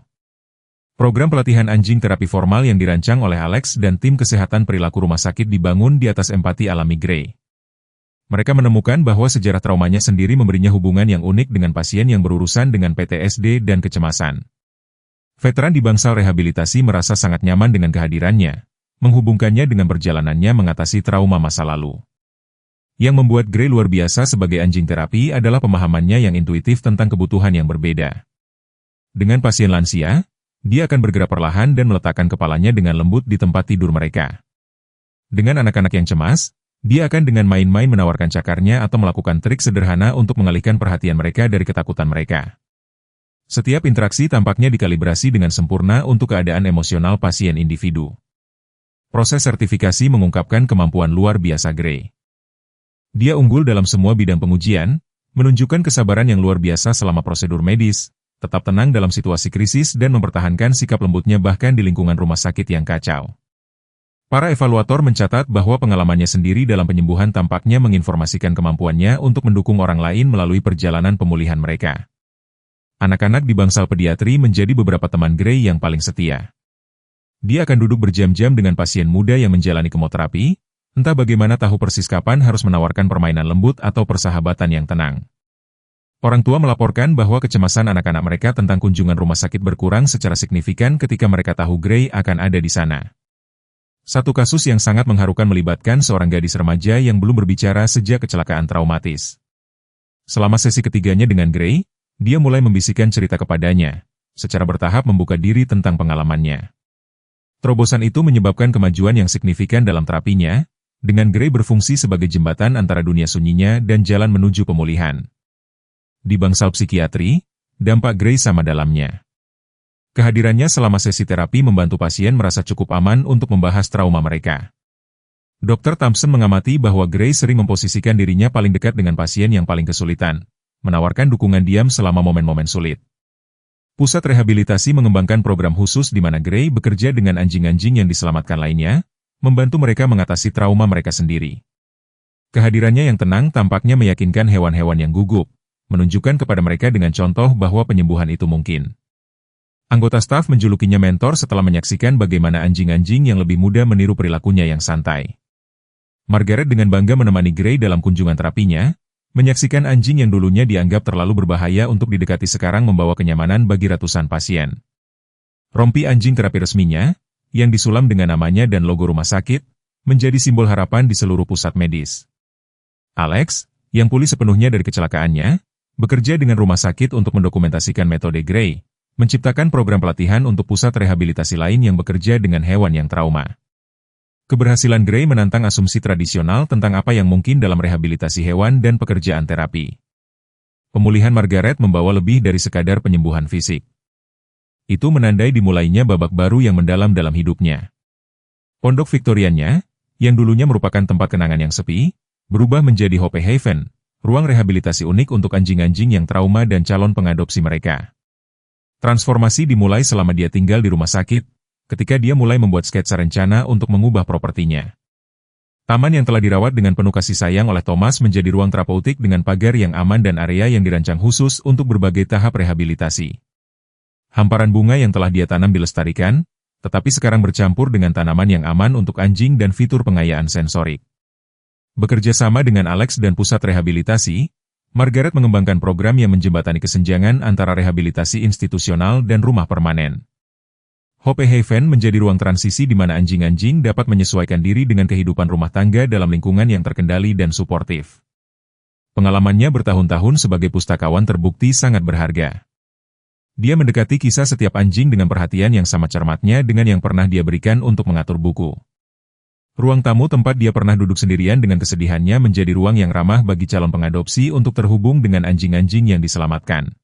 Program pelatihan anjing terapi formal yang dirancang oleh Alex dan tim kesehatan perilaku rumah sakit dibangun di atas empati alami Grey. Mereka menemukan bahwa sejarah traumanya sendiri memberinya hubungan yang unik dengan pasien yang berurusan dengan PTSD dan kecemasan. Veteran di bangsal rehabilitasi merasa sangat nyaman dengan kehadirannya, menghubungkannya dengan perjalanannya mengatasi trauma masa lalu. Yang membuat Grey luar biasa sebagai anjing terapi adalah pemahamannya yang intuitif tentang kebutuhan yang berbeda. Dengan pasien lansia, dia akan bergerak perlahan dan meletakkan kepalanya dengan lembut di tempat tidur mereka. Dengan anak-anak yang cemas, dia akan dengan main-main menawarkan cakarnya atau melakukan trik sederhana untuk mengalihkan perhatian mereka dari ketakutan mereka. Setiap interaksi tampaknya dikalibrasi dengan sempurna untuk keadaan emosional pasien individu. Proses sertifikasi mengungkapkan kemampuan luar biasa Grey. Dia unggul dalam semua bidang pengujian, menunjukkan kesabaran yang luar biasa selama prosedur medis, tetap tenang dalam situasi krisis dan mempertahankan sikap lembutnya bahkan di lingkungan rumah sakit yang kacau. Para evaluator mencatat bahwa pengalamannya sendiri dalam penyembuhan tampaknya menginformasikan kemampuannya untuk mendukung orang lain melalui perjalanan pemulihan mereka. Anak-anak di bangsal pediatri menjadi beberapa teman Grey yang paling setia. Dia akan duduk berjam-jam dengan pasien muda yang menjalani kemoterapi, entah bagaimana tahu persis kapan harus menawarkan permainan lembut atau persahabatan yang tenang. Orang tua melaporkan bahwa kecemasan anak-anak mereka tentang kunjungan rumah sakit berkurang secara signifikan ketika mereka tahu Gray akan ada di sana. Satu kasus yang sangat mengharukan melibatkan seorang gadis remaja yang belum berbicara sejak kecelakaan traumatis. Selama sesi ketiganya dengan Gray, dia mulai membisikkan cerita kepadanya, secara bertahap membuka diri tentang pengalamannya. Terobosan itu menyebabkan kemajuan yang signifikan dalam terapinya, dengan Gray berfungsi sebagai jembatan antara dunia sunyinya dan jalan menuju pemulihan. Di bangsal psikiatri, dampak Gray sama dalamnya. Kehadirannya selama sesi terapi membantu pasien merasa cukup aman untuk membahas trauma mereka. Dr. Thompson mengamati bahwa Gray sering memposisikan dirinya paling dekat dengan pasien yang paling kesulitan, menawarkan dukungan diam selama momen-momen sulit. Pusat rehabilitasi mengembangkan program khusus di mana Gray bekerja dengan anjing-anjing yang diselamatkan lainnya, membantu mereka mengatasi trauma mereka sendiri. Kehadirannya yang tenang tampaknya meyakinkan hewan-hewan yang gugup, menunjukkan kepada mereka dengan contoh bahwa penyembuhan itu mungkin. Anggota staf menjulukinya mentor setelah menyaksikan bagaimana anjing-anjing yang lebih muda meniru perilakunya yang santai. Margaret dengan bangga menemani Gray dalam kunjungan terapinya, menyaksikan anjing yang dulunya dianggap terlalu berbahaya untuk didekati sekarang membawa kenyamanan bagi ratusan pasien. Rompi anjing terapi resminya, yang disulam dengan namanya dan logo rumah sakit, menjadi simbol harapan di seluruh pusat medis. Alex, yang pulih sepenuhnya dari kecelakaannya, bekerja dengan rumah sakit untuk mendokumentasikan metode Gray, menciptakan program pelatihan untuk pusat rehabilitasi lain yang bekerja dengan hewan yang trauma. Keberhasilan Gray menantang asumsi tradisional tentang apa yang mungkin dalam rehabilitasi hewan dan pekerjaan terapi. Pemulihan Margaret membawa lebih dari sekadar penyembuhan fisik. Itu menandai dimulainya babak baru yang mendalam dalam hidupnya. Pondok Victorianya, yang dulunya merupakan tempat kenangan yang sepi, berubah menjadi Hope Haven, ruang rehabilitasi unik untuk anjing-anjing yang trauma dan calon pengadopsi mereka. Transformasi dimulai selama dia tinggal di rumah sakit, ketika dia mulai membuat sketsa rencana untuk mengubah propertinya. Taman yang telah dirawat dengan penuh kasih sayang oleh Thomas menjadi ruang terapeutik dengan pagar yang aman dan area yang dirancang khusus untuk berbagai tahap rehabilitasi. Hamparan bunga yang telah dia tanam dilestarikan, tetapi sekarang bercampur dengan tanaman yang aman untuk anjing dan fitur pengayaan sensorik. Bekerja sama dengan Alex dan pusat rehabilitasi, Margaret mengembangkan program yang menjembatani kesenjangan antara rehabilitasi institusional dan rumah permanen. Hope Haven menjadi ruang transisi di mana anjing-anjing dapat menyesuaikan diri dengan kehidupan rumah tangga dalam lingkungan yang terkendali dan suportif. Pengalamannya bertahun-tahun sebagai pustakawan terbukti sangat berharga. Dia mendekati kisah setiap anjing dengan perhatian yang sama cermatnya dengan yang pernah dia berikan untuk mengatur buku. Ruang tamu tempat dia pernah duduk sendirian dengan kesedihannya menjadi ruang yang ramah bagi calon pengadopsi untuk terhubung dengan anjing-anjing yang diselamatkan.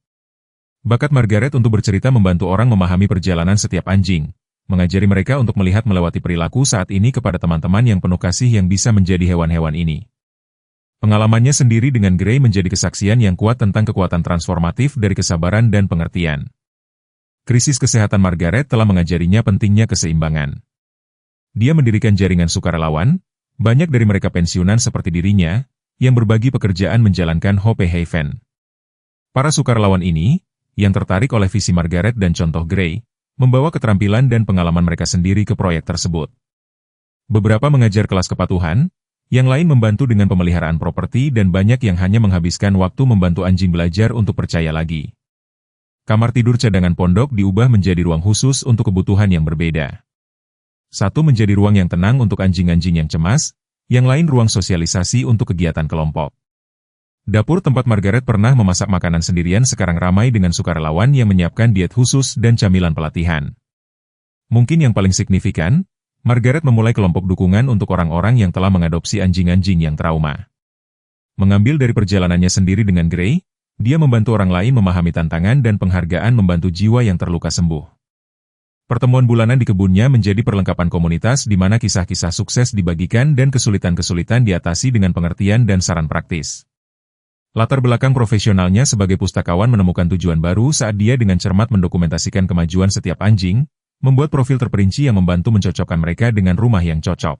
Bakat Margaret untuk bercerita membantu orang memahami perjalanan setiap anjing, mengajari mereka untuk melihat melewati perilaku saat ini kepada teman-teman yang penuh kasih yang bisa menjadi hewan-hewan ini. Pengalamannya sendiri dengan Gray menjadi kesaksian yang kuat tentang kekuatan transformatif dari kesabaran dan pengertian. Krisis kesehatan Margaret telah mengajarinya pentingnya keseimbangan. Dia mendirikan jaringan sukarelawan, banyak dari mereka pensiunan seperti dirinya, yang berbagi pekerjaan menjalankan Hope Haven. Para sukarelawan ini, yang tertarik oleh visi Margaret dan contoh Gray, membawa keterampilan dan pengalaman mereka sendiri ke proyek tersebut. Beberapa mengajar kelas kepatuhan, yang lain membantu dengan pemeliharaan properti dan banyak yang hanya menghabiskan waktu membantu anjing belajar untuk percaya lagi. Kamar tidur cadangan pondok diubah menjadi ruang khusus untuk kebutuhan yang berbeda. Satu menjadi ruang yang tenang untuk anjing-anjing yang cemas, yang lain ruang sosialisasi untuk kegiatan kelompok. Dapur tempat Margaret pernah memasak makanan sendirian sekarang ramai dengan sukarelawan yang menyiapkan diet khusus dan camilan pelatihan. Mungkin yang paling signifikan, Margaret memulai kelompok dukungan untuk orang-orang yang telah mengadopsi anjing-anjing yang trauma. Mengambil dari perjalanannya sendiri dengan Gray, dia membantu orang lain memahami tantangan dan penghargaan membantu jiwa yang terluka sembuh. Pertemuan bulanan di kebunnya menjadi perlengkapan komunitas di mana kisah-kisah sukses dibagikan dan kesulitan-kesulitan diatasi dengan pengertian dan saran praktis. Latar belakang profesionalnya sebagai pustakawan menemukan tujuan baru saat dia dengan cermat mendokumentasikan kemajuan setiap anjing, membuat profil terperinci yang membantu mencocokkan mereka dengan rumah yang cocok.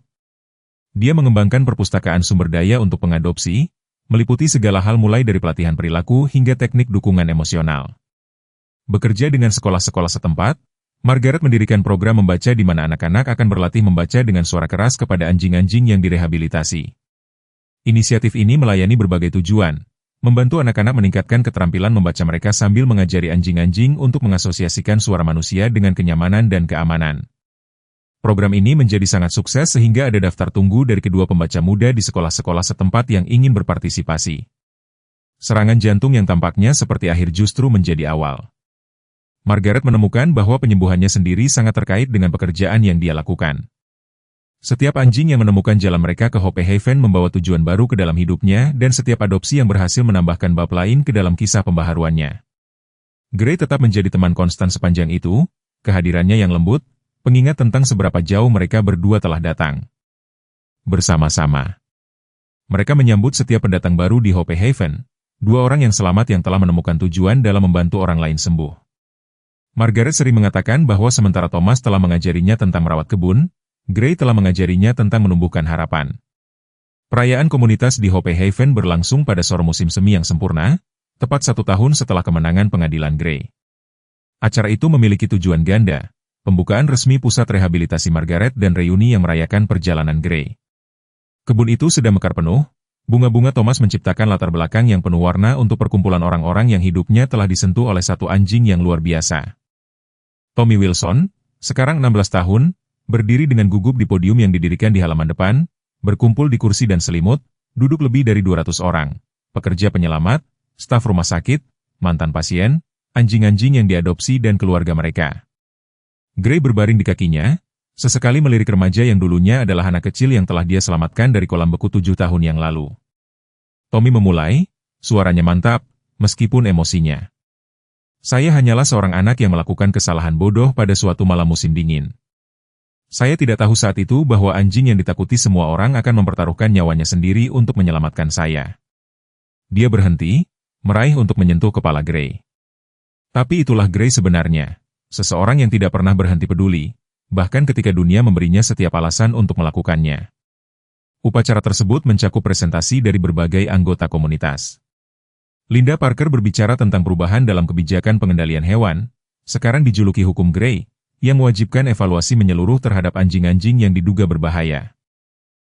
Dia mengembangkan perpustakaan sumber daya untuk pengadopsi, meliputi segala hal mulai dari pelatihan perilaku hingga teknik dukungan emosional. Bekerja dengan sekolah-sekolah setempat, Margaret mendirikan program membaca di mana anak-anak akan berlatih membaca dengan suara keras kepada anjing-anjing yang direhabilitasi. Inisiatif ini melayani berbagai tujuan, membantu anak-anak meningkatkan keterampilan membaca mereka sambil mengajari anjing-anjing untuk mengasosiasikan suara manusia dengan kenyamanan dan keamanan. Program ini menjadi sangat sukses sehingga ada daftar tunggu dari kedua pembaca muda di sekolah-sekolah setempat yang ingin berpartisipasi. Serangan jantung yang tampaknya seperti akhir justru menjadi awal. Margaret menemukan bahwa penyembuhannya sendiri sangat terkait dengan pekerjaan yang dia lakukan. Setiap anjing yang menemukan jalan mereka ke Hope Haven membawa tujuan baru ke dalam hidupnya dan setiap adopsi yang berhasil menambahkan bab lain ke dalam kisah pembaharuannya. Gray tetap menjadi teman konstan sepanjang itu, kehadirannya yang lembut, pengingat tentang seberapa jauh mereka berdua telah datang. Bersama-sama. Mereka menyambut setiap pendatang baru di Hope Haven, dua orang yang selamat yang telah menemukan tujuan dalam membantu orang lain sembuh. Margaret sering mengatakan bahwa sementara Thomas telah mengajarinya tentang merawat kebun, Gray telah mengajarinya tentang menumbuhkan harapan. Perayaan komunitas di Hope Haven berlangsung pada sore musim semi yang sempurna, tepat 1 tahun setelah kemenangan pengadilan Gray. Acara itu memiliki tujuan ganda, pembukaan resmi pusat rehabilitasi Margaret dan reuni yang merayakan perjalanan Gray. Kebun itu sedang mekar penuh, bunga-bunga Thomas menciptakan latar belakang yang penuh warna untuk perkumpulan orang-orang yang hidupnya telah disentuh oleh satu anjing yang luar biasa. Tommy Wilson, sekarang 16 tahun, berdiri dengan gugup di podium yang didirikan di halaman depan, berkumpul di kursi dan selimut, duduk lebih dari 200 orang, pekerja penyelamat, staf rumah sakit, mantan pasien, anjing-anjing yang diadopsi dan keluarga mereka. Gray berbaring di kakinya, sesekali melirik remaja yang dulunya adalah anak kecil yang telah dia selamatkan dari kolam beku 7 tahun yang lalu. Tommy memulai, suaranya mantap, meskipun emosinya. Saya hanyalah seorang anak yang melakukan kesalahan bodoh pada suatu malam musim dingin. Saya tidak tahu saat itu bahwa anjing yang ditakuti semua orang akan mempertaruhkan nyawanya sendiri untuk menyelamatkan saya. Dia berhenti, meraih untuk menyentuh kepala Gray. Tapi itulah Gray sebenarnya, seseorang yang tidak pernah berhenti peduli, bahkan ketika dunia memberinya setiap alasan untuk melakukannya. Upacara tersebut mencakup presentasi dari berbagai anggota komunitas. Linda Parker berbicara tentang perubahan dalam kebijakan pengendalian hewan, sekarang dijuluki hukum Gray, yang mewajibkan evaluasi menyeluruh terhadap anjing-anjing yang diduga berbahaya.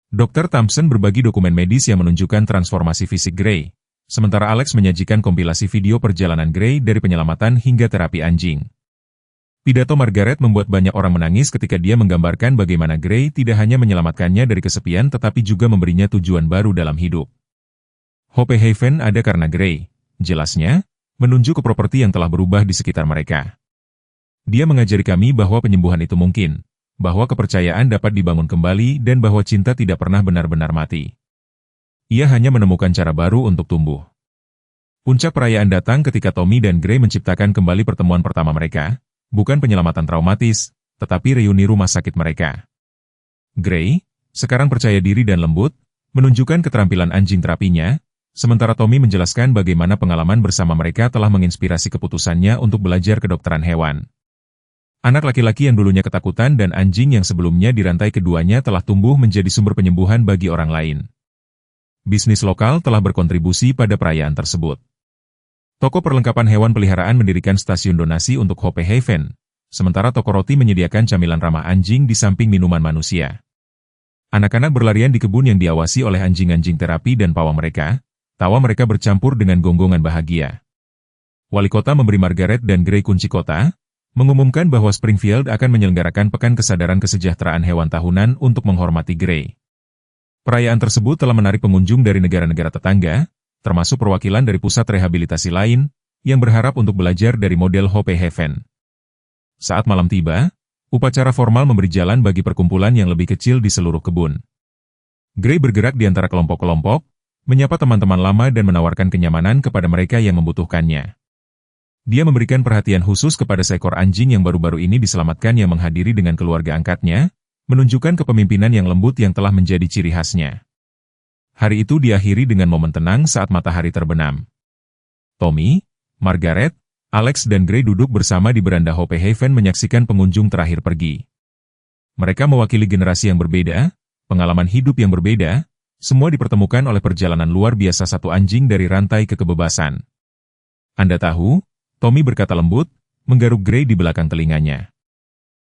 Dr. Thompson berbagi dokumen medis yang menunjukkan transformasi fisik Gray, sementara Alex menyajikan kompilasi video perjalanan Gray dari penyelamatan hingga terapi anjing. Pidato Margaret membuat banyak orang menangis ketika dia menggambarkan bagaimana Gray tidak hanya menyelamatkannya dari kesepian tetapi juga memberinya tujuan baru dalam hidup. Hope Haven ada karena Gray, jelasnya, menunjuk ke properti yang telah berubah di sekitar mereka. Dia mengajari kami bahwa penyembuhan itu mungkin, bahwa kepercayaan dapat dibangun kembali dan bahwa cinta tidak pernah benar-benar mati. Ia hanya menemukan cara baru untuk tumbuh. Puncak perayaan datang ketika Tommy dan Gray menciptakan kembali pertemuan pertama mereka, bukan penyelamatan traumatis, tetapi reuni rumah sakit mereka. Gray, sekarang percaya diri dan lembut, menunjukkan keterampilan anjing terapinya, sementara Tommy menjelaskan bagaimana pengalaman bersama mereka telah menginspirasi keputusannya untuk belajar kedokteran hewan. Anak laki-laki yang dulunya ketakutan dan anjing yang sebelumnya dirantai keduanya telah tumbuh menjadi sumber penyembuhan bagi orang lain. Bisnis lokal telah berkontribusi pada perayaan tersebut. Toko perlengkapan hewan peliharaan mendirikan stasiun donasi untuk Hope Haven, sementara toko roti menyediakan camilan ramah anjing di samping minuman manusia. Anak-anak berlarian di kebun yang diawasi oleh anjing-anjing terapi dan pawang mereka, tawa mereka bercampur dengan gonggongan bahagia. Wali kota memberi Margaret dan Gray kunci kota, mengumumkan bahwa Springfield akan menyelenggarakan Pekan Kesadaran Kesejahteraan Hewan Tahunan untuk menghormati Gray. Perayaan tersebut telah menarik pengunjung dari negara-negara tetangga, termasuk perwakilan dari pusat rehabilitasi lain, yang berharap untuk belajar dari model Hope Haven. Saat malam tiba, upacara formal memberi jalan bagi perkumpulan yang lebih kecil di seluruh kebun. Gray bergerak di antara kelompok-kelompok, menyapa teman-teman lama dan menawarkan kenyamanan kepada mereka yang membutuhkannya. Dia memberikan perhatian khusus kepada seekor anjing yang baru-baru ini diselamatkan yang menghadiri dengan keluarga angkatnya, menunjukkan kepemimpinan yang lembut yang telah menjadi ciri khasnya. Hari itu diakhiri dengan momen tenang saat matahari terbenam. Tommy, Margaret, Alex dan Gray duduk bersama di beranda Hope Haven menyaksikan pengunjung terakhir pergi. Mereka mewakili generasi yang berbeda, pengalaman hidup yang berbeda, semua dipertemukan oleh perjalanan luar biasa satu anjing dari rantai ke kebebasan. Anda tahu, Tommy berkata lembut, menggaruk Gray di belakang telinganya.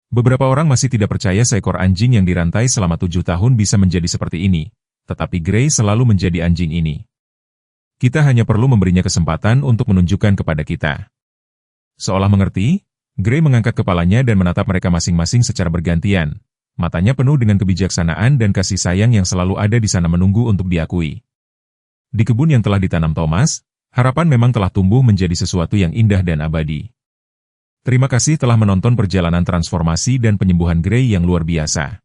Beberapa orang masih tidak percaya seekor anjing yang dirantai selama 7 tahun bisa menjadi seperti ini, tetapi Gray selalu menjadi anjing ini. Kita hanya perlu memberinya kesempatan untuk menunjukkan kepada kita. Seolah mengerti, Gray mengangkat kepalanya dan menatap mereka masing-masing secara bergantian. Matanya penuh dengan kebijaksanaan dan kasih sayang yang selalu ada di sana menunggu untuk diakui. Di kebun yang telah ditanam Thomas, harapan memang telah tumbuh menjadi sesuatu yang indah dan abadi. Terima kasih telah menonton perjalanan transformasi dan penyembuhan Gray yang luar biasa.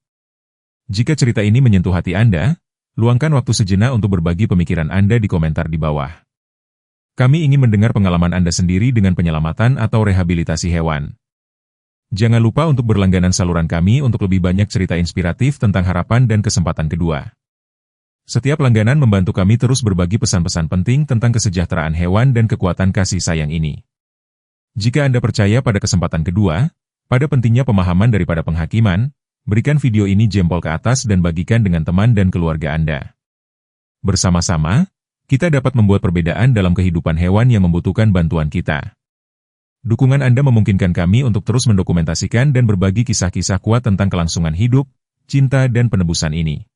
Jika cerita ini menyentuh hati Anda, luangkan waktu sejenak untuk berbagi pemikiran Anda di komentar di bawah. Kami ingin mendengar pengalaman Anda sendiri dengan penyelamatan atau rehabilitasi hewan. Jangan lupa untuk berlangganan saluran kami untuk lebih banyak cerita inspiratif tentang harapan dan kesempatan kedua. Setiap langganan membantu kami terus berbagi pesan-pesan penting tentang kesejahteraan hewan dan kekuatan kasih sayang ini. Jika Anda percaya pada kesempatan kedua, pada pentingnya pemahaman daripada penghakiman, berikan video ini jempol ke atas dan bagikan dengan teman dan keluarga Anda. Bersama-sama, kita dapat membuat perbedaan dalam kehidupan hewan yang membutuhkan bantuan kita. Dukungan Anda memungkinkan kami untuk terus mendokumentasikan dan berbagi kisah-kisah kuat tentang kelangsungan hidup, cinta, dan penebusan ini.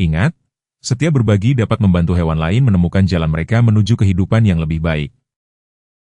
Ingat, setiap berbagi dapat membantu hewan lain menemukan jalan mereka menuju kehidupan yang lebih baik.